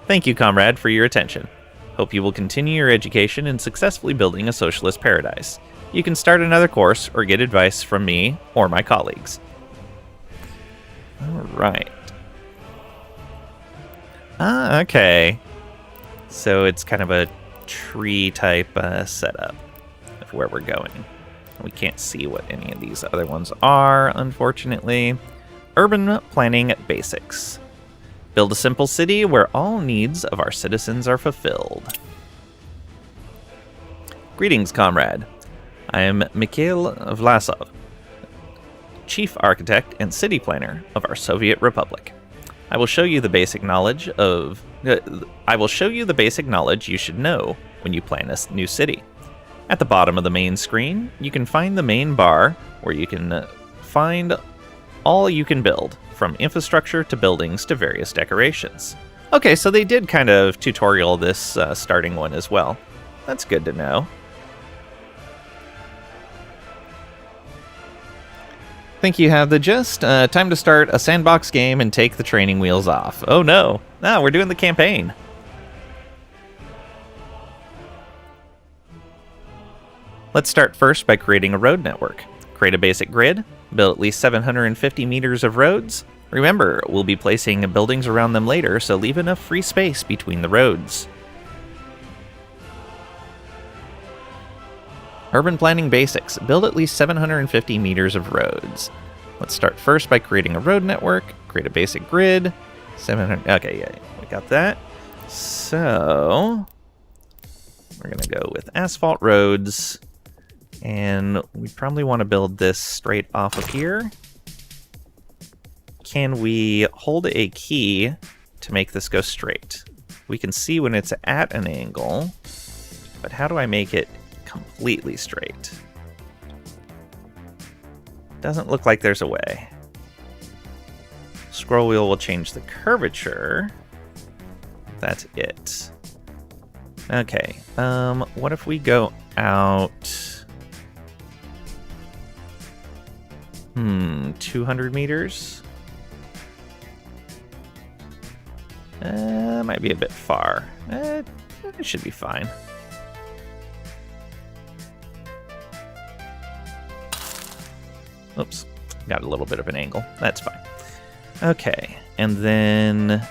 Thank you, comrade, for your attention. Hope you will continue your education in successfully building a socialist paradise. You can start another course or get advice from me or my colleagues. All right. Okay. So it's kind of a tree type setup of where we're going. We can't see what any of these other ones are, unfortunately. Urban planning basics. Build a simple city where all needs of our citizens are fulfilled. Greetings, comrade. I am Mikhail Vlasov, chief architect and city planner of our Soviet Republic. I will show you the basic knowledge you should know when you plan a new city. At the bottom of the main screen, you can find the main bar where you can find all you can build, from infrastructure to buildings to various decorations. Okay, so they did kind of tutorial this starting one as well. That's good to know. Think you have the gist? Time to start a sandbox game and take the training wheels off. Oh no! No, we're doing the campaign. Let's start first by creating a road network. Create a basic grid, build at least 750 meters of roads. Remember, we'll be placing buildings around them later, so leave enough free space between the roads. Urban planning basics. Build at least 750 meters of roads. Let's start first by creating a road network. Create a basic grid. 700. Okay, yeah, we got that. So we're gonna go with asphalt roads, and we probably want to build this straight off of here. Can we hold a key to make this go straight? We can see when it's at an angle, but how do I make it completely straight? Doesn't look like there's a way. Scroll wheel will change the curvature. That's it. Okay. What if we go out? 200 meters? Might be a bit far. It should be fine. Oops, got a little bit of an angle. That's fine. Okay, and then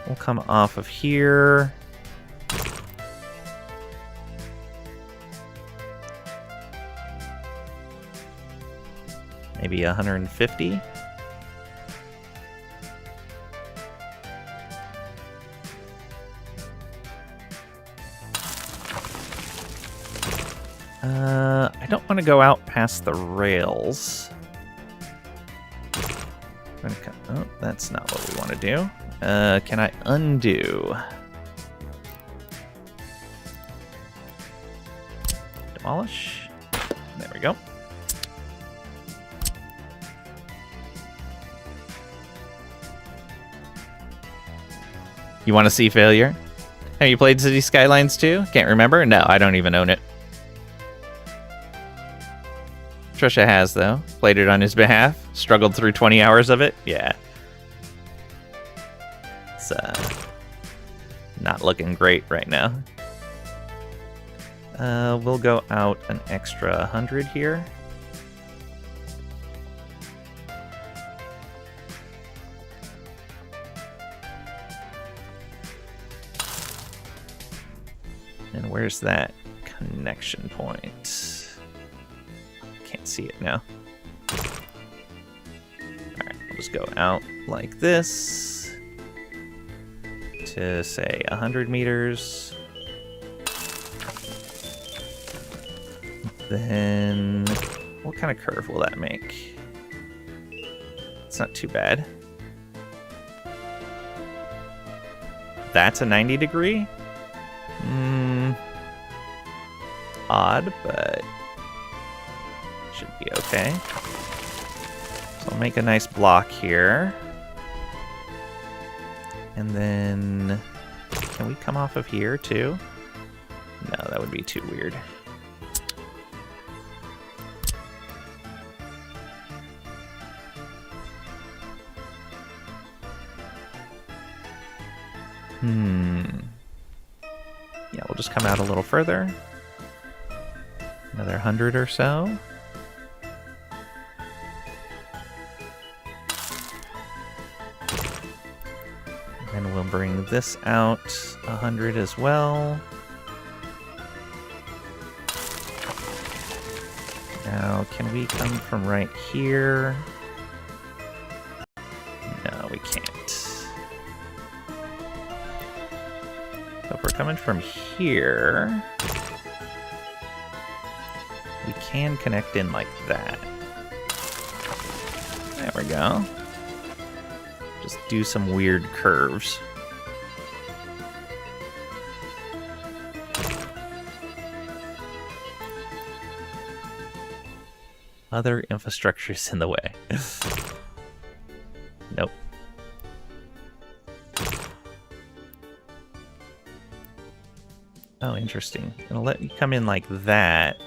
we'll come off of here. Maybe 150. I don't want to go out past the rails. Oh, that's not what we want to do. Can I undo? Demolish. There we go. You want to see failure? Have you played City Skylines 2? Can't remember? No, I don't even own it. Trisha has, though. Played it on his behalf. Struggled through 20 hours of it. Yeah. It's not looking great right now. We'll go out an extra 100 here. And where's that connection point? Can't see it now. Alright, I'll just go out like this to say 100 meters. Then what kind of curve will that make? It's not too bad. That's a 90 degree? Odd, but should be okay. So I'll make a nice block here. And then, can we come off of here too? No, that would be too weird. Yeah, we'll just come out a little further. Another 100 or so. And we'll bring this out 100 as well. Now, can we come from right here? No, we can't. So if we're coming from here, we can connect in like that. There we go. Just do some weird curves. Other infrastructure's in the way. Nope. Oh, interesting. It'll let you come in like that.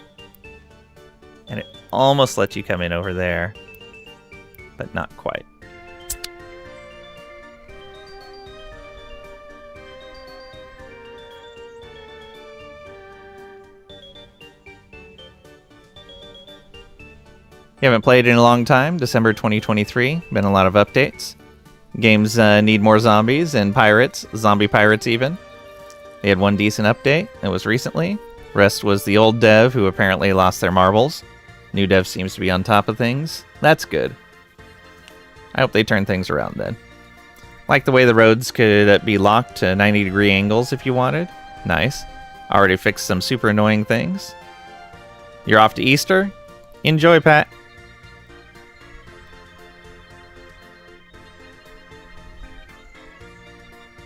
And it almost lets you come in over there. But not quite. You haven't played in a long time. December 2023. Been a lot of updates. Games need more zombies and pirates. Zombie pirates even. They had one decent update. It was recently. Rest was the old dev who apparently lost their marbles. New dev seems to be on top of things. That's good. I hope they turn things around then. Like the way the roads could be locked to 90-degree angles if you wanted. Nice. Already fixed some super annoying things. You're off to Easter? Enjoy, Pat.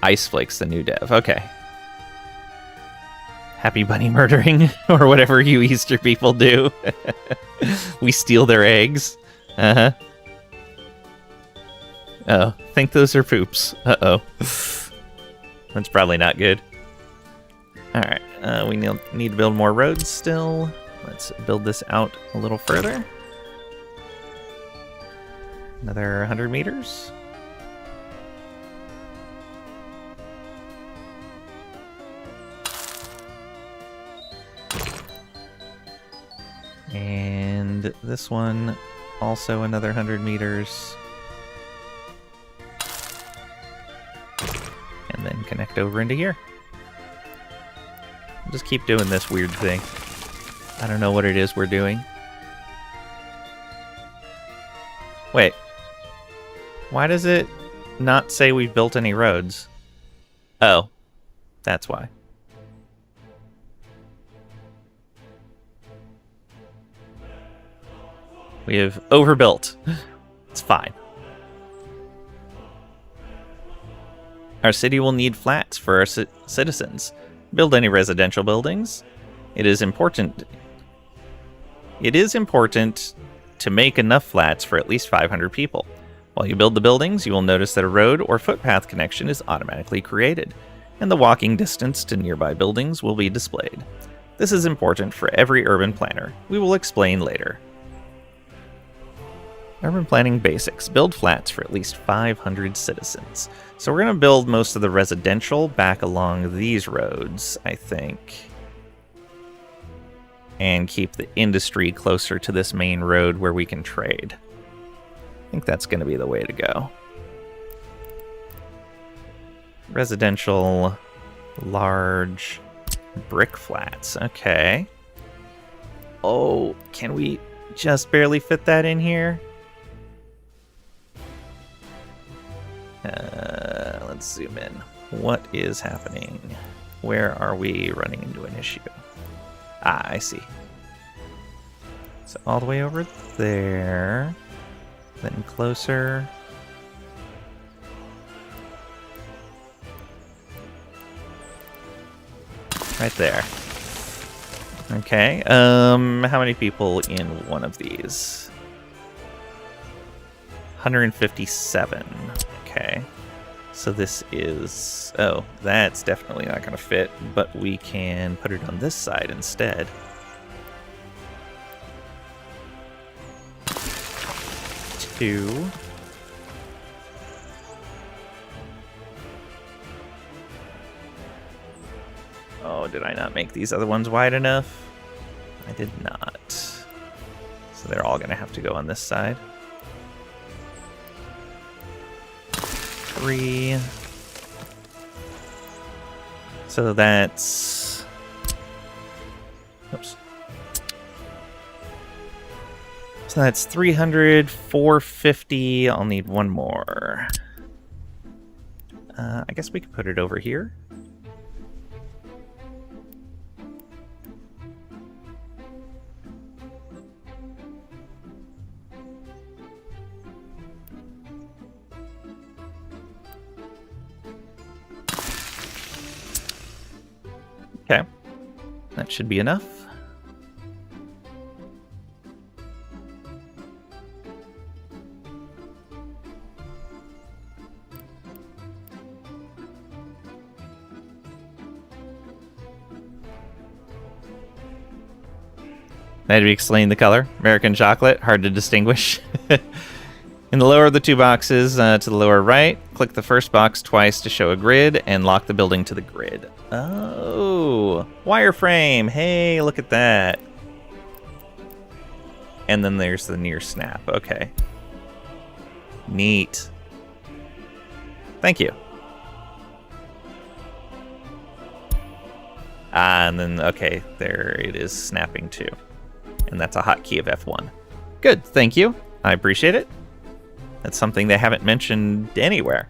Ice Flake's the new dev. Okay. Happy bunny murdering, or whatever you Easter people do. We steal their eggs. Uh-huh. Oh, think those are poops. Uh-oh. That's probably not good. Alright, we need to build more roads still. Let's build this out a little further. Another 100 meters. And this one, also another 100 meters. And then connect over into here. Just keep doing this weird thing. I don't know what it is we're doing. Wait. Why does it not say we've built any roads? Oh. That's why. We have overbuilt. It's fine. Our city will need flats for our citizens. Build any residential buildings. It is important to make enough flats for at least 500 people. While you build the buildings, you will notice that a road or footpath connection is automatically created, and the walking distance to nearby buildings will be displayed. This is important for every urban planner. We will explain later. Urban planning basics. Build flats for at least 500 citizens. So we're going to build most of the residential back along these roads, I think. And keep the industry closer to this main road where we can trade. I think that's going to be the way to go. Residential, large, brick flats. Okay. Oh, can we just barely fit that in here? Let's zoom in. What is happening? Where are we running into an issue? Ah, I see. So all the way over there. Then closer. Right there. Okay. How many people in one of these? 157. Okay. So this is... Oh, that's definitely not going to fit, but we can put it on this side instead. Two. Oh, did I not make these other ones wide enough? I did not. So they're all going to have to go on this side. 3. So that's... Oops. So that's 300, 450. I'll need one more. I guess we could put it over here. Okay, that should be enough. Now to explain the color. American chocolate, hard to distinguish. In the lower of the two boxes, to the lower right, click the first box twice to show a grid and lock the building to the grid. Oh, wireframe. Hey, look at that. And then there's the near snap. Okay. Neat. Thank you. And then, okay, there it is snapping too. And that's a hotkey of F1. Good, thank you. I appreciate it. That's something they haven't mentioned anywhere.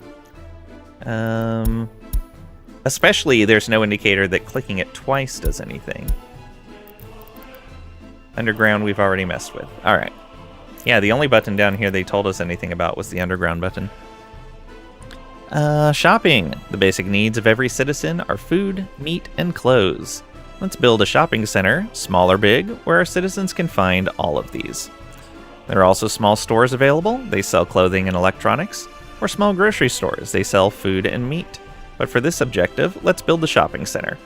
Especially, there's no indicator that clicking it twice does anything. Underground, we've already messed with. All right. Yeah, the only button down here they told us anything about was the underground button. Shopping. The basic needs of every citizen are food, meat, and clothes. Let's build a shopping center, small or big, where our citizens can find all of these. There are also small stores available. They sell clothing and electronics, or small grocery stores. They sell food and meat. But for this objective, let's build the shopping center.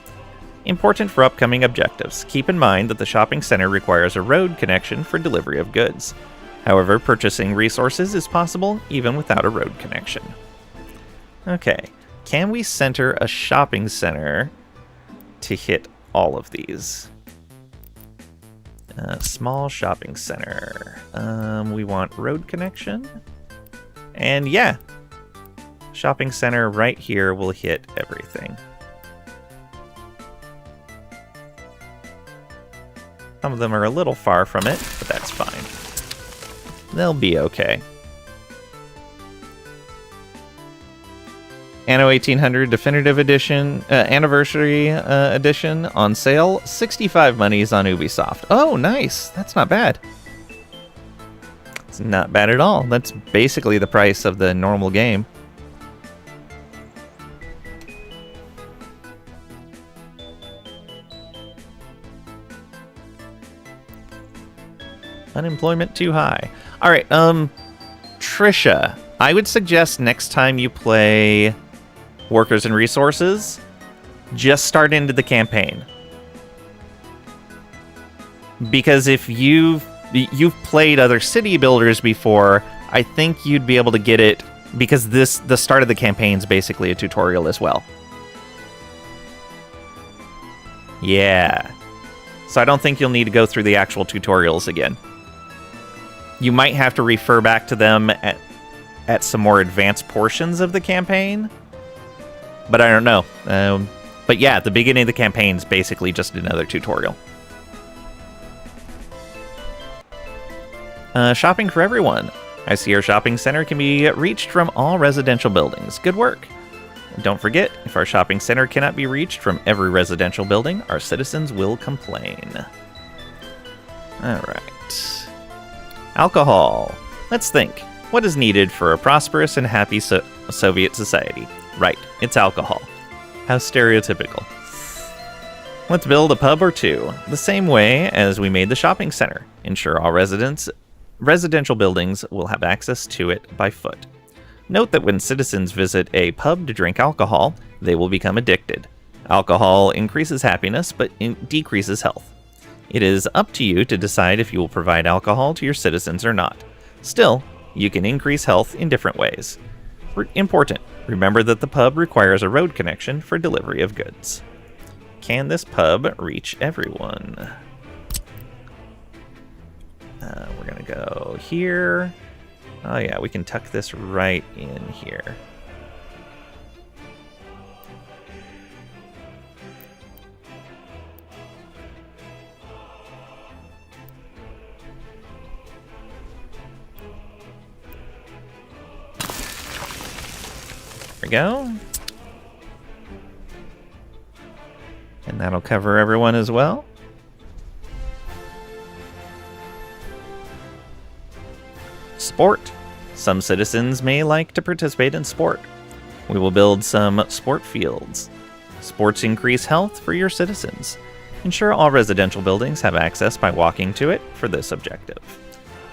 Important for upcoming objectives. Keep in mind that the shopping center requires a road connection for delivery of goods. However, purchasing resources is possible even without a road connection. Okay, can we center a shopping center to hit all of these? Small shopping center. We want road connection. And yeah, shopping center right here will hit everything. Some of them are a little far from it, but that's fine. They'll be okay. Anno 1800 Definitive Edition, Anniversary Edition on sale. 65 monies on Ubisoft. Oh, nice. That's not bad. It's not bad at all. That's basically the price of the normal game. Unemployment too high. All right, Trisha, I would suggest next time you play Workers and Resources, just start into the campaign. Because if you've played other city builders before, I think you'd be able to get it, because the start of the campaign is basically a tutorial as well. Yeah. So I don't think you'll need to go through the actual tutorials again. You might have to refer back to them at some more advanced portions of the campaign, but I don't know. But yeah, the beginning of the campaign is basically just another tutorial. Shopping for everyone. I see our shopping center can be reached from all residential buildings. Good work. And don't forget, if our shopping center cannot be reached from every residential building, our citizens will complain. All right. Alcohol. Let's think. What is needed for a prosperous and happy Soviet society? Right, it's alcohol. How stereotypical. Let's build a pub or two, the same way as we made the shopping center. Ensure all residential buildings will have access to it by foot. Note that when citizens visit a pub to drink alcohol, they will become addicted. Alcohol increases happiness, but decreases health. It is up to you to decide if you will provide alcohol to your citizens or not. Still, you can increase health in different ways. Important, remember that the pub requires a road connection for delivery of goods. Can this pub reach everyone? We're gonna go here. Oh yeah, we can tuck this right in here. There we go. And that'll cover everyone as well. Sport. Some citizens may like to participate in sport. We will build some sport fields. Sports increase health for your citizens. Ensure all residential buildings have access by walking to it for this objective.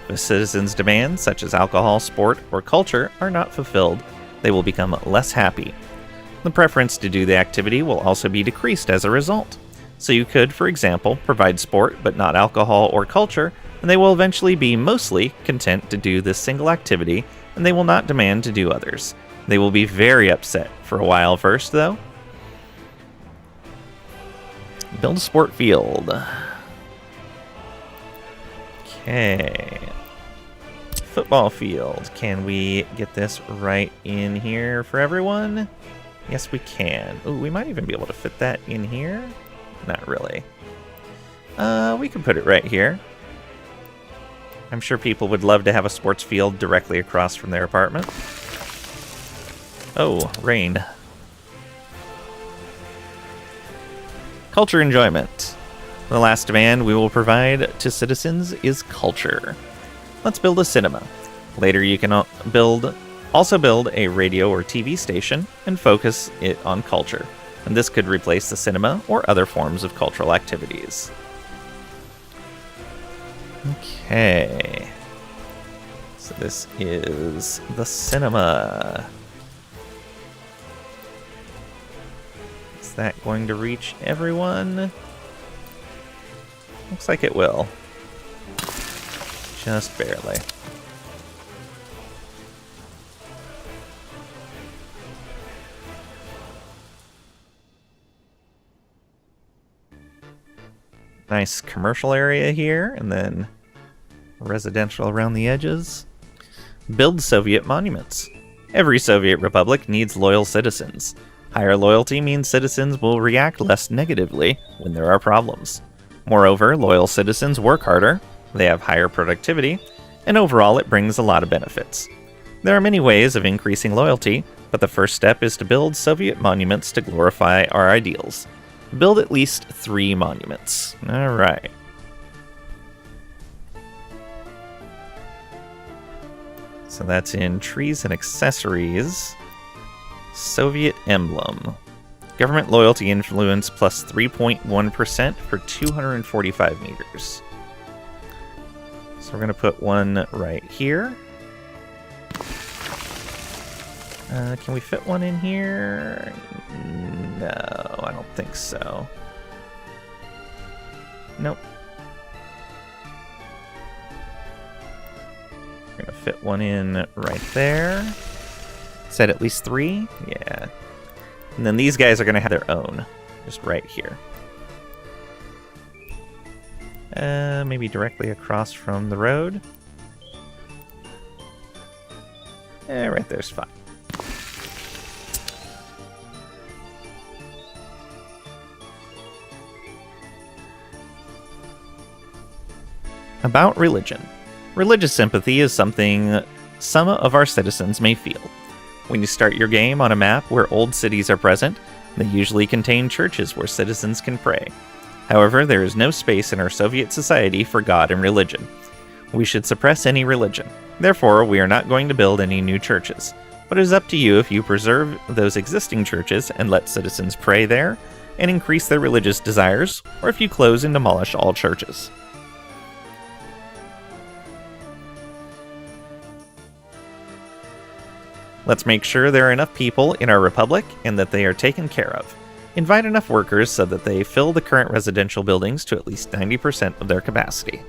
If citizens' demands, such as alcohol, sport, or culture, are not fulfilled, they will become less happy. The preference to do the activity will also be decreased as a result. So you could, for example, provide sport but not alcohol or culture, and they will eventually be mostly content to do this single activity, and they will not demand to do others. They will be very upset for a while first, though. Build a sport field. Okay. Football field. Can we get this right in here for everyone? Yes, we can. Ooh, we might even be able to fit that in here. Not really. We can put it right here. I'm sure people would love to have a sports field directly across from their apartment. Oh, rain. Culture enjoyment. The last demand we will provide to citizens is culture. Let's build a cinema. Later you can also build a radio or TV station and focus it on culture. and this could replace the cinema or other forms of cultural activities. Okay. So this is the cinema. Is that going to reach everyone? Looks like it will. Just barely. Nice commercial area here, and then residential around the edges. Build Soviet monuments. Every Soviet republic needs loyal citizens. Higher loyalty means citizens will react less negatively when there are problems. Moreover, loyal citizens work harder, they have higher productivity, and overall it brings a lot of benefits. There are many ways of increasing loyalty, but the first step is to build Soviet monuments to glorify our ideals. Build at least 3 monuments. Alright. So that's in trees and accessories. Soviet emblem. Government loyalty influence plus 3.1% for 245 meters. So we're going to put one right here. Can we fit one in here? No, I don't think so. Nope. We're going to fit one in right there. Said at least 3? Yeah. And then these guys are going to have their own. Just right here. Maybe directly across from the road. Right there's fine. About religion. Religious sympathy is something some of our citizens may feel. When you start your game on a map where old cities are present, they usually contain churches where citizens can pray. However, there is no space in our Soviet society for God and religion. We should suppress any religion. Therefore, we are not going to build any new churches. But it is up to you if you preserve those existing churches and let citizens pray there and increase their religious desires, or if you close and demolish all churches. Let's make sure there are enough people in our republic and that they are taken care of. Invite enough workers so that they fill the current residential buildings to at least 90% of their capacity.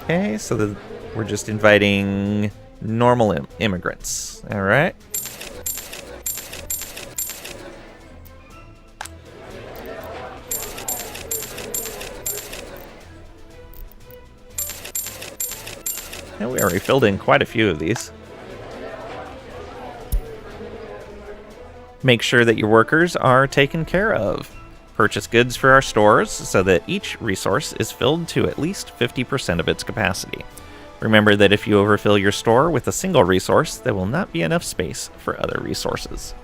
Okay, so we're just inviting normal immigrants. All right. We already filled in quite a few of these. Make sure that your workers are taken care of. Purchase goods for our stores so that each resource is filled to at least 50% of its capacity. Remember that if you overfill your store with a single resource, there will not be enough space for other resources.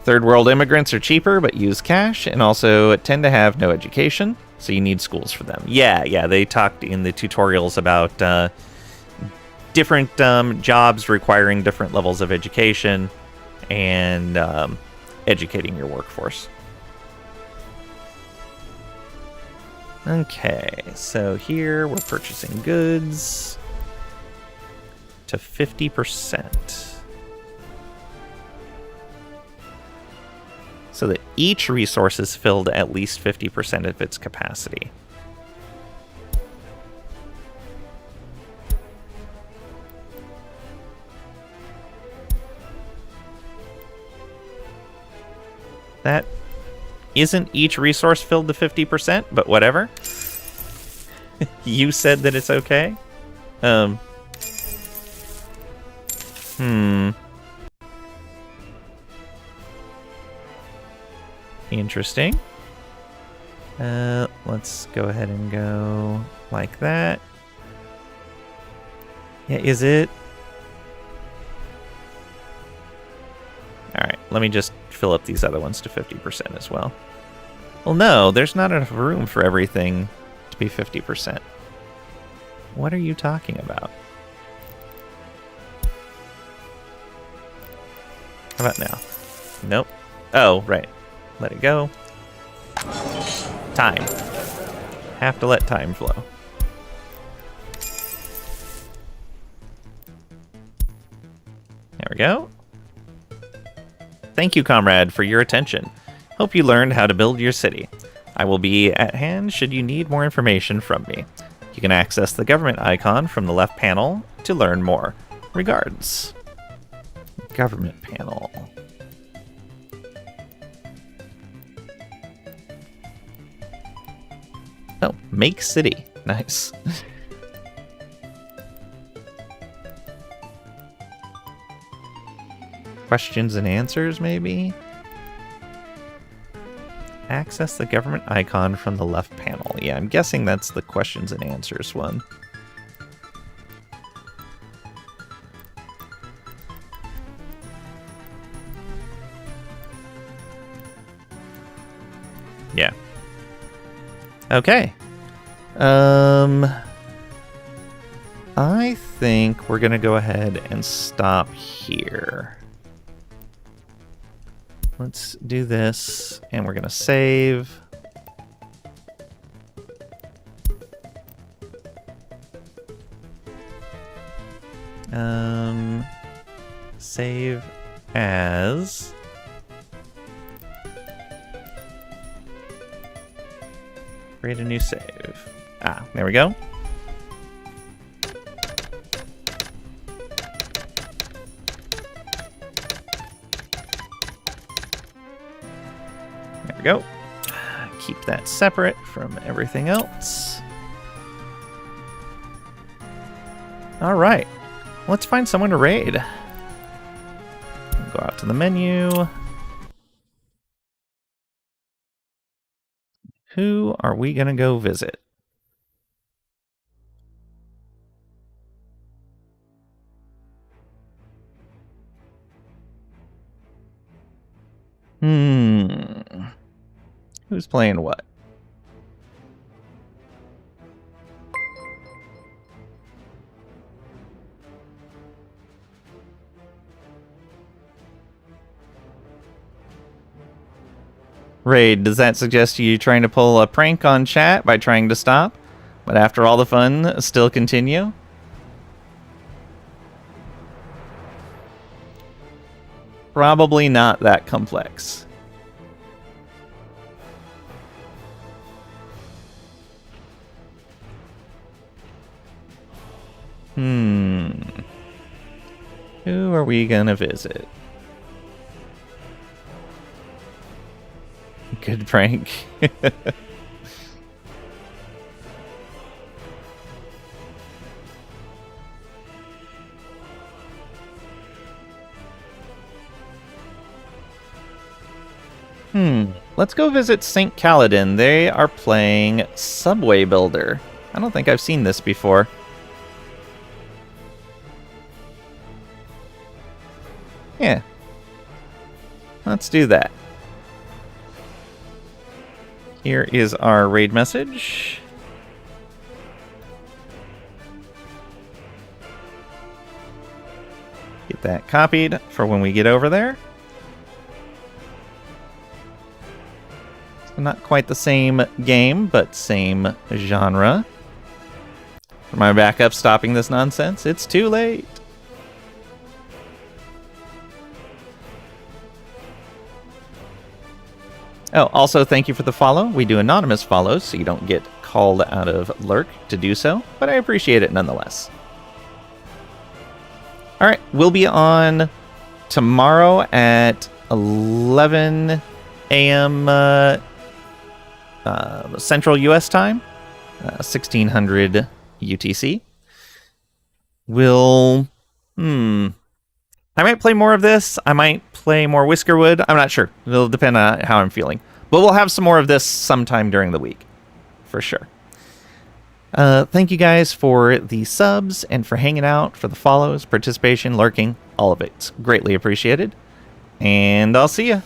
Third world immigrants are cheaper but use cash and also tend to have no education, so you need schools for them. Yeah, they talked in the tutorials about different jobs requiring different levels of education and educating your workforce. Okay, so here we're purchasing goods to 50%. So that each resource is filled at least 50% of its capacity. That isn't each resource filled to 50%, but whatever. You said that it's okay? Interesting. Let's go ahead and go like that. Yeah, is it? Alright, let me just fill up these other ones to 50% as well. Well, no, there's not enough room for everything to be 50%. What are you talking about? How about now? Nope. Oh, right. Let it go. Time. Have to let time flow. There we go. Thank you, comrade, for your attention. Hope you learned how to build your city. I will be at hand should you need more information from me. You can access the government icon from the left panel to learn more. Regards. Government panel. Oh, make city. Nice. Questions and answers, maybe? Access the government icon from the left panel. Yeah, I'm guessing that's the questions and answers one. Yeah. Okay. I think we're gonna go ahead and stop here. Let's do this, and we're gonna save. Save as. Create a new save. Ah, there we go. There we go. Keep that separate from everything else. All right. Let's find someone to raid. Go out to the menu. Who are we going to go visit? Who's playing what? Raid, does that suggest you trying to pull a prank on chat by trying to stop, but after all the fun, still continue? Probably not that complex. Who are we gonna visit? Good prank. Let's go visit St. Kaladin. They are playing Subway Builder. I don't think I've seen this before. Yeah. Let's do that. Here is our raid message. Get that copied for when we get over there. So not quite the same game, but same genre. For my backup stopping this nonsense, it's too late. Oh, also thank you for the follow. We do anonymous follows, so you don't get called out of Lurk to do so, but I appreciate it nonetheless. All right, we'll be on tomorrow at 11 a.m. Central U.S. time, 1600 UTC. I might play more of this. I might play more Whiskerwood. I'm not sure. It'll depend on how I'm feeling. But we'll have some more of this sometime during the week, for sure. Thank you guys for the subs and for hanging out, for the follows, participation, lurking, all of it. It's greatly appreciated. And I'll see ya.